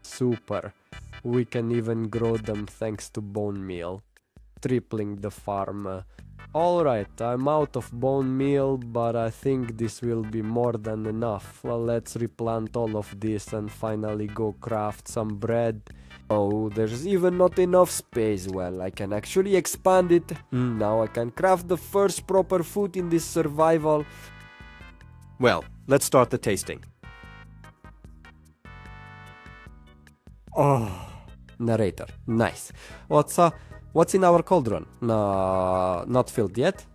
Super. We can even grow them thanks to bone meal, tripling the farm. Alright, I'm out of bone meal, but I think this will be more than enough. Well, let's replant all of this and finally go craft some bread. Oh, there's even not enough space. Well, I can actually expand it. Now I can craft the first proper food in this survival. Well, let's start the tasting. Oh, narrator, nice. What's in our cauldron? No, not filled yet.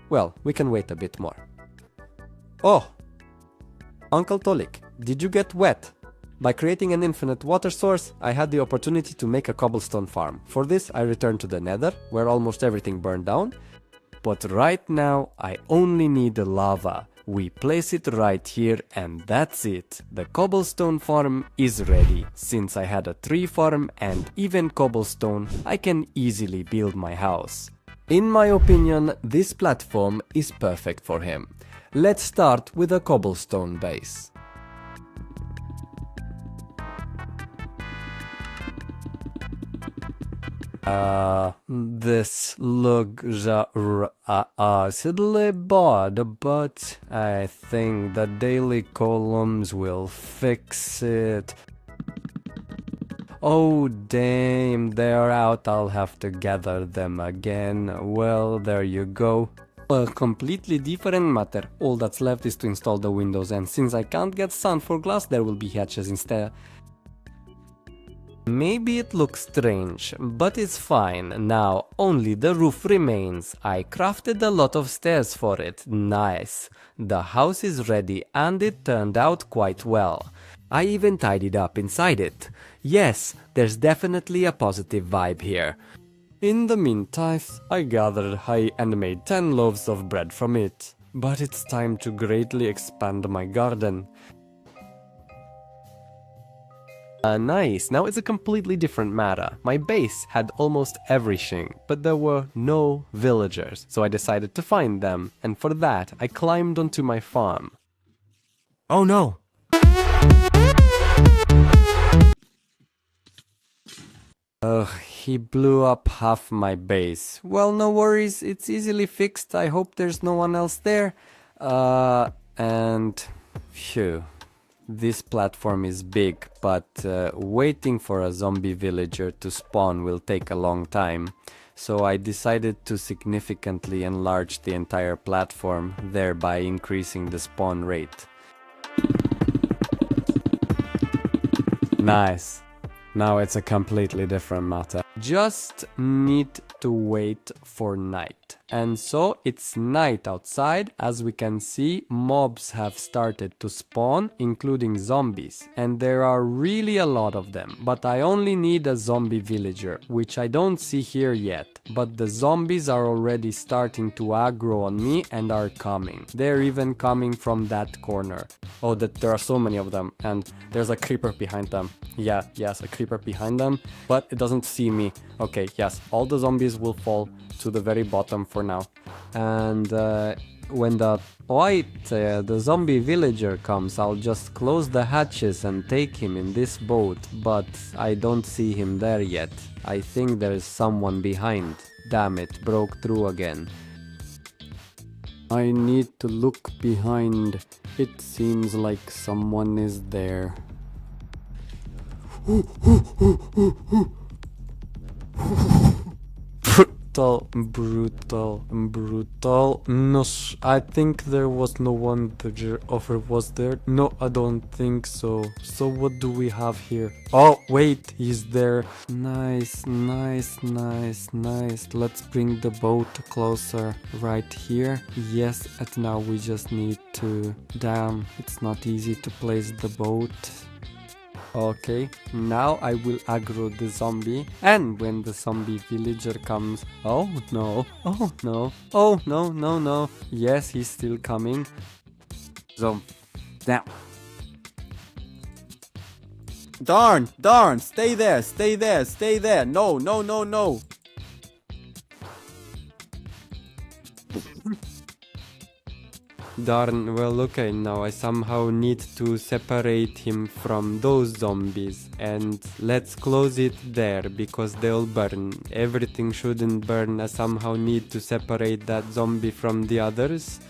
Well, we can wait a bit more. Oh, Uncle Tolik, did you get wet? By creating an infinite water source, I had the opportunity to make a cobblestone farm. For this, I returned to the Nether, where almost everything burned down. But right now, I only need the lava. We place it right here and that's it. The cobblestone farm is ready. Since I had a tree farm and even cobblestone, I can easily build my house. In my opinion, this platform is perfect for him. Let's start with a cobblestone base. This looks acidly bad, but I think the daily columns will fix it. Oh damn, they're out, I'll have to gather them again. Well, there you go. A completely different matter. All that's left is to install the windows, and since I can't get sun for glass, there will be hatches instead. Maybe it looks strange, but it's fine. Now only the roof remains. I crafted a lot of stairs for it. Nice. The house is ready and it turned out quite well. I even tidied up inside it. Yes, there's definitely a positive vibe here. In the meantime, I gathered hay and made 10 loaves of bread from it. But it's time to greatly expand my garden. Nice, now it's a completely different matter. My base had almost everything, but there were no villagers, so I decided to find them, and for that I climbed onto my farm. Oh no! Ugh, he blew up half my base. Well, no worries, it's easily fixed. I hope there's no one else there. And phew. This platform is big, but waiting for a zombie villager to spawn will take a long time. So I decided to significantly enlarge the entire platform, thereby increasing the spawn rate. Nice. Now it's a completely different matter. Just need to wait for night. And so it's night outside. As we can see, mobs have started to spawn, including zombies. And there are really a lot of them. But I only need a zombie villager, which I don't see here yet. But the zombies are already starting to aggro on me and are coming. They're even coming from that corner. Oh, there are so many of them. And there's a creeper behind them. Yeah, yes, a creeper behind them. But it doesn't see me. Okay, yes, all the zombies will fall to the very bottom for now. And when the zombie villager comes, I'll just close the hatches and take him in this boat. But I don't see him there yet. I think there's someone behind. Damn it, broke through again. I need to look behind. It seems like someone is there. Brutal. No, I think there was no one over was there. No, I don't think so. So what do we have here? Oh, wait, he's there. Nice. Let's bring the boat closer right here. Yes, and now we just need to... Damn, it's not easy to place the boat. Okay, now I will aggro the zombie, and when the zombie villager comes... Oh no, yes, he's still coming. Now. Darn, stay there, no. Darn, well, okay, now I somehow need to separate him from those zombies, and let's close it there because they'll burn. Everything shouldn't burn. I somehow need to separate that zombie from the others.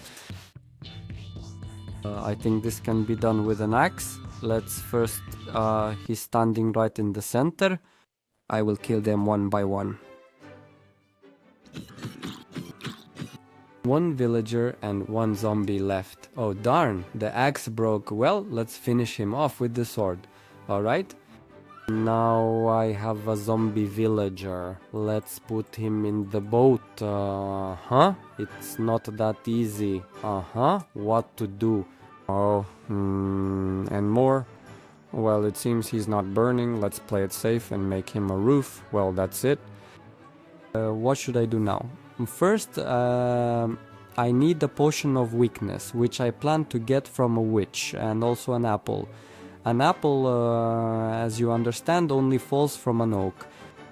I think this can be done with an axe. Let's first, he's standing right in the center. I will kill them one by one. One villager and one zombie left. Oh darn, the axe broke. Well, let's finish him off with the sword. Alright. Now I have a zombie villager. Let's put him in the boat. It's not that easy. What to do? Oh, and more. Well, it seems he's not burning. Let's play it safe and make him a roof. Well, that's it. What should I do now? First, I need a potion of weakness, which I plan to get from a witch, and also an apple. An apple, as you understand, only falls from an oak.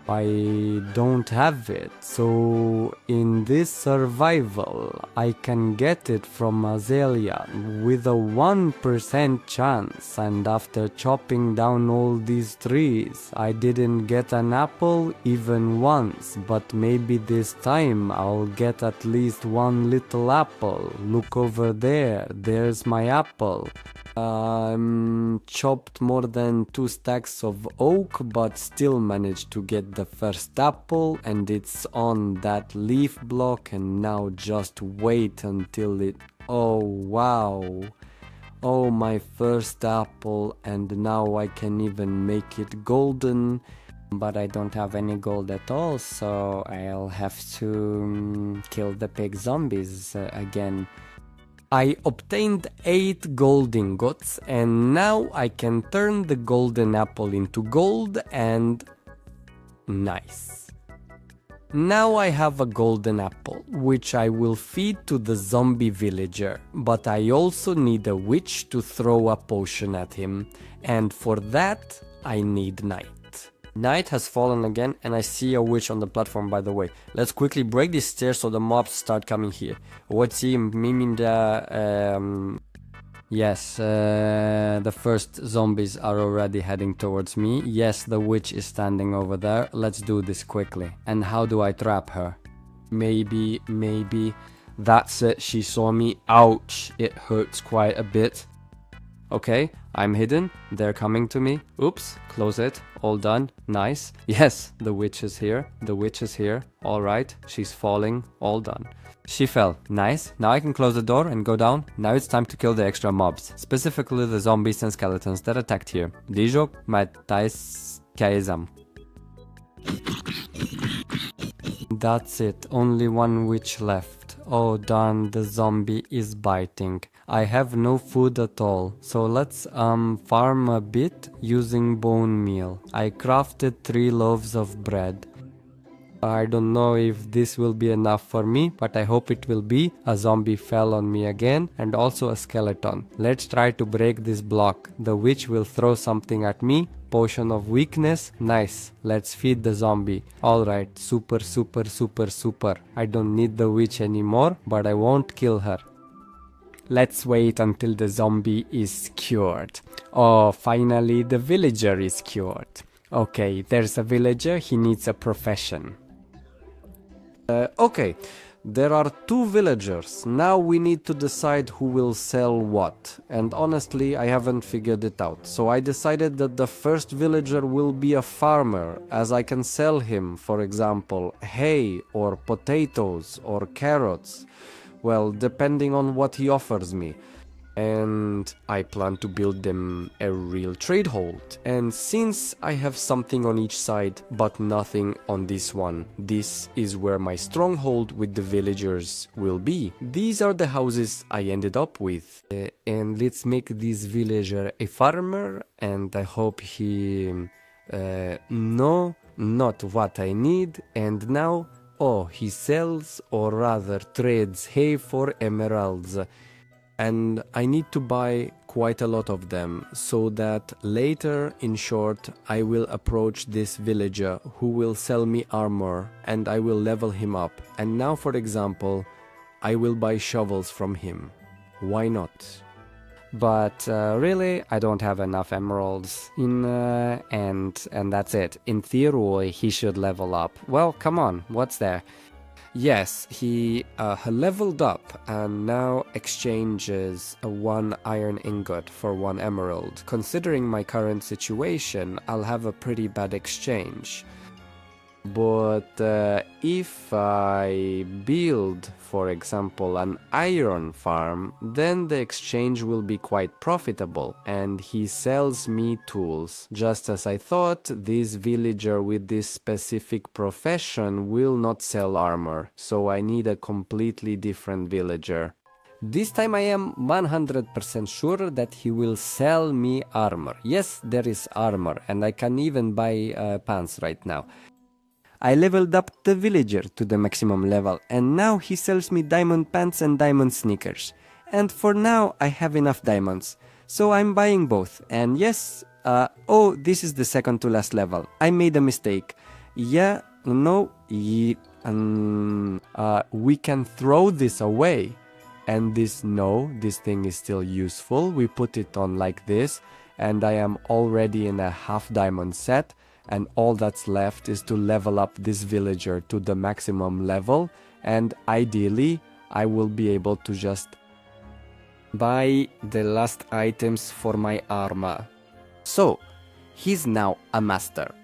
I don't have it, so in this survival I can get it from Azalea with a 1% chance, and after chopping down all these trees I didn't get an apple even once, but maybe this time I'll get at least one little apple. Look over there, there's my apple. Chopped more than 2 stacks of oak, but still managed to get the first apple, and it's on that leaf block, and now just wait until it... Oh wow! Oh, my first apple, and now I can even make it golden. But I don't have any gold at all, so I'll have to kill the pig zombies again. I obtained 8 gold ingots, and now I can turn the golden apple into gold, and nice. Now I have a golden apple, which I will feed to the zombie villager, but I also need a witch to throw a potion at him, and for that I need night. Night has fallen again, and I see a witch on the platform, by the way. Let's quickly break these stairs so the mobs start coming here. What's he meaning the... Yes, the first zombies are already heading towards me. Yes, the witch is standing over there. Let's do this quickly. And how do I trap her? Maybe... That's it, she saw me. Ouch, it hurts quite a bit. Okay, I'm hidden. They're coming to me. Oops, close it. All done. Nice. Yes, the witch is here. The witch is here. Alright, she's falling. All done. She fell. Nice. Now I can close the door and go down. Now it's time to kill the extra mobs. Specifically the zombies and skeletons that attacked here. Dijo, Matais, Kaizam. That's it. Only one witch left. Oh darn, the zombie is biting. I have no food at all, so let's farm a bit using bone meal. I crafted 3 loaves of bread. I don't know if this will be enough for me, but I hope it will be. A zombie fell on me again, and also a skeleton. Let's try to break this block. The witch will throw something at me. Potion of weakness. Nice. Let's feed the zombie. Alright, super. I don't need the witch anymore, but I won't kill her. Let's wait until the zombie is cured. Oh, finally the villager is cured. Okay, there's a villager, he needs a profession. Okay, there are 2 villagers. Now we need to decide who will sell what. And honestly, I haven't figured it out. So I decided that the first villager will be a farmer, as I can sell him, for example, hay or potatoes or carrots. Well, depending on what he offers me. And I plan to build them a real trade hold. And since I have something on each side, but nothing on this one, this is where my stronghold with the villagers will be. These are the houses I ended up with. And let's make this villager a farmer, and I hope he... no, not what I need, and now... Oh, he sells, or rather trades hay for emeralds. And I need to buy quite a lot of them, so that later, in short, I will approach this villager who will sell me armor, and I will level him up. And now, for example, I will buy shovels from him. Why not? But really, I don't have enough emeralds and that's it. In theory, he should level up. Well, come on, what's there? Yes, he leveled up and now exchanges a 1 iron ingot for 1 emerald. Considering my current situation, I'll have a pretty bad exchange. But if I build, for example, an iron farm, then the exchange will be quite profitable, and he sells me tools. Just as I thought, this villager with this specific profession will not sell armor, so I need a completely different villager. This time I am 100% sure that he will sell me armor. Yes, there is armor, and I can even buy pants right now. I leveled up the villager to the maximum level, and now he sells me diamond pants and diamond sneakers. And for now I have enough diamonds, so I'm buying both. And yes, oh, this is the second to last level. I made a mistake. Yeah, no, we can throw this away. And this thing is still useful. We put it on like this, and I am already in a half diamond set, and all that's left is to level up this villager to the maximum level, and ideally I will be able to just buy the last items for my armor. So, he's now a master,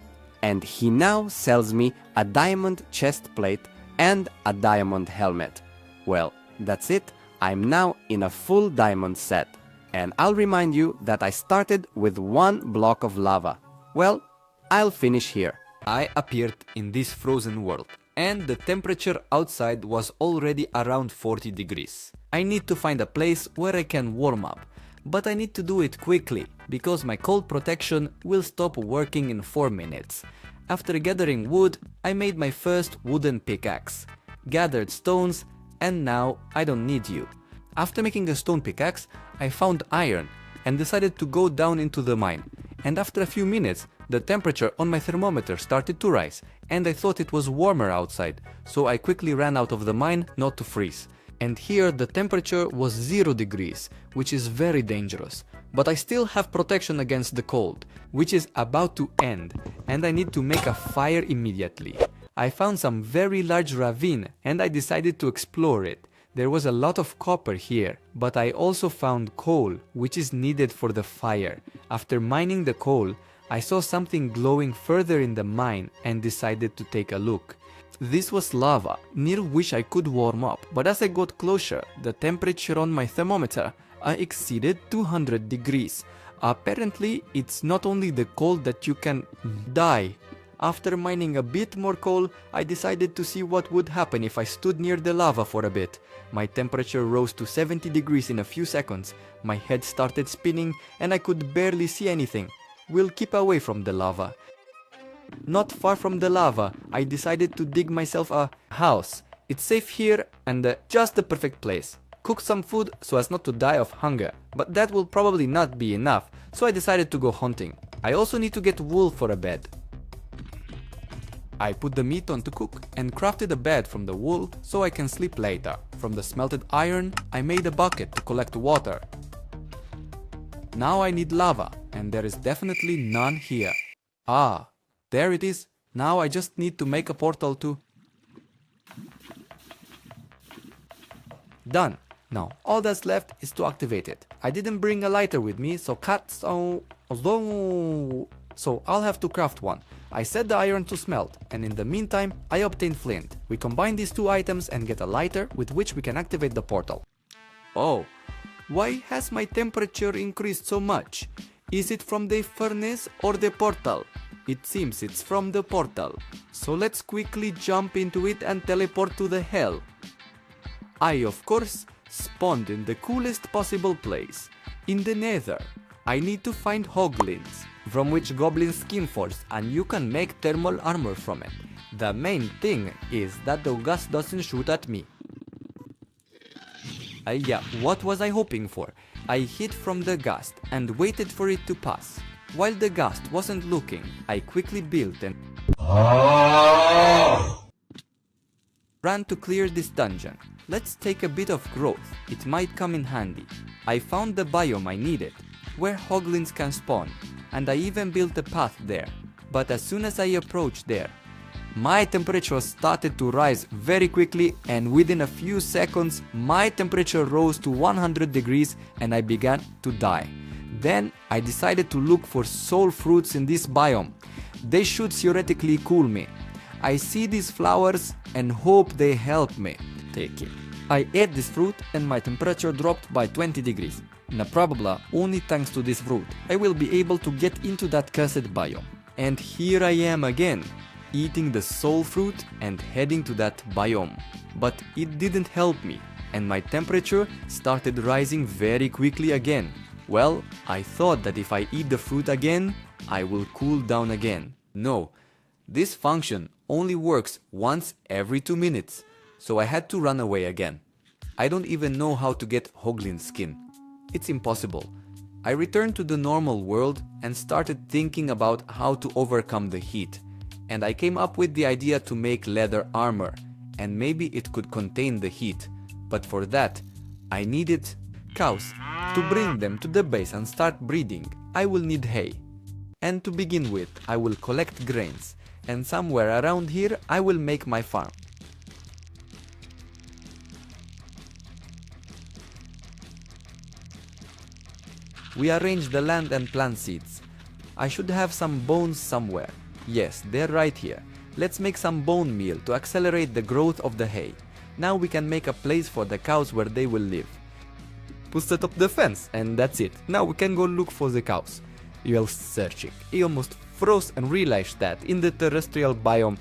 and he now sells me a diamond chest plate and a diamond helmet. Well, that's it. I'm now in a full diamond set, and I'll remind you that I started with 1 block of lava. Well, I'll finish here. I appeared in this frozen world, and the temperature outside was already around 40 degrees. I need to find a place where I can warm up, but I need to do it quickly, because my cold protection will stop working in 4 minutes. After gathering wood, I made my first wooden pickaxe, gathered stones, and now I don't need you. After making a stone pickaxe, I found iron and decided to go down into the mine. And after a few minutes, the temperature on my thermometer started to rise, and I thought it was warmer outside, so I quickly ran out of the mine not to freeze. And here the temperature was 0 degrees, which is very dangerous. But I still have protection against the cold, which is about to end, and I need to make a fire immediately. I found some very large ravine and I decided to explore it. There was a lot of copper here, but I also found coal, which is needed for the fire. After mining the coal, I saw something glowing further in the mine and decided to take a look. This was lava, near which I could warm up, but as I got closer, the temperature on my thermometer exceeded 200 degrees. Apparently, it's not only the cold that you can die. After mining a bit more coal, I decided to see what would happen if I stood near the lava for a bit. My temperature rose to 70 degrees in a few seconds, my head started spinning and I could barely see anything. We'll keep away from the lava. Not far from the lava, I decided to dig myself a house. It's safe here and just the perfect place. Cook some food so as not to die of hunger, but that will probably not be enough, so I decided to go hunting. I also need to get wool for a bed. I put the meat on to cook and crafted a bed from the wool so I can sleep later. From the smelted iron, I made a bucket to collect water. Now I need lava, and there is definitely none here. Ah, there it is. Now I just need to make a portal to... Done. Now, all that's left is to activate it. I didn't bring a lighter with me, so I'll have to craft one. I set the iron to smelt, and in the meantime, I obtained flint. We combine these two items and get a lighter with which we can activate the portal. Oh, why has my temperature increased so much? Is it from the furnace or the portal? It seems it's from the portal. So let's quickly jump into it and teleport to the hell. I, of course, spawned in the coolest possible place, in the Nether. I need to find hoglins, from which goblins skin force, and you can make thermal armor from it. The main thing is that the ghast doesn't shoot at me. Yeah, what was I hoping for? I hid from the ghast and waited for it to pass. While the ghast wasn't looking, I quickly built and ran to clear this dungeon. Let's take a bit of growth, it might come in handy. I found the biome I needed, where hoglins can spawn, and I even built a path there. But as soon as I approached there, my temperature started to rise very quickly, and within a few seconds my temperature rose to 100 degrees and I began to die. Then I decided to look for soul fruits in this biome. They should theoretically cool me. I see these flowers and hope they help me. Take it. I ate this fruit and my temperature dropped by 20 degrees. Now probably only thanks to this fruit I will be able to get into that cursed biome. And here I am again, eating the soul fruit and heading to that biome. But it didn't help me, and my temperature started rising very quickly again. Well, I thought that if I eat the fruit again, I will cool down again. No, this function only works once every 2 minutes, so I had to run away again. I don't even know how to get hoglin skin. It's impossible. I returned to the normal world and started thinking about how to overcome the heat. and I came up with the idea to make leather armor, and maybe it could contain the heat, but for that I needed cows. To bring them to the base and start breeding, I will need hay. And to begin with, I will collect grains, and somewhere around here I will make my farm. We arrange the land and plant seeds. I should have some bones somewhere. Yes, they're right here. Let's make some bone meal to accelerate the growth of the hay. Now we can make a place for the cows where they will live. We'll set up the fence, and that's it. Now we can go look for the cows. While searching, I almost froze and realized that in the terrestrial biome,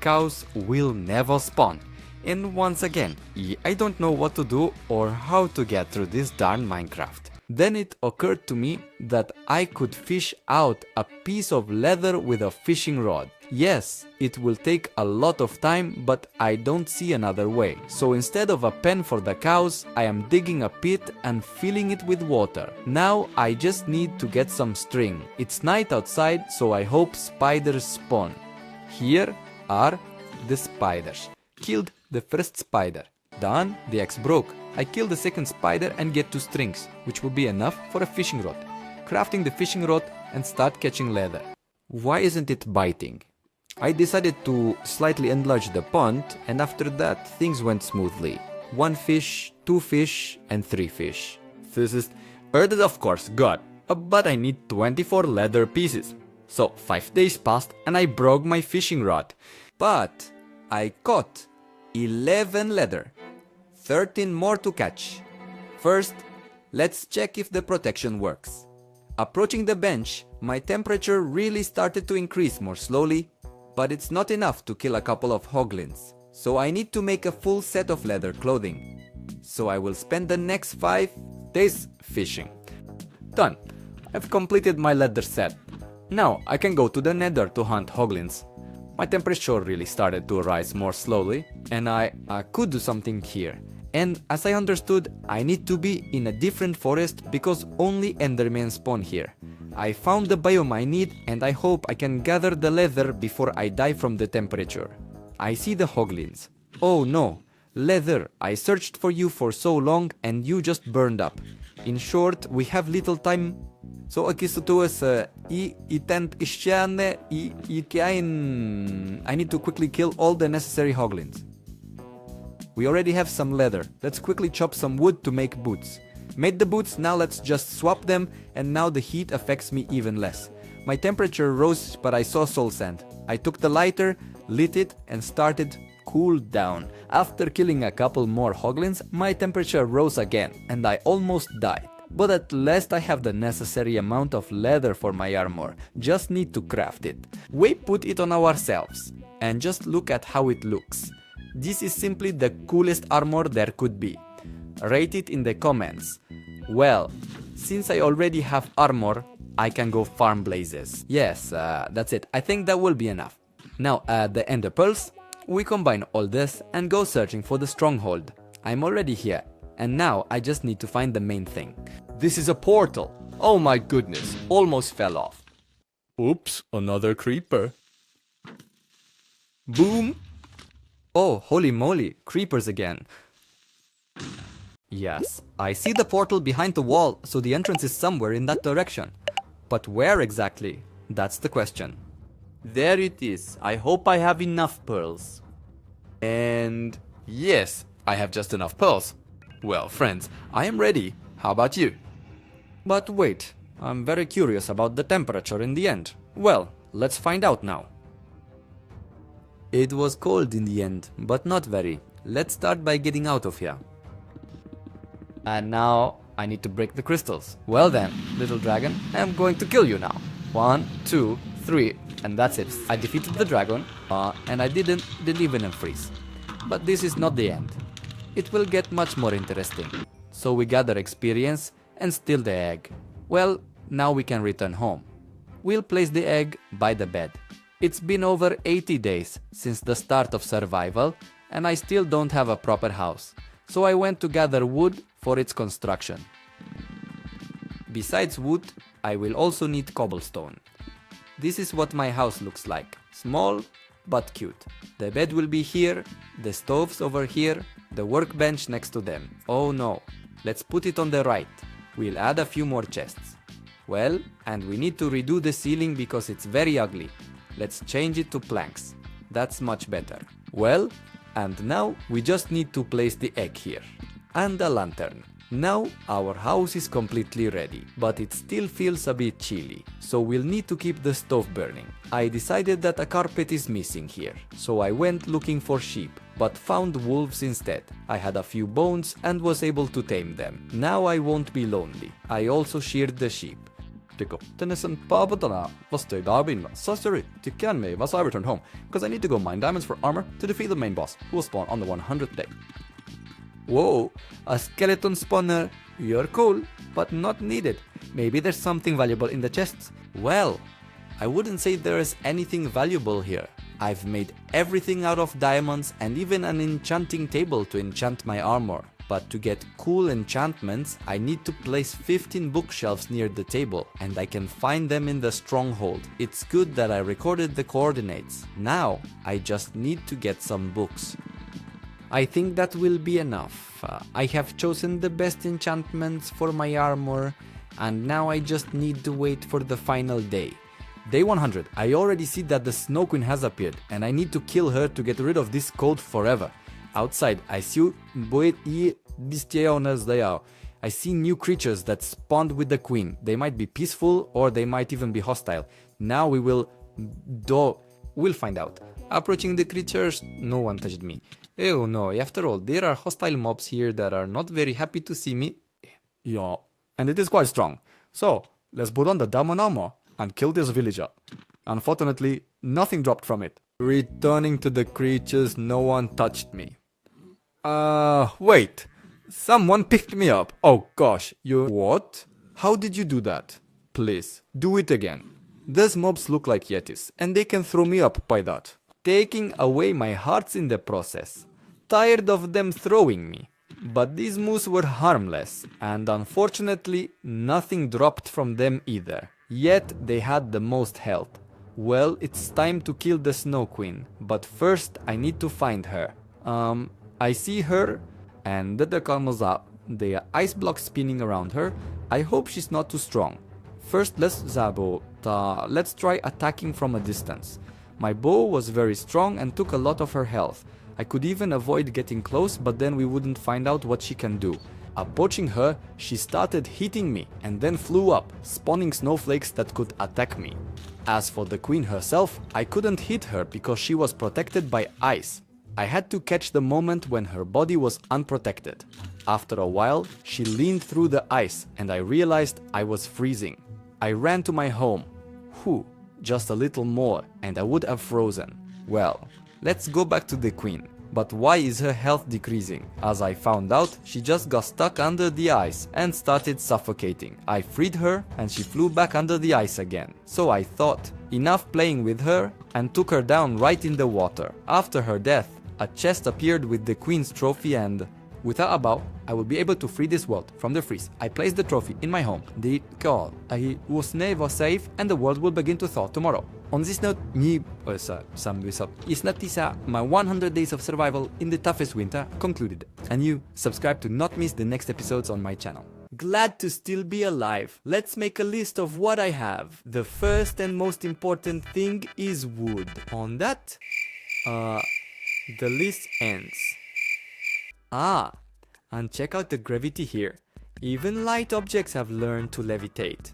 cows will never spawn. And once again, I don't know what to do or how to get through this darn Minecraft. Then it occurred to me that I could fish out a piece of leather with a fishing rod. Yes, it will take a lot of time, but I don't see another way. So instead of a pen for the cows, I am digging a pit and filling it with water. Now I just need to get some string. It's night outside, so I hope spiders spawn. Here are the spiders. Killed the first spider. Done, the axe broke. I kill the second spider and get 2 strings, which will be enough for a fishing rod. Crafting the fishing rod and start catching leather. Why isn't it biting? I decided to slightly enlarge the pond, and after that things went smoothly. 1 fish, 2 fish, and 3 fish. This is earthed, of course, good, but I need 24 leather pieces. So 5 days passed and I broke my fishing rod. But I caught 11 leather. 13 more to catch. First, let's check if the protection works. Approaching the bench, my temperature really started to increase more slowly, but it's not enough to kill a couple of hoglins. So I need to make a full set of leather clothing. So I will spend the next 5 days fishing. Done. I've completed my leather set. Now I can go to the Nether to hunt hoglins. My temperature really started to rise more slowly, and I could do something here. And as I understood, I need to be in a different forest because only endermen spawn here. I found the biome I need, and I hope I can gather the leather before I die from the temperature. I see the hoglins. Oh no, leather, I searched for you for so long and you just burned up. In short, we have little time. So aqui se tu I tento istiane I need to quickly kill all the necessary hoglins. We already have some leather. Let's quickly chop some wood to make boots. Made the boots, now let's just swap them, and now the heat affects me even less. My temperature rose, but I saw soul sand. I took the lighter, lit it, and started cool down. After killing a couple more hoglins, my temperature rose again, and I almost died. But at last I have the necessary amount of leather for my armor. Just need to craft it. We put it on ourselves, and just look at how it looks. This is simply the coolest armor there could be. Rate it in the comments. Well, since I already have armor, I can go farm blazes. Yes, that's it. I think that will be enough. Now add the ender pearls. We combine all this and go searching for the stronghold. I'm already here, and now I just need to find the main thing. This is a portal. Oh my goodness, almost fell off. Oops, another creeper. Boom! Oh, holy moly, creepers again. Yes, I see the portal behind the wall, so the entrance is somewhere in that direction. But where exactly? That's the question. There it is. I hope I have enough pearls. And yes, I have just enough pearls. Well, friends, I am ready. How about you? But wait, I'm very curious about the temperature in the end. Well, let's find out now. It was cold in the end, but not very. Let's start by getting out of here. And now I need to break the crystals. Well then, little dragon, I'm going to kill you now. 1, 2, 3, and that's it. I defeated the dragon, and I didn't leave him freeze. But this is not the end. It will get much more interesting. So we gather experience and steal the egg. Well, now we can return home. We'll place the egg by the bed. It's been over 80 days since the start of survival, and I still don't have a proper house. So I went to gather wood for its construction. Besides wood, I will also need cobblestone. This is what my house looks like. Small, but cute. The bed will be here, the stoves over here, the workbench next to them. Oh no, let's put it on the right. We'll add a few more chests. Well, and we need to redo the ceiling because it's very ugly. Let's change it to planks. That's much better. Well, and now we just need to place the egg here. And a lantern. Now our house is completely ready, but it still feels a bit chilly, so we'll need to keep the stove burning. I decided that a carpet is missing here, so I went looking for sheep, but found wolves instead. I had a few bones and was able to tame them. Now I won't be lonely. I also sheared the sheep. Tennyson Babadana was to Darbin, Sorcery, to can me as I returned home, because I need to go mine diamonds for armor to defeat the main boss, who will spawn on the 100th day. Whoa, a skeleton spawner. You're cool, but not needed. Maybe there's something valuable in the chests. Well, I wouldn't say there is anything valuable here. I've made everything out of diamonds and even an enchanting table to enchant my armor. But to get cool enchantments, I need to place 15 bookshelves near the table, and I can find them in the stronghold. It's good that I recorded the coordinates. Now, I just need to get some books. I think that will be enough. I have chosen the best enchantments for my armor, and now I just need to wait for the final day. Day 100, I already see that the Snow Queen has appeared, and I need to kill her to get rid of this cold forever. Outside, I see new creatures that spawned with the queen. They might be peaceful or they might even be hostile. Now we'll find out. Approaching the creatures, no one touched me. Oh no, after all, there are hostile mobs here that are not very happy to see me. Yeah, and it is quite strong. So, let's put on the diamond armor and kill this villager. Unfortunately, nothing dropped from it. Returning to the creatures, no one touched me. Wait. Someone picked me up. Oh gosh, What? How did you do that? Please, do it again. These mobs look like yetis, and they can throw me up by that. Taking away my hearts in the process. Tired of them throwing me. But these moose were harmless, and unfortunately, nothing dropped from them either. Yet, they had the most health. Well, it's time to kill the Snow Queen, but first I need to find her. I see her, and the ice block spinning around her. I hope she's not too strong. First, let's try attacking from a distance. My bow was very strong and took a lot of her health. I could even avoid getting close, but then we wouldn't find out what she can do. Approaching her, she started hitting me and then flew up, spawning snowflakes that could attack me. As for the queen herself, I couldn't hit her because she was protected by ice. I had to catch the moment when her body was unprotected. After a while, she leaned through the ice and I realized I was freezing. I ran to my home. Just a little more and I would have frozen. Well, let's go back to the queen. But why is her health decreasing? As I found out, she just got stuck under the ice and started suffocating. I freed her and she flew back under the ice again. So I thought, enough playing with her, and took her down right in the water. After her death, a chest appeared with the queen's trophy, and without a bow, I will be able to free this world from the freeze. I placed the trophy in my home. The god, I was never safe and the world will begin to thaw tomorrow. On this note, my 100 days of survival in the toughest winter concluded. And you, subscribe to not miss the next episodes on my channel. Glad to still be alive. Let's make a list of what I have. The first and most important thing is wood. On that, the list ends. And check out the gravity here. Even light objects have learned to levitate.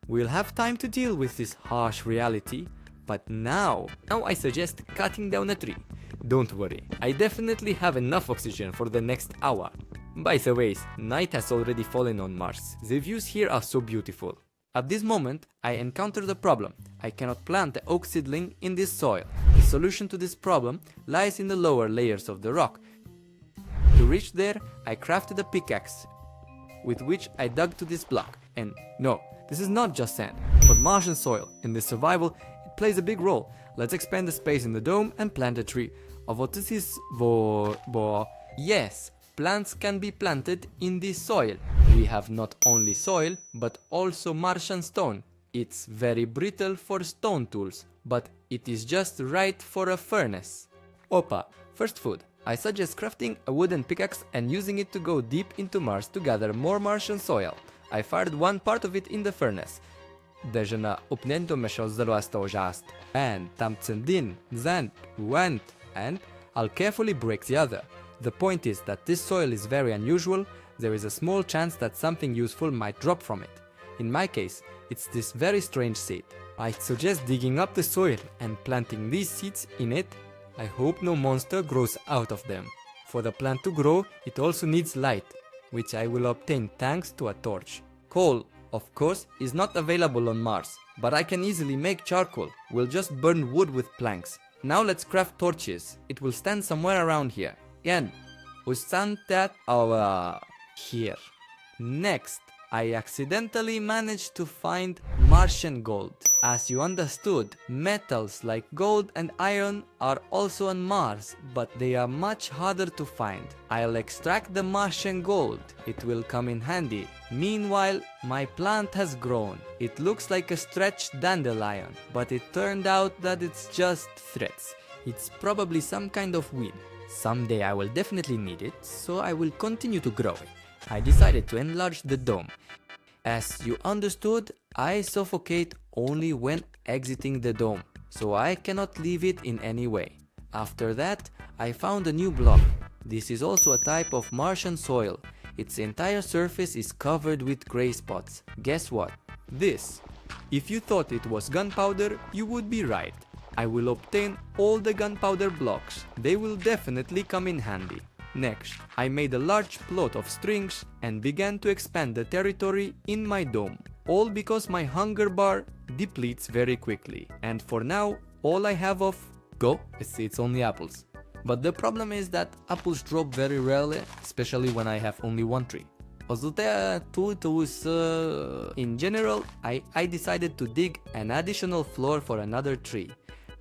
We'll have time to deal with this harsh reality, but now I suggest cutting down a tree. Don't worry, I definitely have enough oxygen for the next hour. By the way, night has already fallen on Mars. The views here are so beautiful. At this moment, I encountered a problem. I cannot plant the oak seedling in this soil. The solution to this problem lies in the lower layers of the rock. To reach there, I crafted a pickaxe, with which I dug to this block. And no, this is not just sand, but Martian soil. In this survival, it plays a big role. Let's expand the space in the dome and plant a tree. Yes, plants can be planted in this soil. We have not only soil, but also Martian stone. It's very brittle for stone tools, but it is just right for a furnace. Opa, first food. I suggest crafting a wooden pickaxe and using it to go deep into Mars to gather more Martian soil. I fired one part of it in the furnace. Dejana upnendo meshozzalo ezt a zsászt. And tamtsendin, zant, went, and I'll carefully break the other. The point is that this soil is very unusual. There is a small chance that something useful might drop from it. In my case, it's this very strange seed. I'd suggest digging up the soil and planting these seeds in it. I hope no monster grows out of them. For the plant to grow, it also needs light, which I will obtain thanks to a torch. Coal, of course, is not available on Mars, but I can easily make charcoal. We'll just burn wood with planks. Now let's craft torches. It will stand somewhere around here. And we stand that here. Next, I accidentally managed to find Martian gold. As you understood, metals like gold and iron are also on Mars, but they are much harder to find. I'll extract the Martian gold. It will come in handy. Meanwhile, my plant has grown. It looks like a stretched dandelion, but it turned out that it's just threads. It's probably some kind of weed. Someday I will definitely need it, so I will continue to grow it. I decided to enlarge the dome. As you understood, I suffocate only when exiting the dome, so I cannot leave it in any way. After that, I found a new block. This is also a type of Martian soil. Its entire surface is covered with grey spots. Guess what? This. If you thought it was gunpowder, you would be right. I will obtain all the gunpowder blocks. They will definitely come in handy. Next, I made a large plot of strings and began to expand the territory in my dome. All because my hunger bar depletes very quickly. And for now, all I have of it's only apples. But the problem is that apples drop very rarely, especially when I have only one tree. In general, I decided to dig an additional floor for another tree.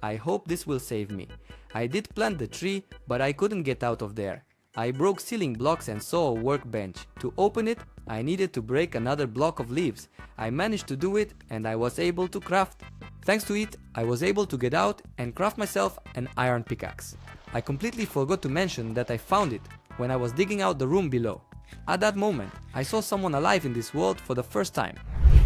I hope this will save me. I did plant the tree, but I couldn't get out of there. I broke ceiling blocks and saw a workbench. To open it, I needed to break another block of leaves. I managed to do it and I was able to craft. Thanks to it, I was able to get out and craft myself an iron pickaxe. I completely forgot to mention that I found it when I was digging out the room below. At that moment, I saw someone alive in this world for the first time.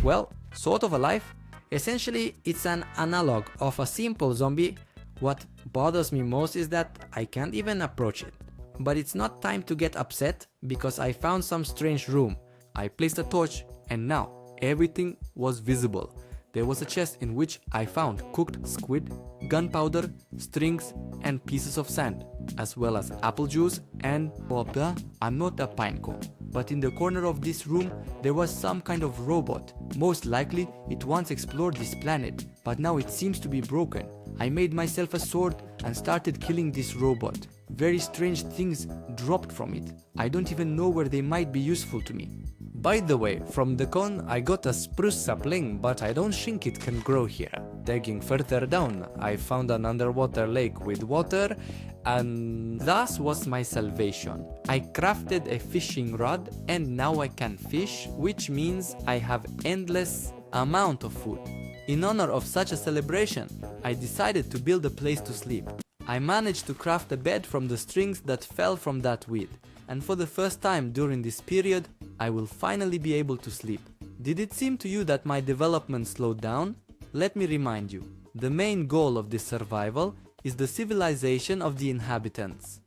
Well, sort of alive. Essentially, it's an analog of a simple zombie. What bothers me most is that I can't even approach it. But it's not time to get upset because I found some strange room. I placed a torch and now everything was visible. There was a chest in which I found cooked squid, gunpowder, strings and pieces of sand, as well as apple juice and I'm not a pinecone. But in the corner of this room there was some kind of robot. Most likely it once explored this planet, but now it seems to be broken. I made myself a sword and started killing this robot. Very strange things dropped from it. I don't even know where they might be useful to me. By the way, from the cone I got a spruce sapling, but I don't think it can grow here. Digging further down, I found an underwater lake with water, and thus was my salvation. I crafted a fishing rod and now I can fish, which means I have endless amount of food. In honor of such a celebration, I decided to build a place to sleep. I managed to craft a bed from the strings that fell from that weed, and for the first time during this period, I will finally be able to sleep. Did it seem to you that my development slowed down? Let me remind you, the main goal of this survival is the civilization of the inhabitants.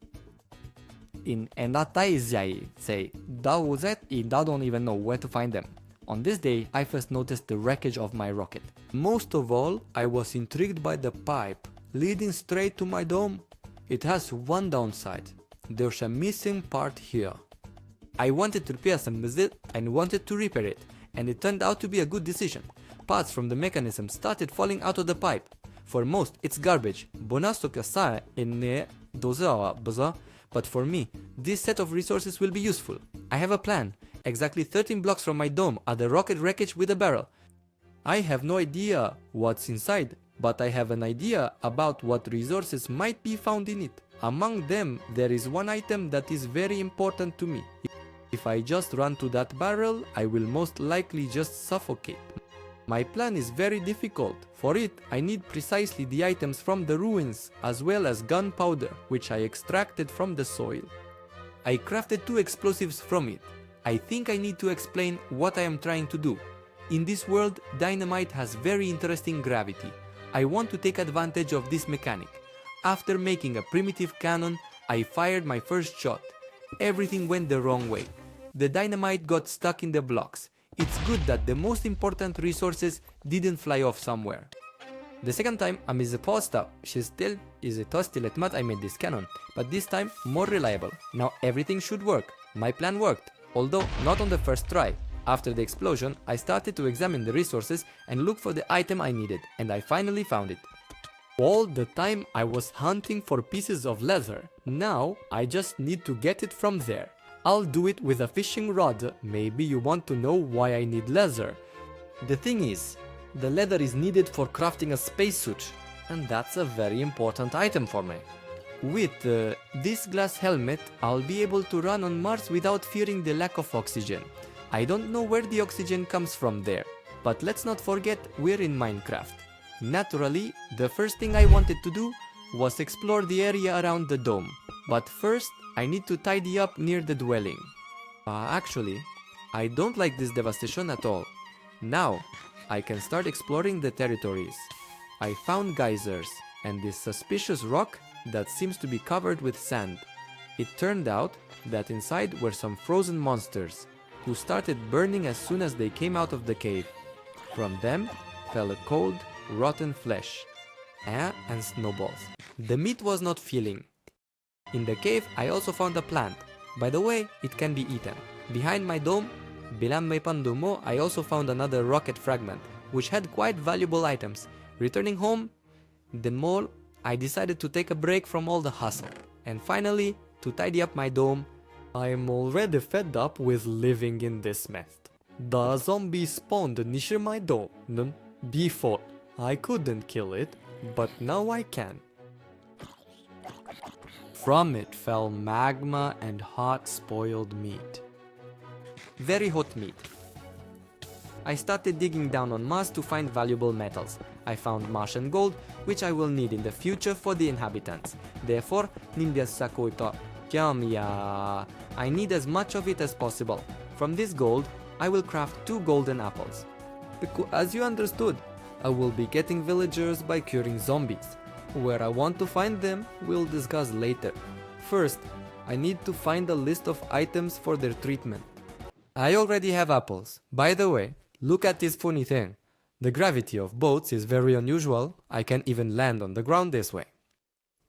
In Endatai say, I don't even know where to find them. On this day, I first noticed the wreckage of my rocket. Most of all, I was intrigued by the pipe leading straight to my dome. It has one downside. There's a missing part here. I wanted to repair some with it and wanted to repair it, and it turned out to be a good decision. Parts from the mechanism started falling out of the pipe. For most, it's garbage. But for me, this set of resources will be useful. I have a plan. Exactly 13 blocks from my dome are the rocket wreckage with a barrel. I have no idea what's inside, but I have an idea about what resources might be found in it. Among them, there is one item that is very important to me. If I just run to that barrel, I will most likely just suffocate. My plan is very difficult. For it, I need precisely the items from the ruins, as well as gunpowder, which I extracted from the soil. I crafted 2 explosives from it. I think I need to explain what I am trying to do. In this world, dynamite has very interesting gravity. I want to take advantage of this mechanic. After making a primitive cannon, I fired my first shot. Everything went the wrong way. The dynamite got stuck in the blocks. It's good that the most important resources didn't fly off somewhere. The second time, I made the pasta. She still is a toasty mat. I made this cannon, but this time more reliable. Now everything should work. My plan worked, although not on the first try. After the explosion, I started to examine the resources and look for the item I needed, and I finally found it. All the time I was hunting for pieces of leather. Now I just need to get it from there. I'll do it with a fishing rod. Maybe you want to know why I need leather. The thing is, the leather is needed for crafting a spacesuit, and that's a very important item for me. With this glass helmet, I'll be able to run on Mars without fearing the lack of oxygen. I don't know where the oxygen comes from there, but let's not forget we're in Minecraft. Naturally, the first thing I wanted to do was explore the area around the dome. But first, I need to tidy up near the dwelling. Actually, I don't like this devastation at all. Now, I can start exploring the territories. I found geysers and this suspicious rock that seems to be covered with sand. It turned out that inside were some frozen monsters who started burning as soon as they came out of the cave. From them fell a cold, rotten flesh and snowballs. The meat was not filling. In the cave, I also found a plant. By the way, it can be eaten. Behind my dome, bilang may pandumo, I also found another rocket fragment, which had quite valuable items. Returning home, the mall, I decided to take a break from all the hustle. And finally, to tidy up my dome, I am already fed up with living in this mess. The zombie spawned near my dome. Before, I couldn't kill it, but now I can. From it fell magma and hot spoiled meat. Very hot meat. I started digging down on Mars to find valuable metals. I found Martian gold, which I will need in the future for the inhabitants. Therefore, I need as much of it as possible. From this gold, I will craft 2 golden apples. Because, as you understood, I will be getting villagers by curing zombies. Where I want to find them, we'll discuss later. First, I need to find a list of items for their treatment. I already have apples. By the way, look at this funny thing. The gravity of boats is very unusual. I can even land on the ground this way.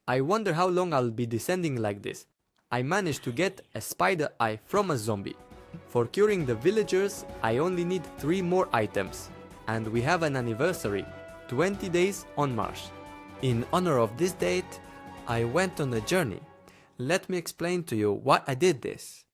I wonder how long I'll be descending like this. I managed to get a spider eye from a zombie. For curing the villagers, I only need 3 more items. And we have an anniversary, 20 days on Mars. In honor of this date, I went on a journey. Let me explain to you why I did this.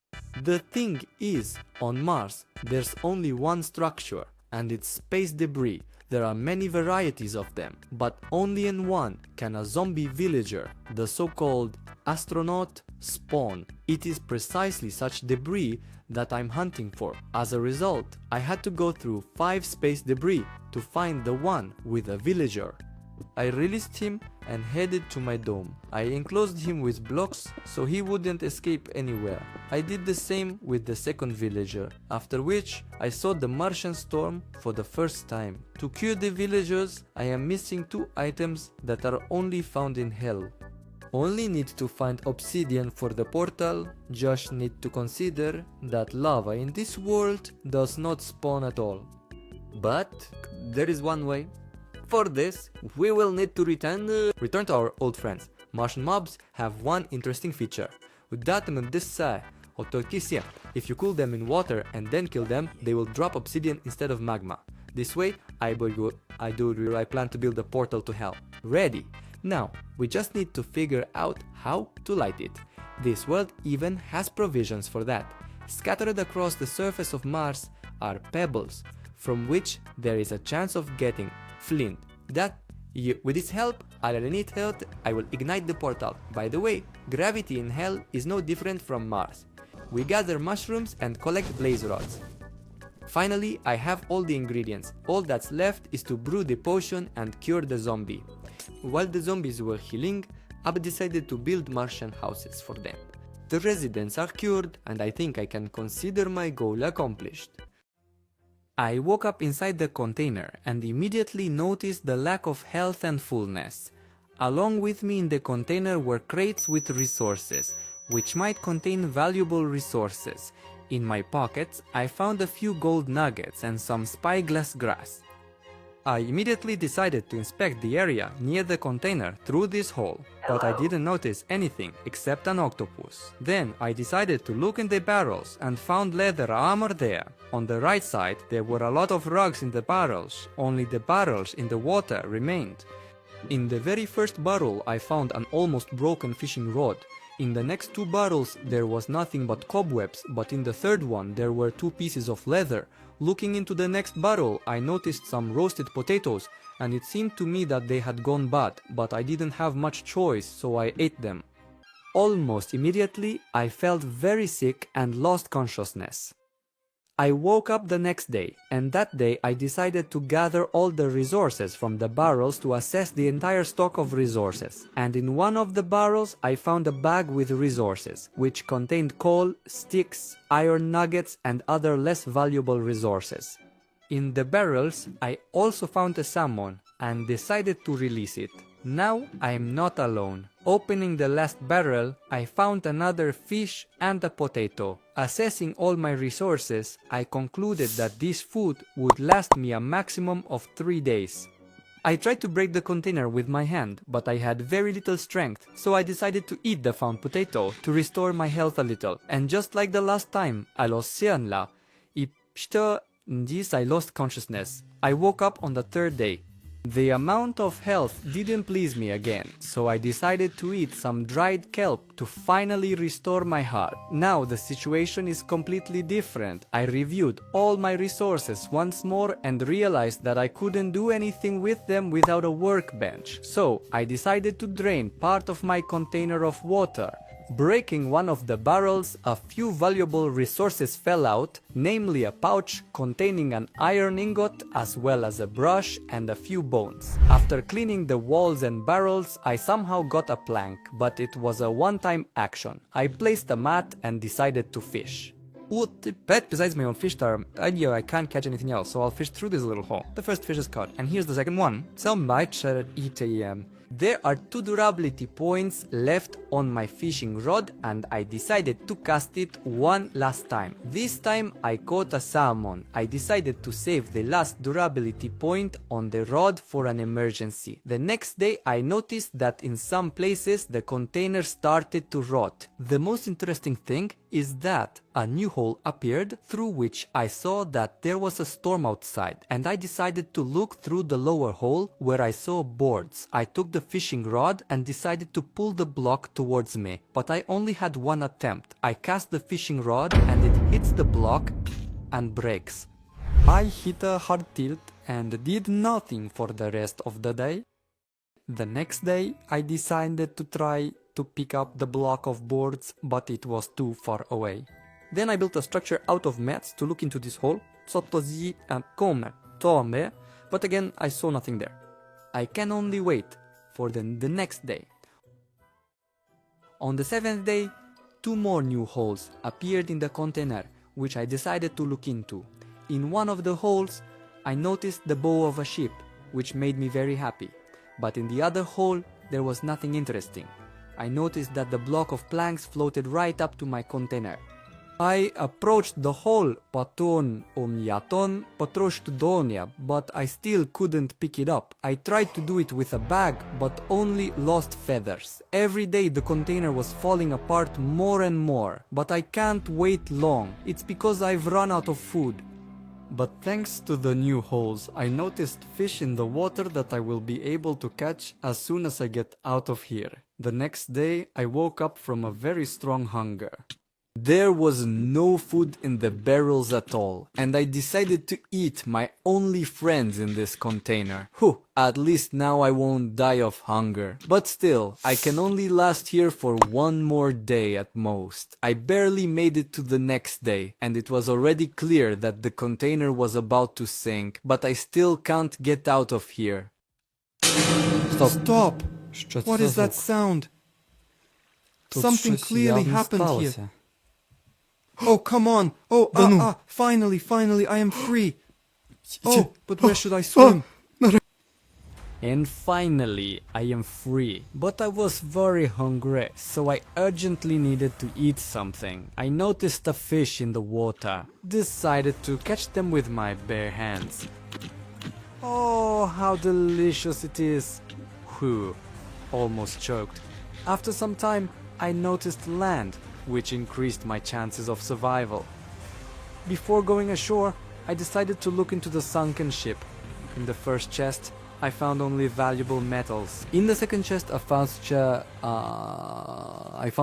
The thing is, on Mars, there's only one structure, and it's space debris. There are many varieties of them, but only in one can a zombie villager, the so-called astronaut, spawn. It is precisely such debris that I'm hunting for. As a result, I had to go through 5 space debris to find the one with a villager. I released him and headed to my dome. I enclosed him with blocks so he wouldn't escape anywhere. I did the same with the second villager, after which I saw the Martian storm for the first time. To cure the villagers, I am missing 2 items that are only found in hell. Only need to find obsidian for the portal, just need to consider that lava in this world does not spawn at all. But there is one way. For this, we will need to return to our old friends. Martian mobs have one interesting feature. If you cool them in water and then kill them, they will drop obsidian instead of magma. This way, I plan to build a portal to hell. Ready! Now, we just need to figure out how to light it. This world even has provisions for that. Scattered across the surface of Mars are pebbles, from which there is a chance of getting flint. With its help, I will ignite the portal. By the way, gravity in hell is no different from Mars. We gather mushrooms and collect blaze rods. Finally, I have all the ingredients. All that's left is to brew the potion and cure the zombie. While the zombies were healing, I've decided to build Martian houses for them. The residents are cured, and I think I can consider my goal accomplished. I woke up inside the container and immediately noticed the lack of health and fullness. Along with me in the container were crates with resources, which might contain valuable resources. In my pockets, I found a few gold nuggets and some spyglass grass. I immediately decided to inspect the area near the container through this hole, but I didn't notice anything except an octopus. Then I decided to look in the barrels and found leather armor there. On the right side there were a lot of rugs in the barrels, only the barrels in the water remained. In the very first barrel I found an almost broken fishing rod. In the next two barrels there was nothing but cobwebs, but in the third one there were 2 pieces of leather. Looking into the next barrel, I noticed some roasted potatoes, and it seemed to me that they had gone bad, but I didn't have much choice, so I ate them. Almost immediately, I felt very sick and lost consciousness. I woke up the next day, and that day I decided to gather all the resources from the barrels to assess the entire stock of resources. And in one of the barrels I found a bag with resources, which contained coal, sticks, iron nuggets and other less valuable resources. In the barrels I also found a salmon and decided to release it. Now I am not alone. Opening the last barrel, I found another fish and a potato. Assessing all my resources, I concluded that this food would last me a maximum of 3 days. I tried to break the container with my hand, but I had very little strength, so I decided to eat the found potato to restore my health a little. And just like the last time, I lost Seanla. I lost consciousness. I woke up on the 3rd day. The amount of health didn't please me again, so I decided to eat some dried kelp to finally restore my heart. Now the situation is completely different. I reviewed all my resources once more and realized that I couldn't do anything with them without a workbench. So I decided to drain part of my container of water. Breaking one of the barrels, a few valuable resources fell out, namely a pouch containing an iron ingot as well as a brush and a few bones. After cleaning the walls and barrels, I somehow got a plank, but it was a one-time action. I placed a mat and decided to fish. Besides my own fish tar, I can't catch anything else, so I'll fish through this little hole. The first fish is caught, and here's the second one. Some might share at ETM. There are 2 durability points left on my fishing rod and I decided to cast it one last time. This time I caught a salmon. I decided to save the last durability point on the rod for an emergency. The next day I noticed that in some places the container started to rot. The most interesting thing is that a new hole appeared through which I saw that there was a storm outside, and I decided to look through the lower hole where I saw boards. I took the fishing rod and decided to pull the block towards me, but I only had one attempt. I cast the fishing rod and it hits the block and breaks. I hit a hard tilt and did nothing for the rest of the day. The next day I decided to try to pick up the block of boards, but it was too far away. Then I built a structure out of mats to look into this hole, but again I saw nothing there. I can only wait for the next day. On the 7th day, 2 more new holes appeared in the container, which I decided to look into. In one of the holes, I noticed the bow of a ship, which made me very happy, but in the other hole, there was nothing interesting. I noticed that the block of planks floated right up to my container. I approached the hole, but I still couldn't pick it up. I tried to do it with a bag, but only lost feathers. Every day the container was falling apart more and more, but I can't wait long. It's because I've run out of food. But thanks to the new holes, I noticed fish in the water that I will be able to catch as soon as I get out of here. The next day, I woke up from a very strong hunger. There was no food in the barrels at all, and I decided to eat my only friends in this container. Whew, at least now I won't die of hunger. But still, I can only last here for one more day at most. I barely made it to the next day, and it was already clear that the container was about to sink, but I still can't get out of here. Stop! What is that sound? Something clearly happened here. Oh, come on! Oh, finally, I am free! Oh, but where should I swim? And finally, I am free. But I was very hungry, so I urgently needed to eat something. I noticed a fish in the water. Decided to catch them with my bare hands. Oh, how delicious it is! Whew, almost choked. After some time, I noticed land, which increased my chances of survival. Before going ashore, I decided to look into the sunken ship. In the first chest, I found only valuable metals. In the second chest, I found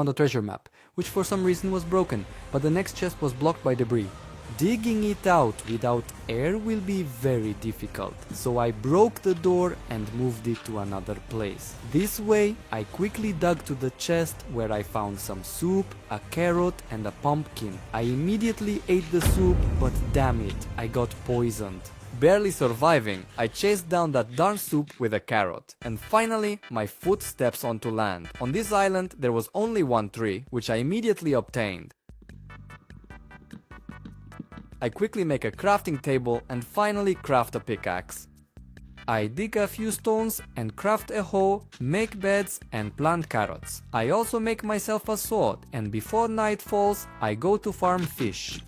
a treasure map, which for some reason was broken, but the next chest was blocked by debris. Digging it out without air will be very difficult, so I broke the door and moved it to another place. This way, I quickly dug to the chest where I found some soup, a carrot and a pumpkin. I immediately ate the soup, but damn it, I got poisoned. Barely surviving, I chased down that darn soup with a carrot. And finally, my foot steps onto land. On this island, there was only one tree, which I immediately obtained. I quickly make a crafting table and finally craft a pickaxe. I dig a few stones and craft a hoe, make beds and plant carrots. I also make myself a sword, and before night falls, I go to farm fish.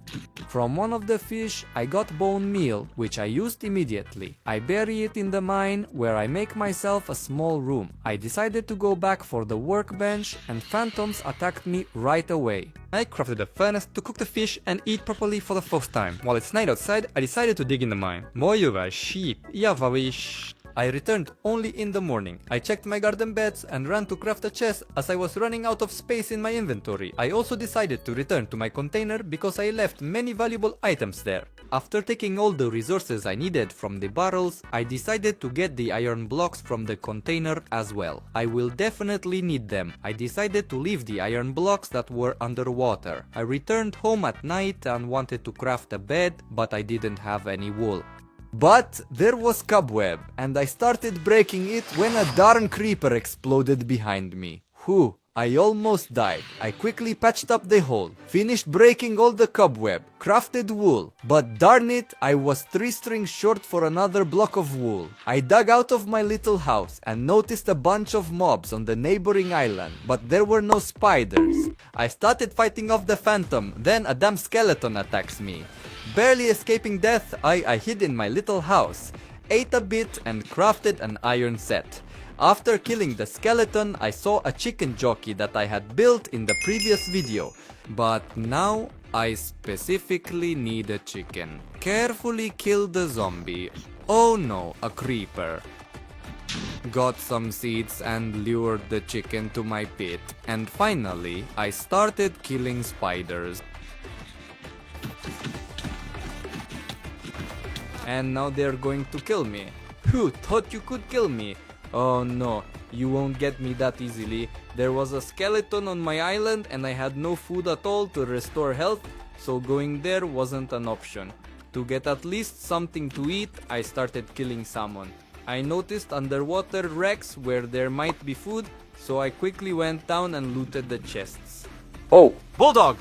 From one of the fish, I got bone meal, which I used immediately. I bury it in the mine, where I make myself a small room. I decided to go back for the workbench, and phantoms attacked me right away. I crafted a furnace to cook the fish and eat properly for the first time. While it's night outside, I decided to dig in the mine. Mojuva sheep, jawawish. I returned only in the morning. I checked my garden beds and ran to craft a chest as I was running out of space in my inventory. I also decided to return to my container because I left many valuable items there. After taking all the resources I needed from the barrels, I decided to get the iron blocks from the container as well. I will definitely need them. I decided to leave the iron blocks that were underwater. I returned home at night and wanted to craft a bed, but I didn't have any wool. But there was cobweb, and I started breaking it when a darn creeper exploded behind me. Whew, I almost died. I quickly patched up the hole, finished breaking all the cobweb, crafted wool, but darn it, I was 3 strings short for another block of wool. I dug out of my little house and noticed a bunch of mobs on the neighboring island, but there were no spiders. I started fighting off the phantom, then a damn skeleton attacks me. Barely escaping death, I hid in my little house, ate a bit and crafted an iron set. After killing the skeleton, I saw a chicken jockey that I had built in the previous video. But now, I specifically need a chicken. Carefully kill the zombie. Oh no, a creeper. Got some seeds and lured the chicken to my pit. And finally, I started killing spiders. And now they're going to kill me. Who thought you could kill me? Oh no, you won't get me that easily. There was a skeleton on my island and I had no food at all to restore health, so going there wasn't an option. To get at least something to eat, I started killing salmon. I noticed underwater wrecks where there might be food, so I quickly went down and looted the chests. Oh, bulldog!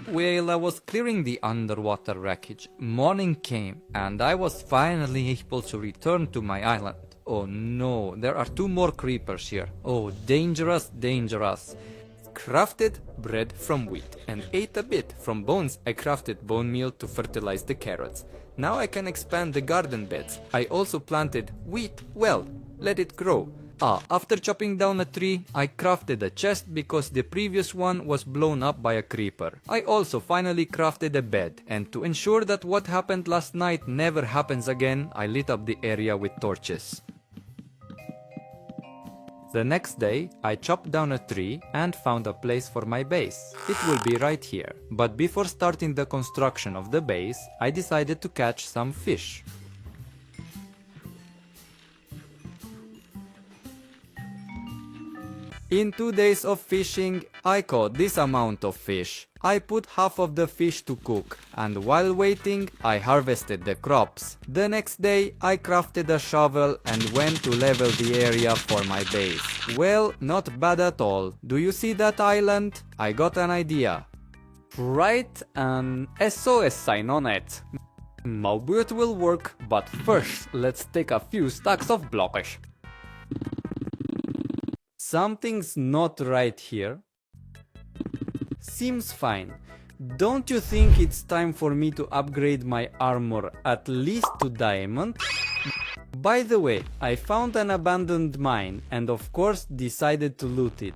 While I was clearing the underwater wreckage, morning came and I was finally able to return to my island. Oh no, there are 2 more creepers here. Oh, dangerous, dangerous. Crafted bread from wheat and ate a bit. From bones, I crafted bone meal to fertilize the carrots. Now I can expand the garden beds. I also planted wheat well. Let it grow. After chopping down a tree, I crafted a chest because the previous one was blown up by a creeper. I also finally crafted a bed, and to ensure that what happened last night never happens again, I lit up the area with torches. The next day, I chopped down a tree and found a place for my base. It will be right here. But before starting the construction of the base, I decided to catch some fish. In 2 days of fishing, I caught this amount of fish. I put half of the fish to cook, and while waiting, I harvested the crops. The next day, I crafted a shovel and went to level the area for my base. Well, not bad at all. Do you see that island? I got an idea. Write an SOS sign on it. Maybe it will work, but first, let's take a few stacks of blocks. Something's not right here. Seems fine. Don't you think it's time for me to upgrade my armor at least to diamond? By the way, I found an abandoned mine and of course decided to loot it.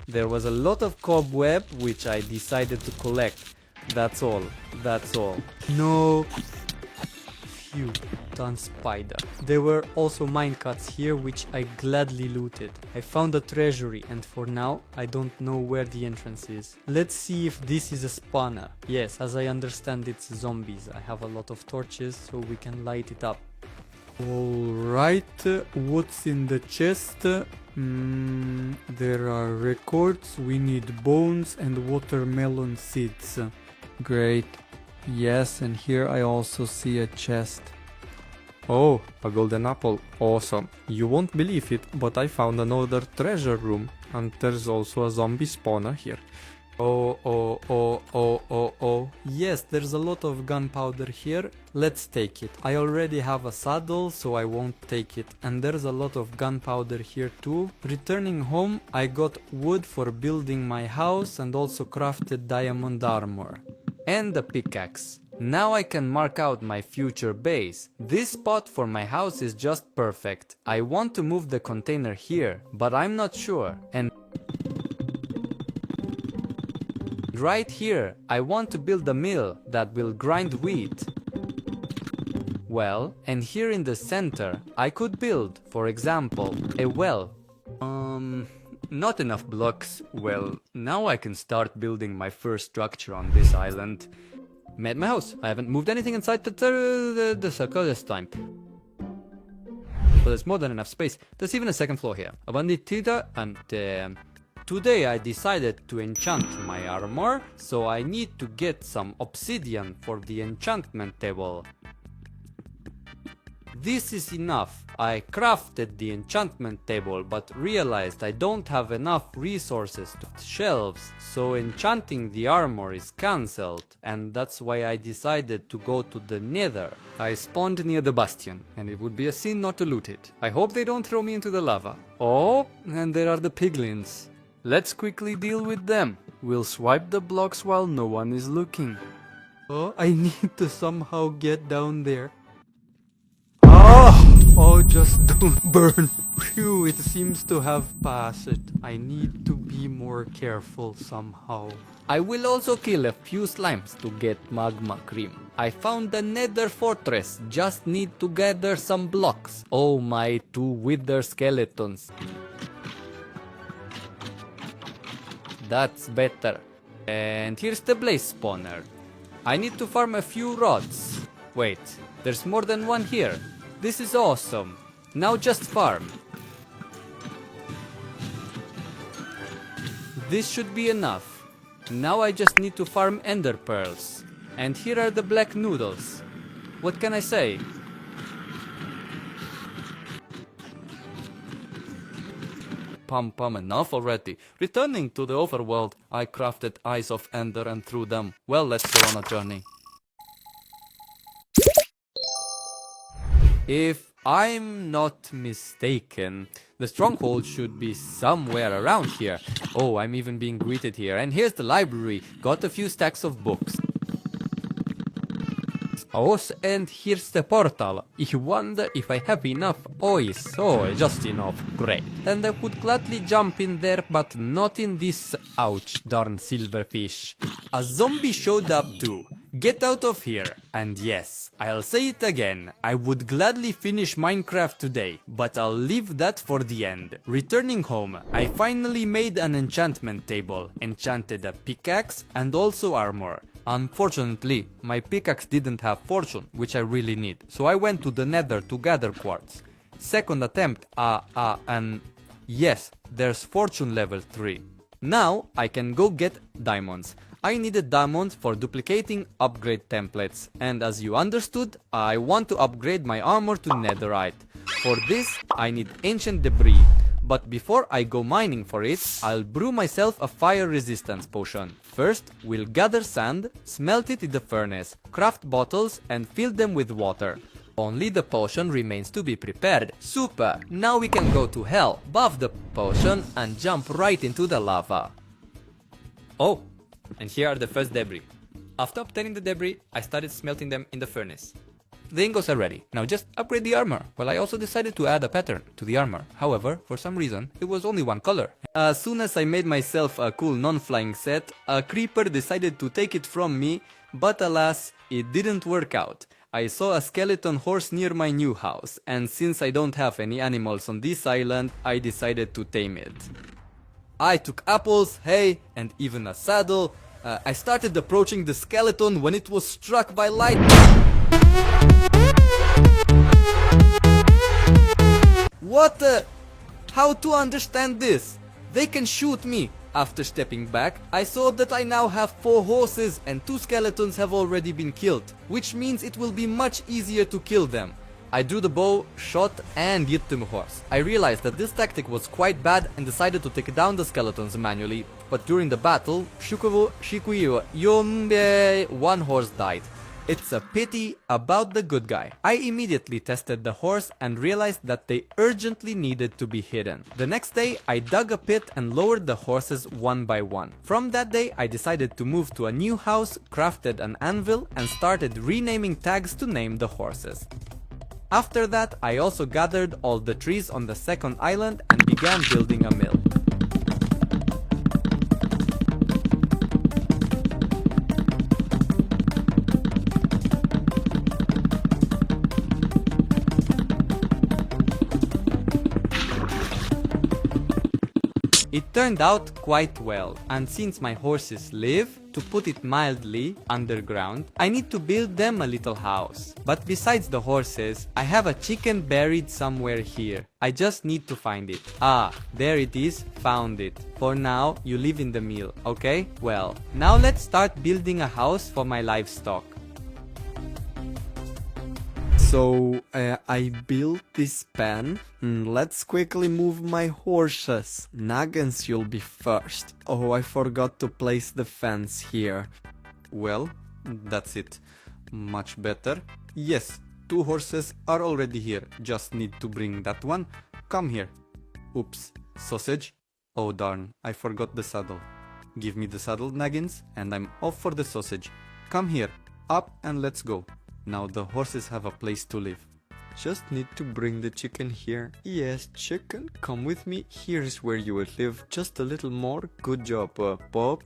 There was a lot of cobweb which I decided to collect. That's all. No. Phew, done spider. There were also minecarts here which I gladly looted. I found a treasury and for now I don't know where the entrance is. Let's see if this is a spawner. Yes, as I understand it's zombies. I have a lot of torches so we can light it up. Alright, what's in the chest? There are records, we need bones and watermelon seeds. Great. Yes, and here I also see a chest. Oh, a golden apple. Awesome. You won't believe it, but I found another treasure room. And there's also a zombie spawner here. Oh. Yes, there's a lot of gunpowder here. Let's take it. I already have a saddle, so I won't take it. And there's a lot of gunpowder here too. Returning home, I got wood for building my house and also crafted diamond armor. And a pickaxe. Now I can mark out my future base. This spot for my house is just perfect. I want to move the container here, but I'm not sure. And right here, I want to build a mill that will grind wheat. Well, and here in the center, I could build, for example, a well. Not enough blocks. Well, now I can start building my first structure on this island. Made my house. I haven't moved anything inside the circle this time. But there's more than enough space. There's even a second floor here. A banditita and today I decided to enchant my armor, so I need to get some obsidian for the enchantment table. This is enough. I crafted the enchantment table but realized I don't have enough resources to shelves, so enchanting the armor is cancelled, and that's why I decided to go to the Nether. I spawned near the Bastion, and it would be a sin not to loot it. I hope they don't throw me into the lava. Oh, and there are the piglins. Let's quickly deal with them. We'll swipe the blocks while no one is looking. Oh, I need to somehow get down there. Oh, just don't burn. Phew, it seems to have passed. I need to be more careful somehow. I will also kill a few slimes to get magma cream. I found the Nether fortress, just need to gather some blocks. Oh my, 2 wither skeletons. That's better. And here's the blaze spawner. I need to farm a few rods. Wait, there's more than one here. This is awesome. Now just farm. This should be enough. Now I just need to farm ender pearls. And here are the black noodles. What can I say? Pum enough already. Returning to the overworld, I crafted eyes of ender and threw them. Well, let's go on a journey. If I'm not mistaken, the stronghold should be somewhere around here. Oh, I'm even being greeted here. And here's the library. Got a few stacks of books. Oh, and here's the portal. I wonder if I have enough oils. Oh, just enough. Great. And I could gladly jump in there, but not in this. Ouch, darn silverfish. A zombie showed up too. Get out of here. And yes, I'll say it again. I would gladly finish Minecraft today, but I'll leave that for the end. Returning home, I finally made an enchantment table, enchanted a pickaxe and also armor. Unfortunately, my pickaxe didn't have fortune, which I really need, so I went to the Nether to gather quartz. Second attempt, and yes, there's fortune level 3. Now I can go get diamonds. I needed diamonds for duplicating upgrade templates, and as you understood, I want to upgrade my armor to Netherite. For this, I need ancient debris. But before I go mining for it, I'll brew myself a fire resistance potion. First, we'll gather sand, smelt it in the furnace, craft bottles and fill them with water. Only the potion remains to be prepared. Super! Now we can go to hell, buff the potion and jump right into the lava. Oh, and here are the first debris. After obtaining the debris, I started smelting them in the furnace. The ingots are ready. Now just upgrade the armor. Well, I also decided to add a pattern to the armor. However, for some reason, it was only one color. As soon as I made myself a cool non-flying set, a creeper decided to take it from me, but alas, it didn't work out. I saw a skeleton horse near my new house, and since I don't have any animals on this island, I decided to tame it. I took apples, hay, and even a saddle. I started approaching the skeleton when it was struck by lightning. What the? How to understand this? They can shoot me. After stepping back, I saw that I now have 4 horses and 2 skeletons have already been killed, which means it will be much easier to kill them. I drew the bow, shot and hit the horse. I realized that this tactic was quite bad and decided to take down the skeletons manually, but during the battle, one horse died. It's a pity about the good guy. I immediately tested the horse and realized that they urgently needed to be hidden. The next day, I dug a pit and lowered the horses one by one. From that day, I decided to move to a new house, crafted an anvil and started renaming tags to name the horses. After that, I also gathered all the trees on the second island and began building a mill. It turned out quite well, and since my horses live, to put it mildly, underground, I need to build them a little house. But besides the horses, I have a chicken buried somewhere here. I just need to find it. Ah, there it is, found it. For now, you live in the mill, okay? Well, now let's start building a house for my livestock. So, I built this pen. Let's quickly move my horses. Nuggets, you'll be first. Oh, I forgot to place the fence here. Well, that's it. Much better. Yes, 2 horses are already here. Just need to bring that one. Come here. Oops, sausage. Oh darn, I forgot the saddle. Give me the saddle, Naggins, and I'm off for the sausage. Come here, up and let's go. Now the horses have a place to live. Just need to bring the chicken here. Yes, chicken, come with me. Here's where you will live. Just a little more. Good job, Bob.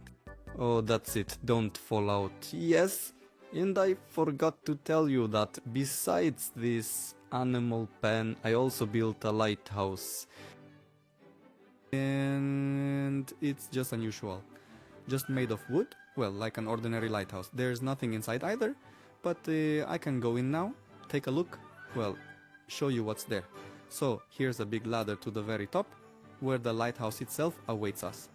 Oh, that's it. Don't fall out. Yes, and I forgot to tell you that besides this animal pen, I also built a lighthouse. And it's just unusual. Just made of wood. Well, like an ordinary lighthouse. There's nothing inside either. But I can go in now, take a look, well, show you what's there. So here's a big ladder to the very top, where the lighthouse itself awaits us.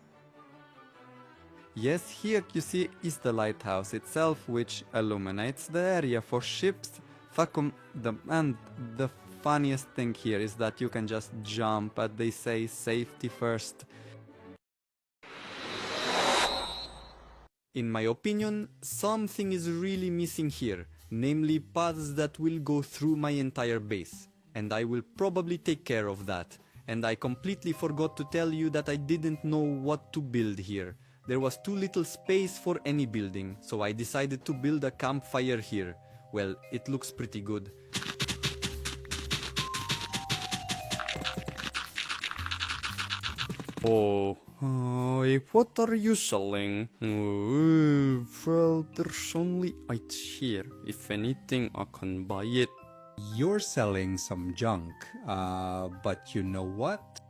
Yes, here you see is the lighthouse itself, which illuminates the area for ships. And the funniest thing here is that you can just jump, but they say safety first. In my opinion, something is really missing here, namely paths that will go through my entire base, and I will probably take care of that. And I completely forgot to tell you that I didn't know what to build here. There was too little space for any building, so I decided to build a campfire here. Well, it looks pretty good. Oh, What are you selling? Well, there's only it here. If anything, I can buy it. You're selling some junk, but you know what?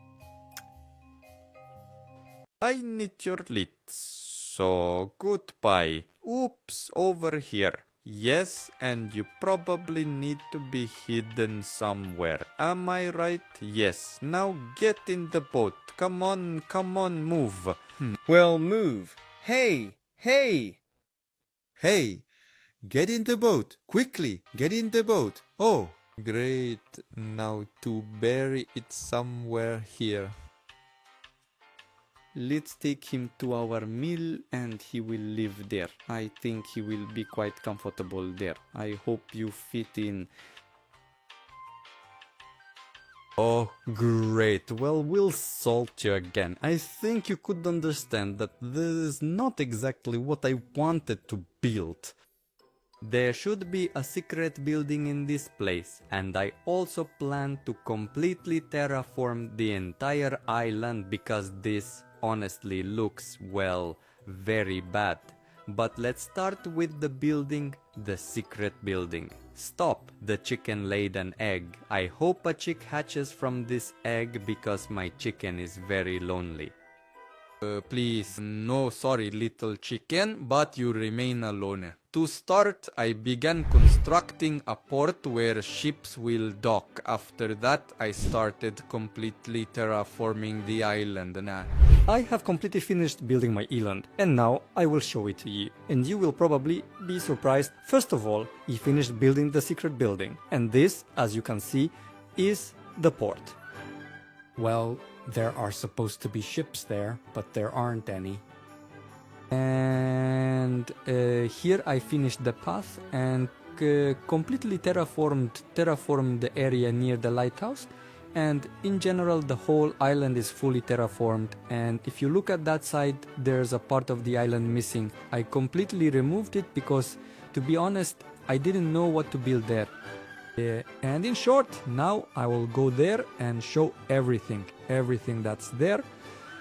I need your lead. So, goodbye. Oops, over here. Yes, and you probably need to be hidden somewhere. Am I right? Yes. Now get in the boat. Come on, move. Well, move. Hey, hey! Hey, get in the boat. Quickly, get in the boat. Oh, great. Now to bury it somewhere here. Let's take him to our mill and he will live there. I think he will be quite comfortable there. I hope you fit in. Oh, great. Well, we'll salt you again. I think you could understand that this is not exactly what I wanted to build. There should be a secret building in this place, and I also plan to completely terraform the entire island because this honestly looks, well, very bad. But let's start with the building, the secret building. Stop, the chicken laid an egg. I hope a chick hatches from this egg because my chicken is very lonely. Please, no sorry little chicken, but you remain alone. To start, I began constructing a port where ships will dock. After that, I started completely terraforming the island. I have completely finished building my island, and now I will show it to you. And you will probably be surprised. First of all, I finished building the secret building, and this, as you can see, is the port. Well, there are supposed to be ships there, but there aren't any. And here I finished the path and completely terraformed the area near the lighthouse. And in general, the whole island is fully terraformed. And if you look at that side, there's a part of the island missing. I completely removed it because, to be honest, I didn't know what to build there. And in short, now I will go there and show everything that's there.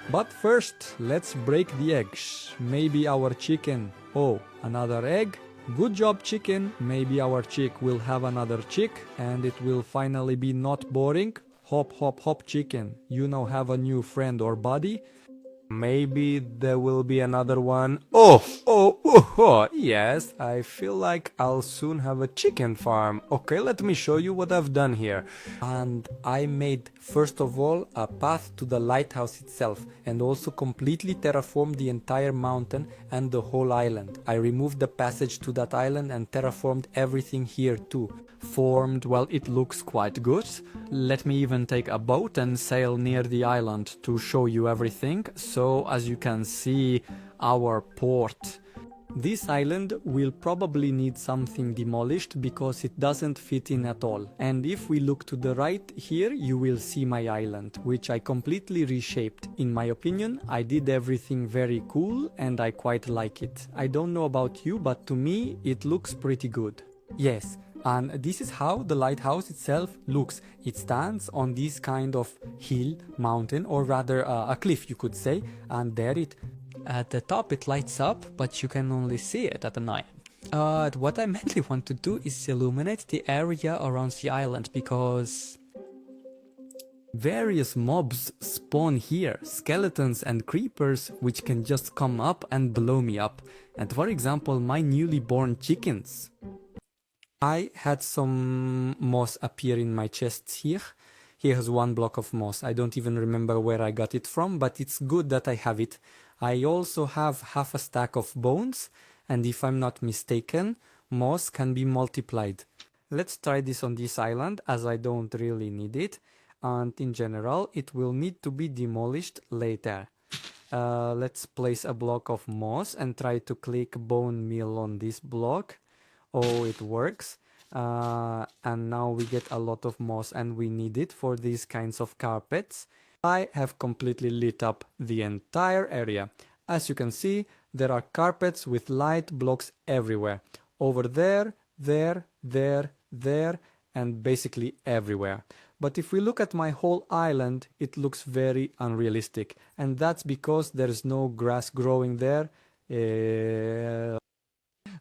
But first, let's break the eggs. Maybe our chicken. Oh, another egg. Good job, chicken. Maybe our chick will have another chick and it will finally be not boring. Hop, hop, hop, chicken. You now have a new friend or buddy. Maybe there will be another one. Oh, yes, I feel like I'll soon have a chicken farm. Okay, let me show you what I've done here. And I made, first of all, a path to the lighthouse itself and also completely terraformed the entire mountain and the whole island. I removed the passage to that island and terraformed everything here too. Formed, well, it looks quite good. Let me even take a boat and sail near the island to show you everything. So, as you can see, our port. This island will probably need something demolished because it doesn't fit in at all. And if we look to the right here, you will see my island, which I completely reshaped. In my opinion, I did everything very cool and I quite like it. I don't know about you, but to me, it looks pretty good. Yes. And this is how the lighthouse itself looks. It stands on this kind of hill, mountain, or rather a cliff, you could say. And there at the top it lights up, but you can only see it at the night. What I mainly want to do is illuminate the area around the island, because various mobs spawn here, skeletons and creepers, which can just come up and blow me up. And for example, my newly born chickens. I had some moss appear in my chests here. Here's one block of moss. I don't even remember where I got it from, but it's good that I have it. I also have half a stack of bones, and if I'm not mistaken, moss can be multiplied. Let's try this on this island, as I don't really need it, and in general, it will need to be demolished later. Let's place a block of moss and try to click bone meal on this block. Oh, it works. And now we get a lot of moss and we need it for these kinds of carpets. I have completely lit up the entire area. As you can see, there are carpets with light blocks everywhere. Over there, there, and basically everywhere. But if we look at my whole island, it looks very unrealistic. And that's because there's no grass growing there.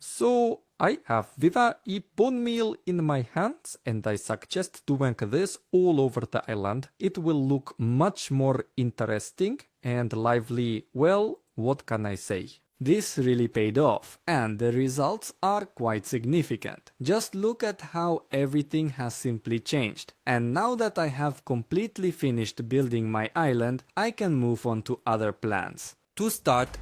So I have viva e bone meal in my hands, and I suggest doing this all over the island. It will look much more interesting and lively. Well, what can I say? This really paid off, and the results are quite significant. Just look at how everything has simply changed. And now that I have completely finished building my island, I can move on to other plans. To start,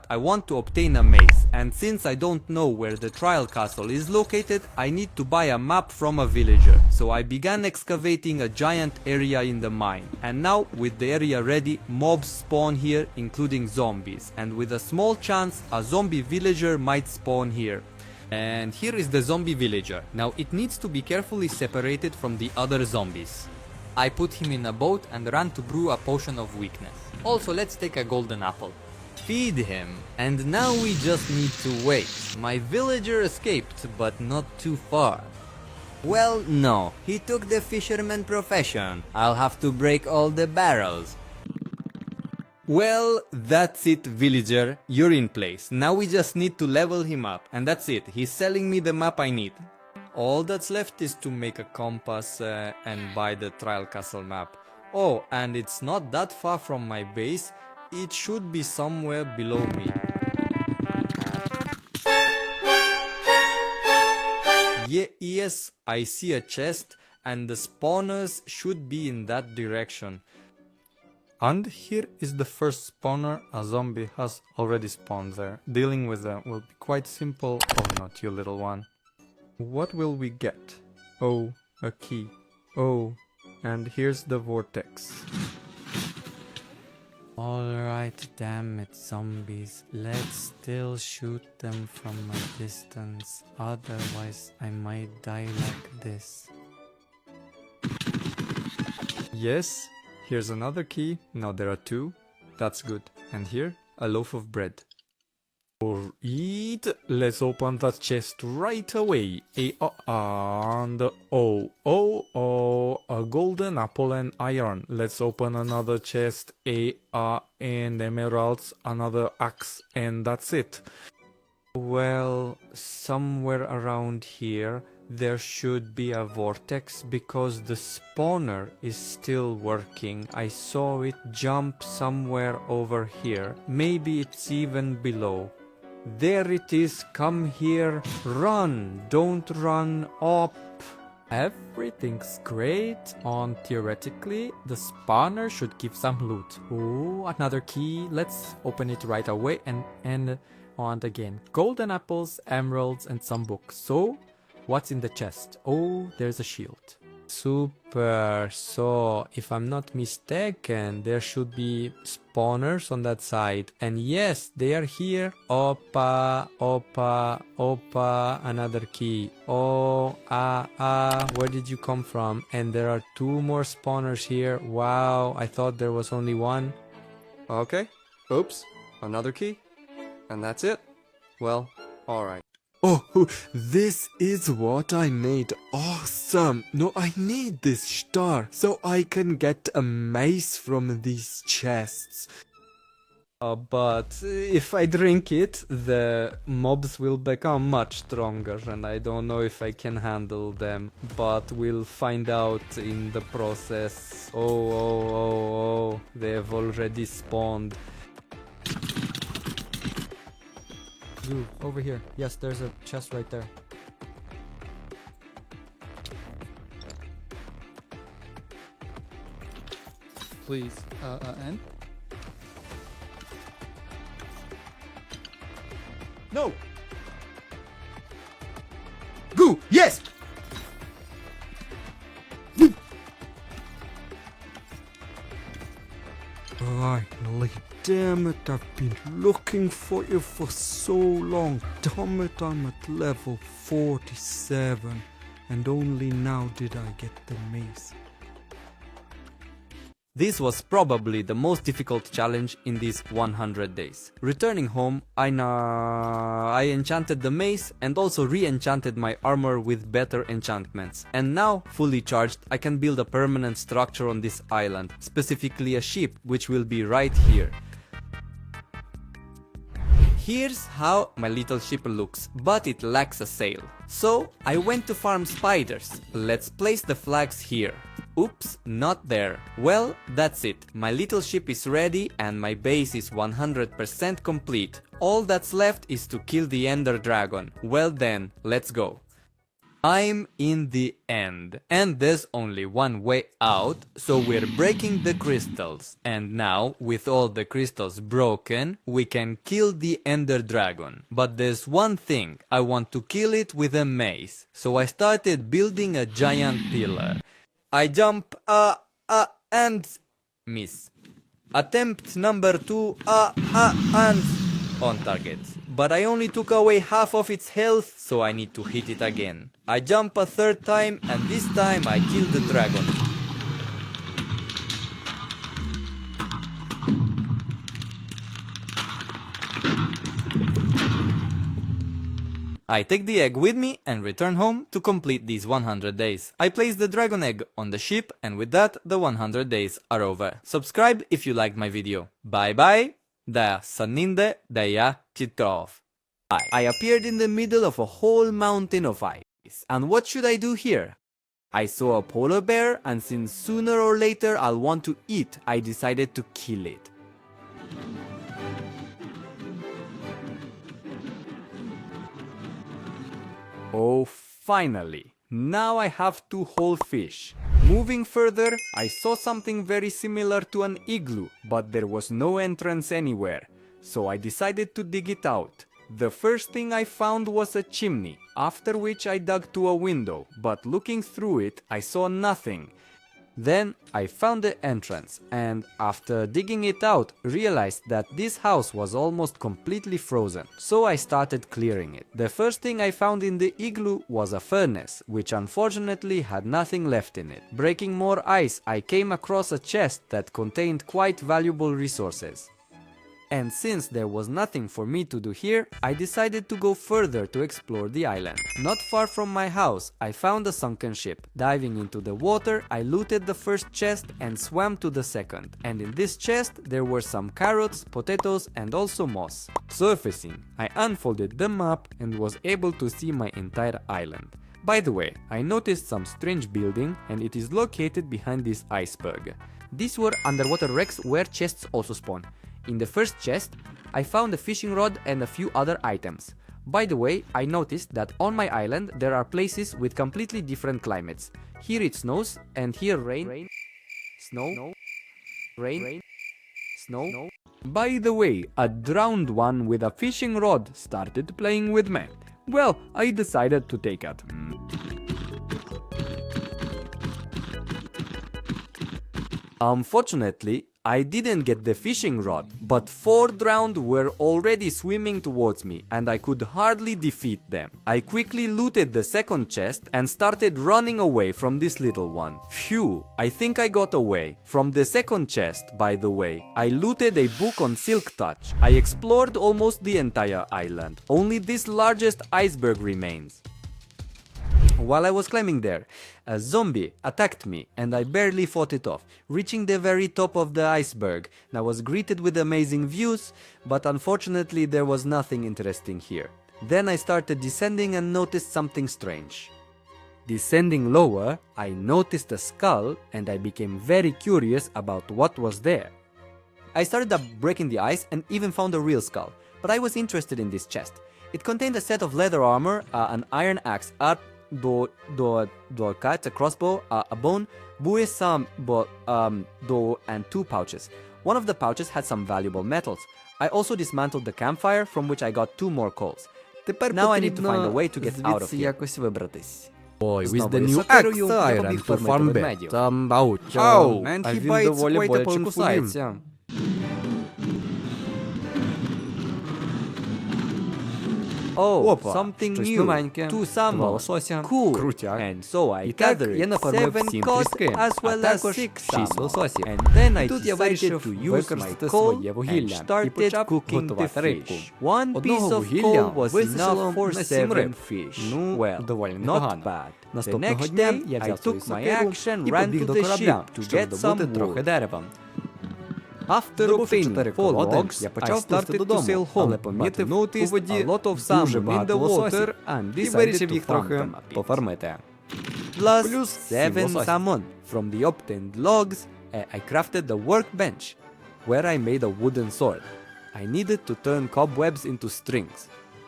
I want to obtain a mace, and since I don't know where the trial castle is located, I need to buy a map from a villager. So I began excavating a giant area in the mine, and now with the area ready, mobs spawn here, including zombies, and with a small chance a zombie villager might spawn here. And here is the zombie villager. Now it needs to be carefully separated from the other zombies. I put him in a boat and ran to brew a potion of weakness. Also, let's take a golden apple. Feed him. And now we just need to wait. My villager escaped, but not too far. Well, no. He took the fisherman profession. I'll have to break all the barrels. Well, that's it, villager. You're in place. Now we just need to level him up. And that's it. He's selling me the map I need. All that's left is to make a compass and buy the trial castle map. Oh, and it's not that far from my base. It should be somewhere below me. Yes, I see a chest, and the spawners should be in that direction. And here is the first spawner. A zombie has already spawned there. Dealing with them will be quite simple. Oh, not you, little one. What will we get? Oh, a key. Oh, and here's the vortex. Alright, damn it, zombies. Let's still shoot them from a distance. Otherwise, I might die like this. Yes, here's another key. Now there are two. That's good. And here, a loaf of bread. Alright, let's open that chest right away. And a golden apple and iron. Let's open another chest. And emeralds, another axe, and that's it. Well, somewhere around here there should be a vortex because the spawner is still working. I saw it jump somewhere over here. Maybe it's even below. There it is, come here, run, don't run up. Everything's great, and theoretically, the spawner should give some loot. Oh, another key, let's open it right away and again. Golden apples, emeralds, and some books. So, what's in the chest? Oh, there's a shield. Super, so if I'm not mistaken, there should be spawners on that side. And yes, they are here. Opa, another key. Where did you come from? And there are two more spawners here. Wow, I thought there was only one. Okay, oops, another key. And that's it. Well, alright. Oh, this is what I made. Awesome. No, I need this star so I can get a mace from these chests. But if I drink it, the mobs will become much stronger and I don't know if I can handle them. But we'll find out in the process. Oh, they have already spawned. Ooh, over here. Yes, there's a chest right there. Please, and? No! Goo! Yes! Finally, damn it, I've been looking for you for so long. Damn it, I'm at level 47 and only now did I get the mace. This was probably the most difficult challenge in these 100 days. Returning home, I enchanted the mace and also re-enchanted my armor with better enchantments. And now, fully charged, I can build a permanent structure on this island, specifically a ship, which will be right here. Here's how my little ship looks, but it lacks a sail. So I went to farm spiders. Let's place the flags here. Oops, not there. Well, that's it. My little ship is ready and my base is 100% complete. All that's left is to kill the Ender Dragon. Well then, let's go. I'm in the end, and there's only one way out, so we're breaking the crystals. And now, with all the crystals broken, we can kill the Ender Dragon. But there's one thing, I want to kill it with a mace. So I started building a giant pillar. I jump, and miss. Attempt number 2, and on target. But I only took away half of its health, so I need to hit it again. I jump a third time, and this time I kill the dragon. I take the egg with me and return home to complete these 100 days. I place the dragon egg on the ship, and with that, the 100 days are over. Subscribe if you liked my video. Bye bye! Da saninde da ya chitrov. I appeared in the middle of a whole mountain of ice. And what should I do here? I saw a polar bear, and since sooner or later I'll want to eat, I decided to kill it. Oh, finally! Now I have 2 whole fish. Moving further, I saw something very similar to an igloo, but there was no entrance anywhere, so I decided to dig it out. The first thing I found was a chimney, after which I dug to a window, but looking through it, I saw nothing. Then I found the entrance, and after digging it out, realized that this house was almost completely frozen, so I started clearing it. The first thing I found in the igloo was a furnace, which unfortunately had nothing left in it. Breaking more ice, I came across a chest that contained quite valuable resources. And since there was nothing for me to do here, I decided to go further to explore the island. Not far from my house, I found a sunken ship. Diving into the water, I looted the first chest and swam to the second. And in this chest, there were some carrots, potatoes, and also moss. Surfacing, I unfolded the map and was able to see my entire island. By the way, I noticed some strange building, and it is located behind this iceberg. These were underwater wrecks where chests also spawn. In the first chest, I found a fishing rod and a few other items. By the way, I noticed that on my island there are places with completely different climates. Here it snows, and here rain, snow, rain, snow. By the way, a drowned one with a fishing rod started playing with me. Well, I decided to take it. Unfortunately, I didn't get the fishing rod, but 4 drowned were already swimming towards me and I could hardly defeat them. I quickly looted the second chest and started running away from this little one. Phew, I think I got away. From the second chest, by the way, I looted a book on silk touch. I explored almost the entire island. Only this largest iceberg remains. While I was climbing there, a zombie attacked me and I barely fought it off. Reaching the very top of the iceberg, I was greeted with amazing views, but unfortunately there was nothing interesting here. Then I started descending and noticed something strange. Descending lower, I noticed a skull and I became very curious about what was there. I started breaking the ice and even found a real skull, but I was interested in this chest. It contained a set of leather armor, an iron axe, a crossbow, a bone, and 2 pouches. One of the pouches had some valuable metals. I also dismantled the campfire, from which I got 2 more coals. Now I need to find a way to get out of here. Boy, with the new axe, I ran to farm bed. Ouch, and he bites quite a painful. Oh, Опа, something щось new. новеньке. To Два summon. лосося. Cool. Крутяк. And so I І так, gathered я нафармив 7 7 cod тріски, as а well as також 6 6 salmon. лососів. And then I І тут я decided вирішив to use my використати coal своє and вугілля і started почав cooking the готувати рибку. fish. One Одного piece of вугілля coal was вистачило enough for на 7 7 риб. fish. Ну, Well, доволі not непогано. bad. The Наступного next дня day, я I взяв свою took my сокиру action, і ran побіг to до the корабля, ship to щоб get добути some трохи wood. дерева. After Добувши obtaining 4 4 колоди, logs, я I почав плисти started to додому, sail але home, but помітив у noticed воді a lot of дуже salmon in багато the лососів water and і decided вирішив to їх farm трохи them a bit. пофармити. Plus Плюс 7 7 лососів. salmon. From the obtained logs, I crafted a workbench, where I made a wooden sword. I needed to turn cobwebs into strings.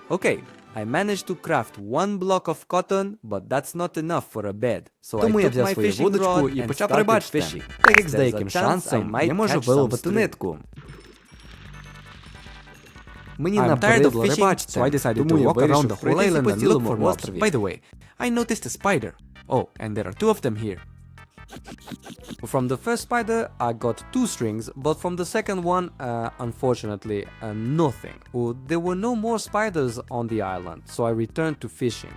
Okay, I managed to craft 1 block of cotton, but that's not enough for a bed. So Тому I я took взяв my свою fishing вудочку rod і and почав started рибачити. fishing. Так як з There's деяким a chance шансом I might я можу catch some виловити string. нитку. Мені I'm tired of набридло fishing, рибачити, so I decided тому to я walk around вирішив the whole пройтися island по and look цілому for monsters. острові. By the way, I noticed a spider. Oh, and there are 2 of them here. From the first spider, I got 2 strings, but from the second one, unfortunately, nothing. There were no more spiders on the island, so I returned to fishing.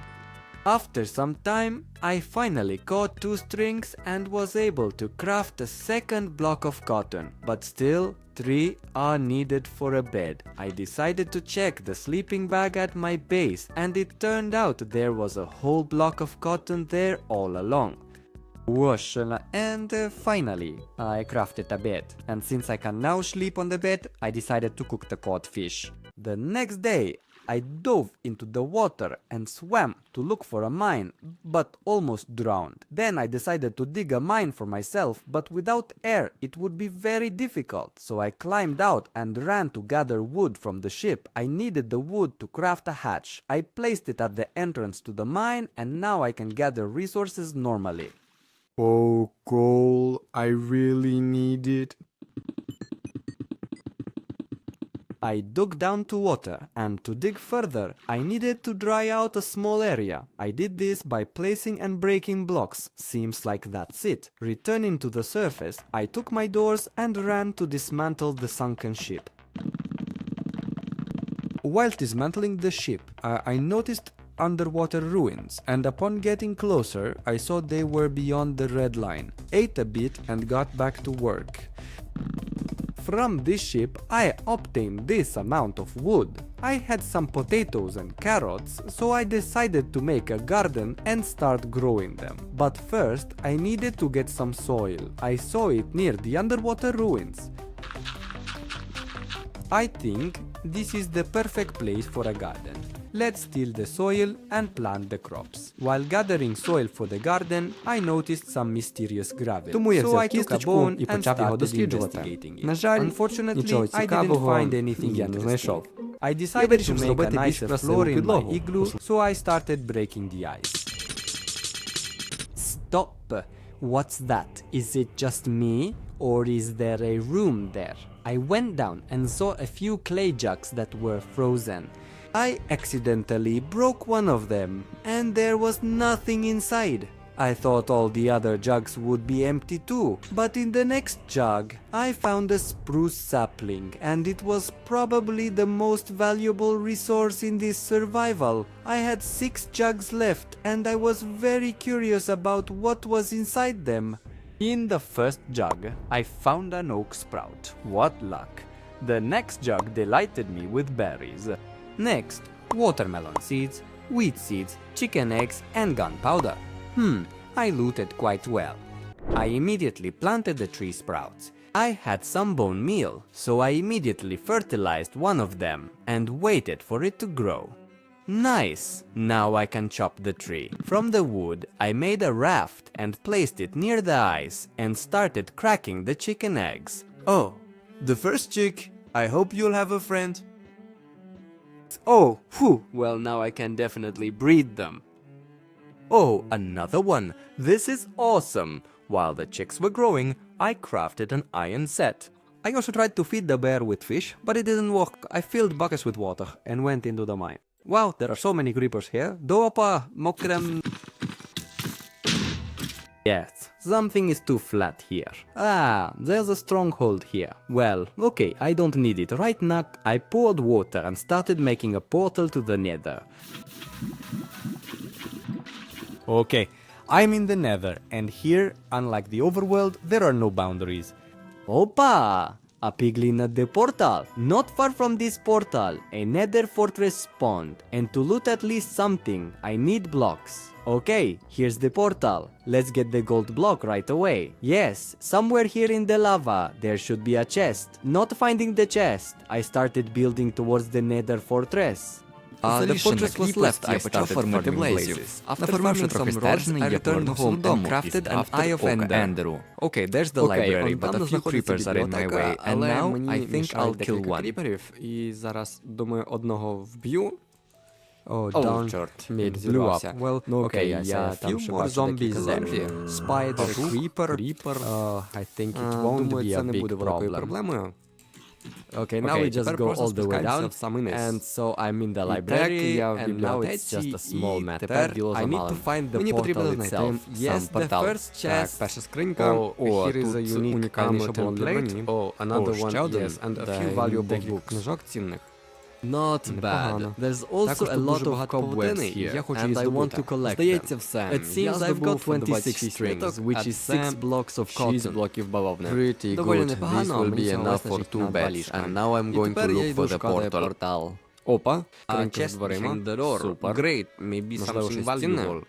After some time, I finally caught 2 strings and was able to craft a second block of cotton, but still 3 are needed for a bed. I decided to check the sleeping bag at my base, and it turned out there was a whole block of cotton there all along. And finally, I crafted a bed, and since I can now sleep on the bed, I decided to cook the cod fish. The next day, I dove into the water and swam to look for a mine, but almost drowned. Then I decided to dig a mine for myself, but without air it would be very difficult, so I climbed out and ran to gather wood from the ship. I needed the wood to craft a hatch. I placed it at the entrance to the mine, and now I can gather resources normally. Oh, coal, I really need it. I dug down to water, and to dig further, I needed to dry out a small area. I did this by placing and breaking blocks. Seems like that's it. Returning to the surface, I took my doors and ran to dismantle the sunken ship. While dismantling the ship, I noticed underwater ruins, and upon getting closer, I saw they were beyond the red line. Ate a bit and got back to work. From this ship, I obtained this amount of wood. I had some potatoes and carrots, so I decided to make a garden and start growing them. But first, I needed to get some soil. I saw it near the underwater ruins. I think this is the perfect place for a garden. Let's till the soil and plant the crops. While gathering soil for the garden, I noticed some mysterious gravel. Тому я So взяв I took a кісточку bone і and почав його started досліджувати. investigating it. На жаль, Unfortunately, нічого I didn't цікавого find anything я не знайшов. I Я decided вирішив to make a зробити більш nicer красиву floor in my підлогу. igloo, so I started breaking the ice. Stop! What's that? Is it just me? Or is there a room there? I went down and saw a few clay jugs that were frozen. I accidentally broke one of them, and there was nothing inside. I thought all the other jugs would be empty too, but in the next jug, I found a spruce sapling, and it was probably the most valuable resource in this survival. I had 6 jugs left, and I was very curious about what was inside them. In the first jug, I found an oak sprout. What luck! The next jug delighted me with berries. Next, watermelon seeds, wheat seeds, chicken eggs, and gunpowder. I looted quite well. I immediately planted the tree sprouts. I had some bone meal, so I immediately fertilized one of them and waited for it to grow. Nice! Now I can chop the tree. From the wood, I made a raft and placed it near the ice and started cracking the chicken eggs. Oh, the first chick. I hope you'll have a friend. Oh, whew, well now I can definitely breed them. Oh, another one. This is awesome. While the chicks were growing, I crafted an iron set. I also tried to feed the bear with fish, but it didn't work. I filled buckets with water and went into the mine. Wow, there are so many creepers here. Doapa mokrem. Yes, something is too flat here. Ah, there's a stronghold here. Well, okay, I don't need it. Right now, I poured water and started making a portal to the Nether. Okay, I'm in the Nether, and here, unlike the overworld, there are no boundaries. Opa! A piglin at the portal. Not far from this portal, a Nether fortress spawned, and to loot at least something, I need blocks. Okay, here's the portal. Let's get the gold block right away. Yes, somewhere here in the lava, there should be a chest. Not finding the chest, I started building towards the Nether fortress. The fortress was left, I почав формити блейзів. Наформивши трохи стержень, я повернувся додому і скрафтив око Ендеру. Okay, there's the library, but a few creepers are in my way, and now I think I'll kill one. І зараз, думаю, одного вб'ю. Чорт, It blew зірвався. up. Well, Okay, я там few ще more бачу zombies декілька there. зомбі. Spider, Creeper. I think it won't Думаю, be це a не буде big великою problem. проблемою. Okay, now we just go all the way down, and so I'm in the library, and now it's just a small matter. I need to find the portal itself. Yes, the first chest. перша скринька. Here is a unique ammo plate. Another one, ще один. yes, and a few valuable books. Книжок цінних. Not bad. There's also a lot of cobwebs here, and I want to collect Здається, them. все. It seems I've got 26 strings, which is 6 blocks of cotton. блоків бавовни. Pretty Доволі good. непогано, This will мені be цього enough for вистачить 2 на 2 beds, ліжка. and now I'm І going to тепер я look йду for the шукати portal. портал. Опа, скринька Chest з дверима. behind the door. Супер. Great. Maybe Можливо, something щось цінне? valuable.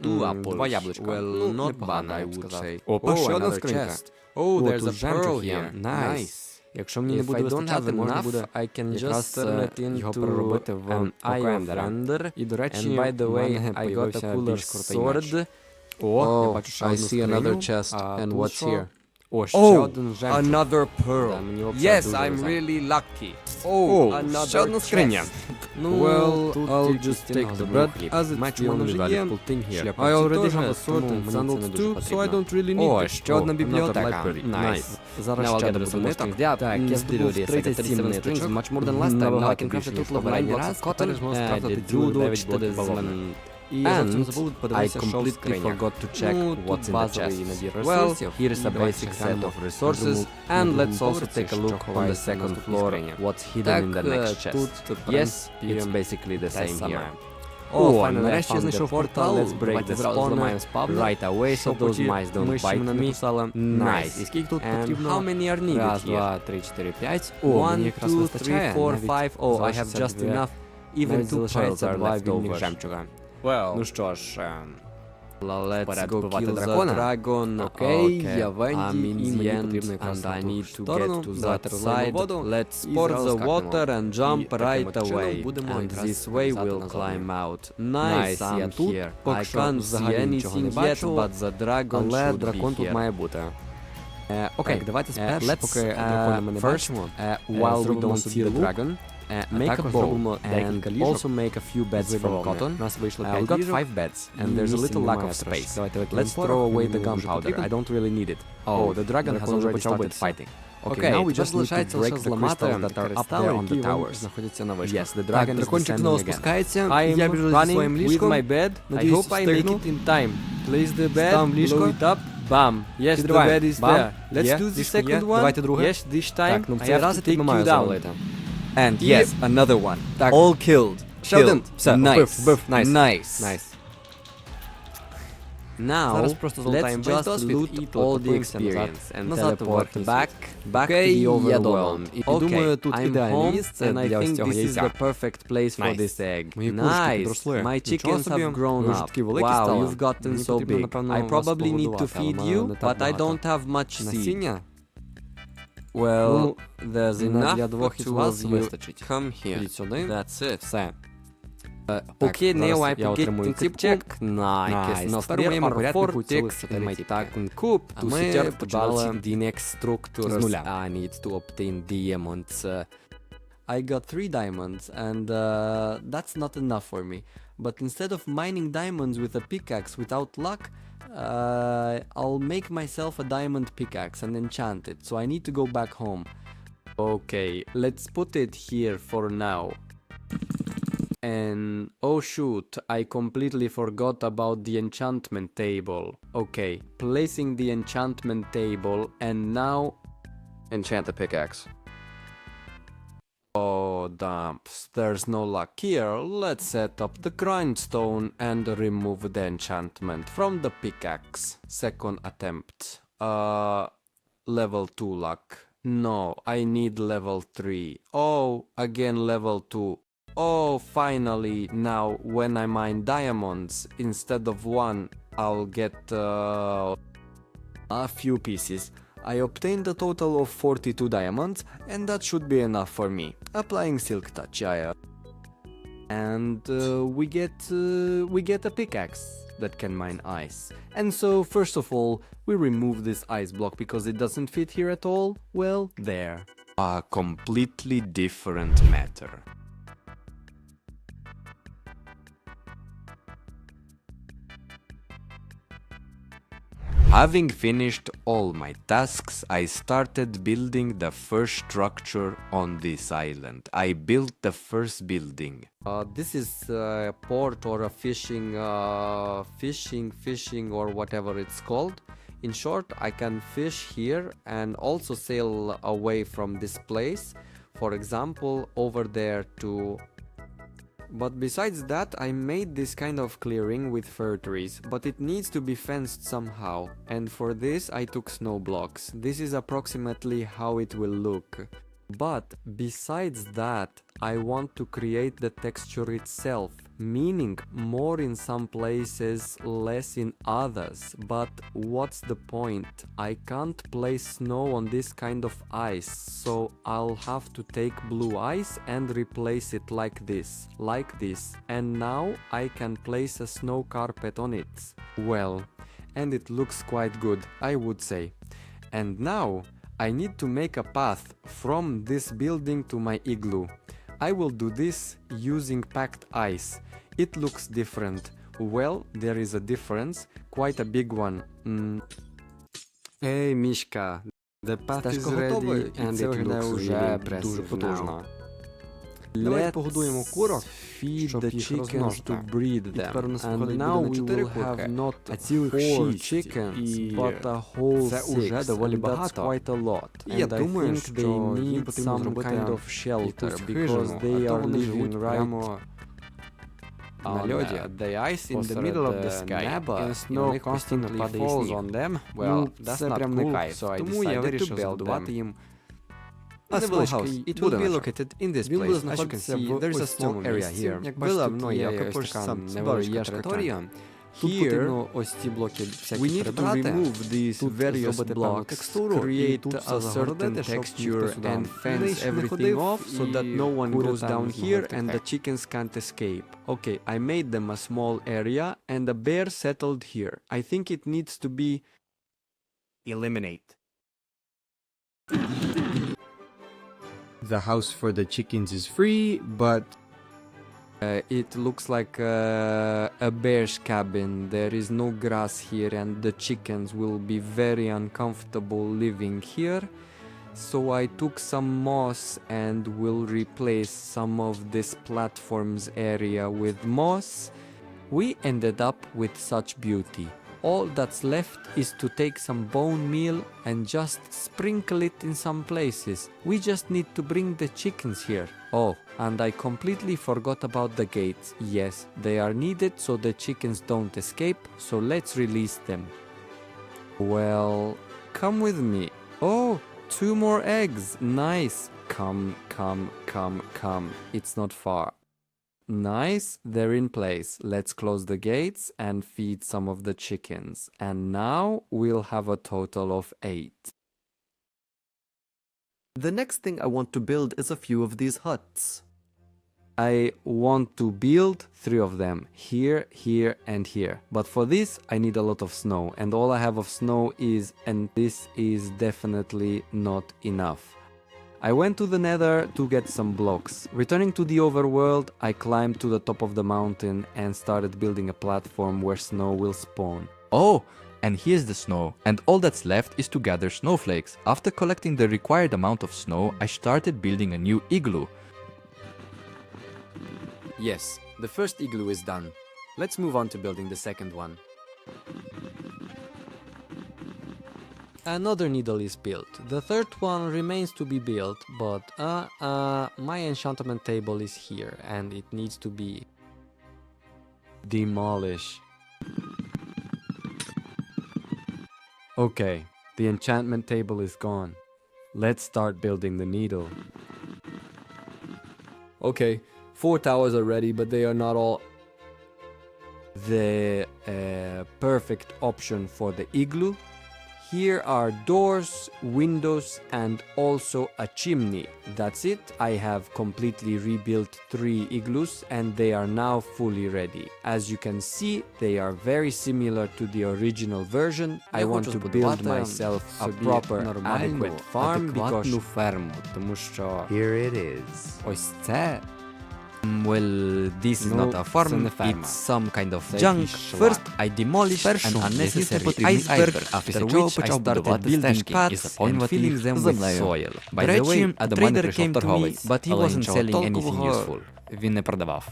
Two apples. 2 яблучка. Well, not bad, непогано, I я б would сказав. say. Опа, ще одна another скринька. chest. There's тут a жемчуг pearl є. here. Nice. Якщо мені не If буде I don't have вистачати, можна enough, буде I can якраз just turn it його into переробити в an око eye of Ендера. Ender. І, до речі, And by the в way, мене I got a появився cooler більш крутий меч. sword. О, я бачу ще I одну see another скриню. chest. А And тут what's що? here? О, ще один жемчуг. Another pearl. Да, мені взагалі Yes, дуже I'm везе. really lucky. ще одна скриня. Ну, Well, тут I'll тільки just стіна take the заберу bread, хліб. as it's Меч the у мене only вже valuable є. thing here. Шляпа I already теж, have a sword тому and мені це не sandals дуже too, so I потрібно. don't really need О, it. ще одна another бібліотека. library. Nice. Зараз Now I'll ще get один some монеток. nitок. Так, я здобув 37 strings, much more than last time. Now I can craft a total of 9 blocks of cotton. Did you do 9 блоків. І And я зовсім забув I подивитися, що в completely скринях. forgot to check Ну, what's тут in the базовий chest. набір Well, ресурсів. here's a Давайте basic set глянемо of resources, на and другому let's also поверсі, take a що look on the ховається в second наступній floor скрині. what's hidden Так, in the next тут, chest. в Yes, принципі, it's basically the те same саме. here. О, нарешті я found the знайшов portal. портал. Let's break Давайте the зразу spawner зламаємо спавнер, right away, so щоб those ті mice don't миші bite мене не me. кусали. Nice. І скільки тут And потрібно? how many are needed Раз, here? 2, 3, 4, 5. О, 1, мені якраз 2, 3, вистачає. 4, Навіть 5. Oh, I have залишиться just 2. enough. Even Навіть 2 залишається pearls are 2 вільних leftovers. жемчуга. Well, Ну що ж, let's вперед go вбивати kill дракона. the dragon. Окей, Okay, я Венді, I'm in і the мені end, потрібно якраз and на I ту need to сторону. get to Давайте that розлиємо side. воду. Let's і pour зразу the скакнемо. water and І jump таким right от чином away. будемо And якраз this way вилізати we'll назовні. climb out. Nice, Nice, я I'm тут here. поки I що can't see взагалі нічого не anything yet, бачу, but the dragon але should дракон be тут here. має бути. Окей, Так, давайте спершу, let's, поки дракона ми не first, бачимо, while we зробимо don't собі see the лук, dragon, make a також bow зробимо and декілька ліжок also make a few beds з from бавовни. cotton. У нас вийшло We 5 got ліжок, 5 beds and і there's a місця little lack немає of трошки. space. Давайте викинемо Let's порох, throw away мені the дуже gunpowder. потрібно. I don't really need it. Oh, Oh, the dragon has дракон вже already почав started битися. fighting. Окей, now we тепер just need to залишається break лише the зламати crystals that are up кристали, there on які the towers. знаходяться на вишках. Yes, the Так, dragon is дракончик знову descending again. спускається, I'm я біжу зі running своїм with ліжком. my bed. I Надіюсь, hope I make встигну. it in time. Place the bed, Ставимо ліжко. blow it up. Bam. Yes, the Підриваємо. bed is Бам. there. Let's Є, do the ліжко є. second one. Давайте друге. Yes, this time Так, ну в I цей have раз to я тобі take маю you down. завалити. And Є. yes, another one. Так. All killed. Ще один. Все, Nice. вбив. Найс. Nice. Найс. Now, Зараз просто let's золотаємо весь just досвід і loot all the телепортуємося experience and назад в teleport верхній back світ. to the я дома. overworld. І думаю, тут I'm ідеальне home, місце and I для ось think цього this is яйця. the perfect place for Nice. this egg. Мої курочки Nice. підросли. My Нічого chickens собі. have grown Ви вже up. такі великі Wow, стали. you've gotten Мені so потрібно, big. напевно, I вас probably need to погодувати, але feed в мене you, не так but I багато. don't have much seed. Насіння? Well, Ну, there's enough для двох for із two вас of you. вистачить. Come here. Ідіть сюди. That's it. Все. Okay, now I я get отримую to ціпку. check. Nice. Nice. Now Тепер у моєму there are поряднику 4 цілих ticks 4 in my тіпки. tackle coop А to ми start починали building the next structures. з нуля. I need to obtain diamonds. I got 3 diamonds and that's not enough for me. But instead of mining diamonds with a pickaxe without luck, I'll make myself a diamond pickaxe and enchant it. So I need to go back home. Okay, let's put it here for now. And oh shoot, I completely forgot about the enchantment table. Okay, placing the enchantment table and now Enchant the pickaxe. oh dumps, there's no luck here. Let's set up the grindstone and remove the enchantment from the pickaxe. Second attempt. Level 2 luck. No, I need level 3. Oh, again level 2. Oh, finally, now when I mine diamonds, instead of one, I'll get a few pieces. I obtained a total of 42 diamonds, and that should be enough for me. Applying silk touch, and we get a pickaxe that can mine ice. And so, first of all, we remove this ice block because it doesn't fit here at all. Well, there. A completely different matter. Having finished all my tasks, I started building the first structure on this island. I built the first building. This is a port or a fishing or whatever it's called. In short, I can fish here and also sail away from this place. For example, over there to... But besides that, I made this kind of clearing with fir trees, but it needs to be fenced somehow, and for this I took snow blocks. This is approximately how it will look. But besides that, I want to create the texture itself, meaning more in some places, less in others. But what's the point? I can't place snow on this kind of ice, so I'll have to take blue ice and replace it like this, and now I can place a snow carpet on it. Well, and it looks quite good, I would say. And now I need to make a path from this building to my igloo. I will do this using packed ice. It looks different. Well, there is a difference, quite a big one. Hey, Mishka, the path is ready and it looks really impressive now. Let's feed the chickens to breed them, and now we will have not 4 chickens, but a whole 6, and that's quite a lot. And I think they need some kind of shelter, because they are living right on the ice in the middle of the sky, and snow constantly falls on them. Well, that's not cool, so I decided to build them. A small house. It will be located in this place. As you can see, there is a small area here. Here, we need to remove these various blocks, create a certain texture and fence everything off so that no one goes down here and the chickens can't escape. Okay, I made them a small area and a bear settled here. I think it needs to be eliminate. The house for the chickens is free, but it looks like a bear's cabin. There is no grass here and the chickens will be very uncomfortable living here. So I took some moss and will replace some of this platform's area with moss. We ended up with such beauty. All that's left is to take some bone meal and just sprinkle it in some places. We just need to bring the chickens here. Oh, and I completely forgot about the gates. Yes, they are needed so the chickens don't escape, so let's release them. Well, come with me. Oh, 2 more eggs. Nice. Come. It's not far. Nice, they're in place. Let's close the gates and feed some of the chickens. And now we'll have a total of 8. The next thing I want to build is a few of these huts. I want to build 3 of them, here, here, and here. But for this, I need a lot of snow. And all I have of snow is, and this is definitely not enough. I went to the Nether to get some blocks. Returning to the overworld, I climbed to the top of the mountain and started building a platform where snow will spawn. Oh, and here's the snow, and all that's left is to gather snowflakes. After collecting the required amount of snow, I started building a new igloo. Yes, the first igloo is done. Let's move on to building the second one. Another needle is built. The third one remains to be built, but my enchantment table is here and it needs to be demolished. Okay, the enchantment table is gone. Let's start building the needle. Okay, 4 towers are ready, but they are not all The perfect option for the igloo. Here are doors, windows, and also a chimney. That's it. I have completely rebuilt 3 igloos and they are now fully ready. As you can see, they are very similar to the original version. I want to build myself a proper adequate farm because Here it is. ось це. Well, this is not a farm, it's some kind of junk. First, I demolished an unnecessary iceberg, after which I started building paths and filling them with soil. By the way, a trader came to me, but he wasn't selling anything useful. Він не продавав.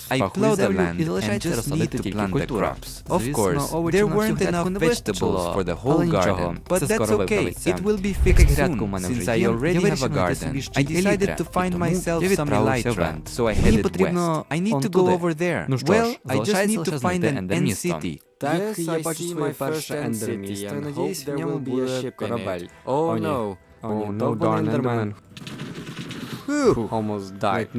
I plowed the land and just need to plant the crops. Of course, there weren't enough vegetables for the whole garden, but that's okay, it will be fixed soon. Since I already have a garden, I decided to find myself some elytra, so I headed west. I need to go over there. Well, I just need to find an end city. Yes, I see my first end city and hope there will be a ship in it. Oh no. Oh no, darn Enderman. Almost died.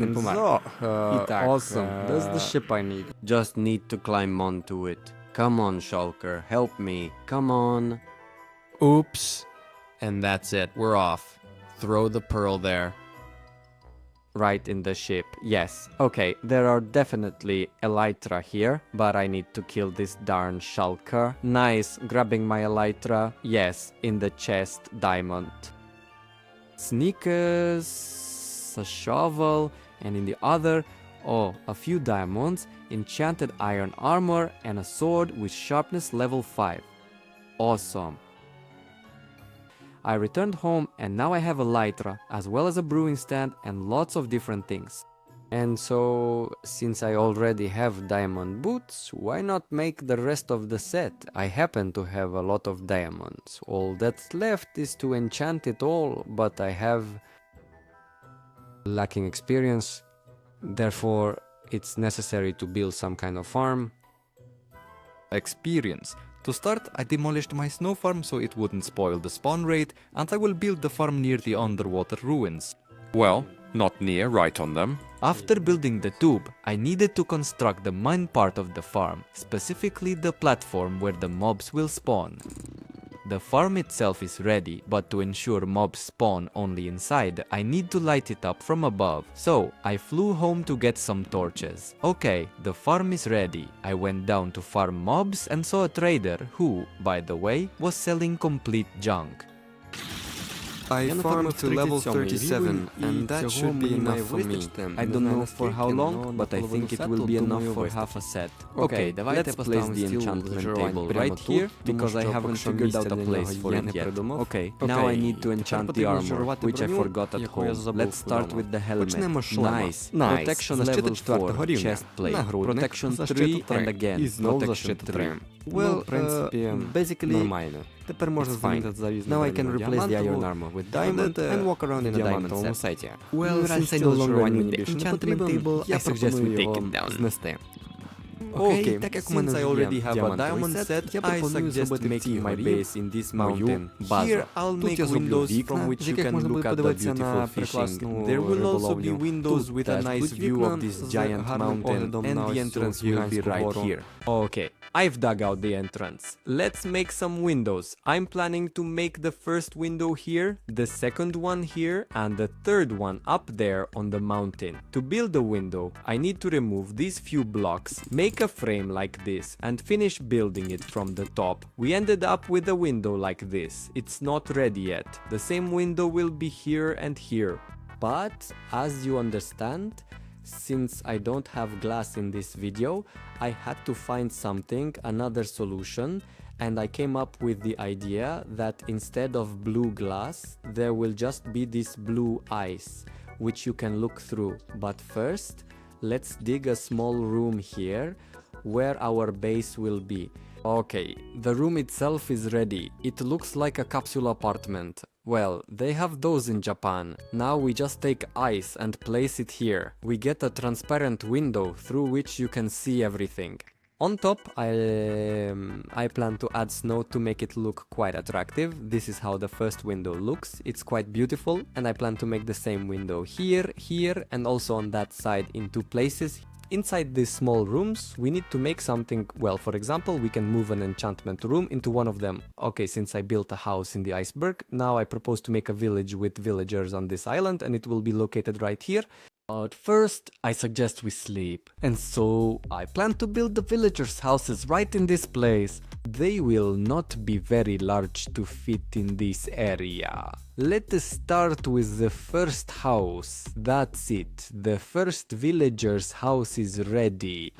Awesome. That's the ship I need. Just need to climb onto it. Come on, Shulker, help me. Come on. Oops. And that's it. We're off. Throw the pearl there. Right in the ship. Yes. Okay, there are definitely elytra here, but I need to kill this darn Shulker. Nice, grabbing my elytra. Yes, in the chest, diamond. Sneakers, a shovel, and in the other, a few diamonds, enchanted iron armor, and a sword with sharpness level 5. Awesome. I returned home and now I have a elytra, as well as a brewing stand and lots of different things. And so, since I already have diamond boots, why not make the rest of the set? I happen to have a lot of diamonds. All that's left is to enchant it all, but I have lacking experience, therefore it's necessary to build some kind of farm. Experience. To start, I demolished my snow farm so it wouldn't spoil the spawn rate, and I will build the farm near the underwater ruins. Well, not near, right on them. After building the tube, I needed to construct the mine part of the farm, specifically the platform where the mobs will spawn. The farm itself is ready, but to ensure mobs spawn only inside, I need to light it up from above. So, I flew home to get some torches. Okay, the farm is ready. I went down to farm mobs and saw a trader who, by the way, was selling complete junk. I farmed to level 37 and that should be enough for me. I don't know for how long, but I think it will be enough for half a set. Okay, let's place the enchantment table right here, because I haven't figured out a place for it yet. Okay, now I need to enchant the armor, which I forgot at home. Let's start with the helmet. Nice. Protection level 4, chest plate. Protection 3 and again, protection 3. Well, basically, Тепер можна замінити завіз на діамантову and walk around in a diamond set. Well, since I no longer need the enchantment table, I suggest we take it down. Знести. Okay, since I already have a diamond set, I suggest making my base in this mountain. Here I'll make windows from which you can look at the beautiful fishing. There will also be windows with a nice view of this giant mountain, and the entrance will be right here. Okay, I've dug out the entrance. Let's make some windows. I'm planning to make the first window here, the second one here, and the third one up there on the mountain. To build the window, I need to remove these few blocks, make a frame like this, and finish building it from the top. We ended up with a window like this. It's not ready yet. The same window will be here and here. But, as you understand, since I don't have glass in this video, I had to find something, another solution, and I came up with the idea that instead of blue glass, there will just be this blue ice, which you can look through. But first, let's dig a small room here where our base will be. Okay, the room itself is ready. It looks like a capsule apartment. Well, they have those in Japan. Now we just take ice and place it here. We get a transparent window through which you can see everything. On top, I plan to add snow to make it look quite attractive. This is how the first window looks. It's quite beautiful, and I plan to make the same window here, here, and also on that side in 2 places. Inside these small rooms, we need to make something. Well, for example, we can move an enchantment room into one of them. Okay, since I built a house in the iceberg, now I propose to make a village with villagers on this island, and it will be located right here. But first, I suggest we sleep. And so, I plan to build the villagers' houses right in this place. They will not be very large to fit in this area. Let us start with the first house. That's it. The first villager's house is ready.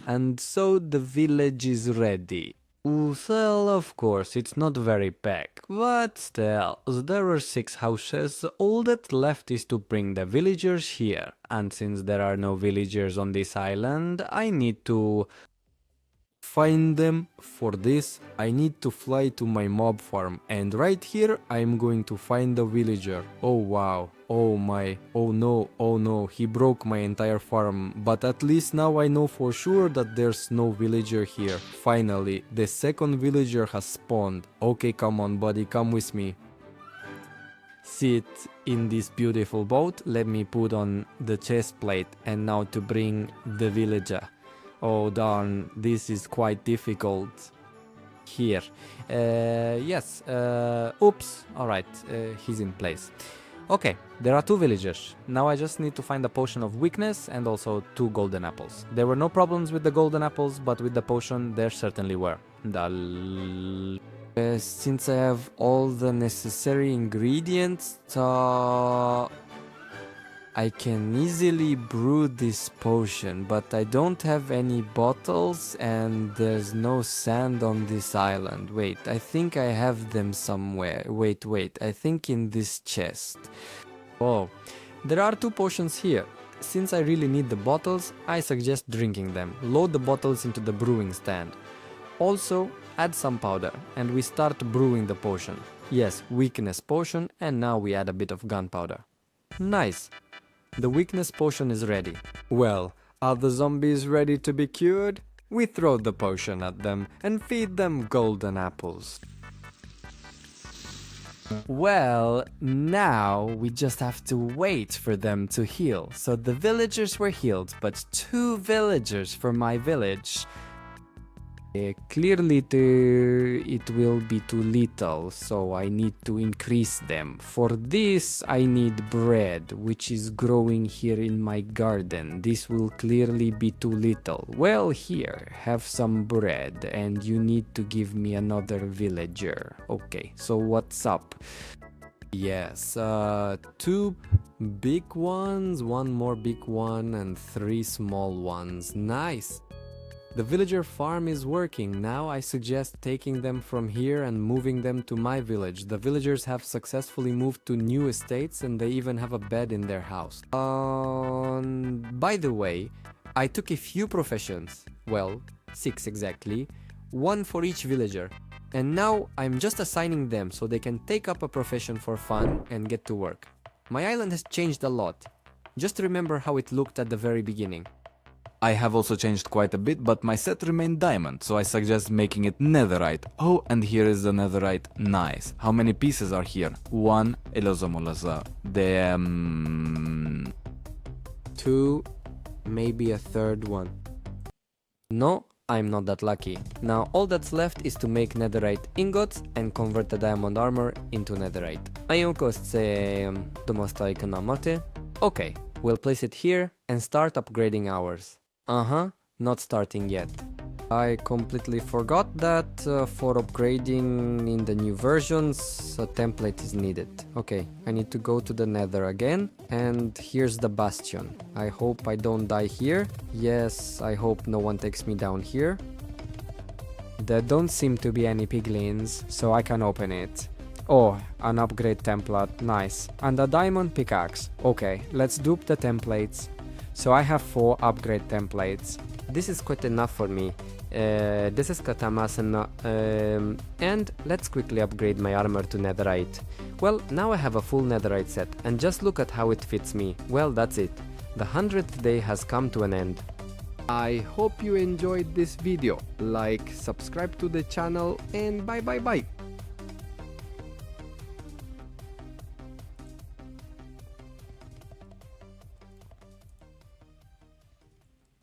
And so the village is ready. Well, of course, it's not very big, but still, there are 6 houses. All that left is to bring the villagers here. And since there are no villagers on this island, I need to find them. For this, I need to fly to my mob farm, and right here I'm going to find a villager. Oh wow, oh my, oh no, he broke my entire farm, but at least now I know for sure that there's no villager here. Finally, the second villager has spawned. Okay, come on buddy, come with me. Sit in this beautiful boat. Let me put on the chest plate, and now to bring the villager. Oh darn, this is quite difficult. Here. Yes. Oops. Alright, he's in place. Okay, there are 2 villagers. Now I just need to find a potion of weakness and also 2 golden apples. There were no problems with the golden apples, but with the potion there certainly were. Since I have all the necessary ingredients, I can easily brew this potion, but I don't have any bottles and there's no sand on this island. Wait, I think I have them somewhere. Wait, I think in this chest. Oh, there are 2 potions here. Since I really need the bottles, I suggest drinking them. Load the bottles into the brewing stand. Also, add some powder and we start brewing the potion. Yes, weakness potion, and now we add a bit of gunpowder. Nice. The weakness potion is ready. Well, are the zombies ready to be cured? We throw the potion at them and feed them golden apples. Well, now we just have to wait for them to heal. So the villagers were healed, but 2 villagers for my village. Clearly it will be too little, so I need to increase them. For this I need bread, which is growing here in my garden. This will clearly be too little. Well, here, have some bread, and you need to give me another villager. Okay, so what's up? Yes, 2 big ones, 1 more big one, and 3 small ones. Nice! The villager farm is working. Now I suggest taking them from here and moving them to my village. The villagers have successfully moved to new estates and they even have a bed in their house. By the way, I took a few professions. Well, 6 exactly. 1 for each villager. And now I'm just assigning them so they can take up a profession for fun and get to work. My island has changed a lot. Just remember how it looked at the very beginning. I have also changed quite a bit, but my set remained diamond, so I suggest making it netherite. Oh, and here is the netherite. Nice. How many pieces are here? 1. 2, maybe a 3rd one. No, I'm not that lucky. Now all that's left is to make netherite ingots and convert the diamond armor into netherite. Okay, we'll place it here and start upgrading ours. Not starting yet. I completely forgot that for upgrading in the new versions, a template is needed. Okay, I need to go to the Nether again, and here's the Bastion. I hope I don't die here. Yes, I hope no one takes me down here. There don't seem to be any piglins, so I can open it. Oh, an upgrade template, nice. And a diamond pickaxe. Okay, let's dupe the templates. So I have 4 upgrade templates. This is quite enough for me. This is Katamasana, and let's quickly upgrade my armor to Netherite. Well, now I have a full Netherite set, and just look at how it fits me. Well, that's it. The 100th day has come to an end. I hope you enjoyed this video. Like, subscribe to the channel, and bye bye bye.